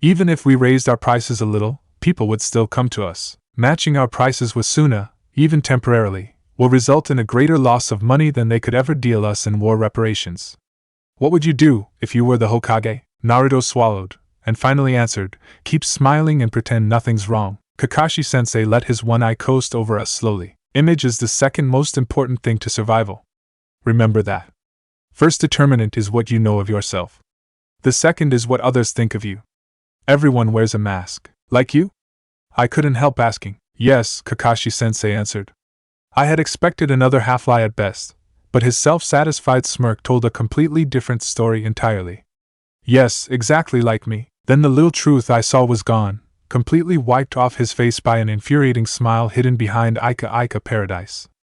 Even if we raised our prices a little, people would still come to us. Matching our prices with Suna, even temporarily, will result in a greater loss of money than they could ever deal us in war reparations. What would you do if you were the Hokage? Naruto swallowed, and finally answered, keep smiling and pretend nothing's wrong. Kakashi-sensei let his one eye coast over us slowly. Image is the second most important thing to survival. Remember that. First determinant is what you know of yourself. The second is what others think of you. Everyone wears a mask. Like you? I couldn't help asking. Yes, Kakashi-sensei answered. I had expected another half-lie at best, but his self-satisfied smirk told a completely different story entirely. Yes, exactly like me. Then the little truth I saw was gone, completely wiped off his face by an infuriating smile hidden behind Ika Ika Paradise.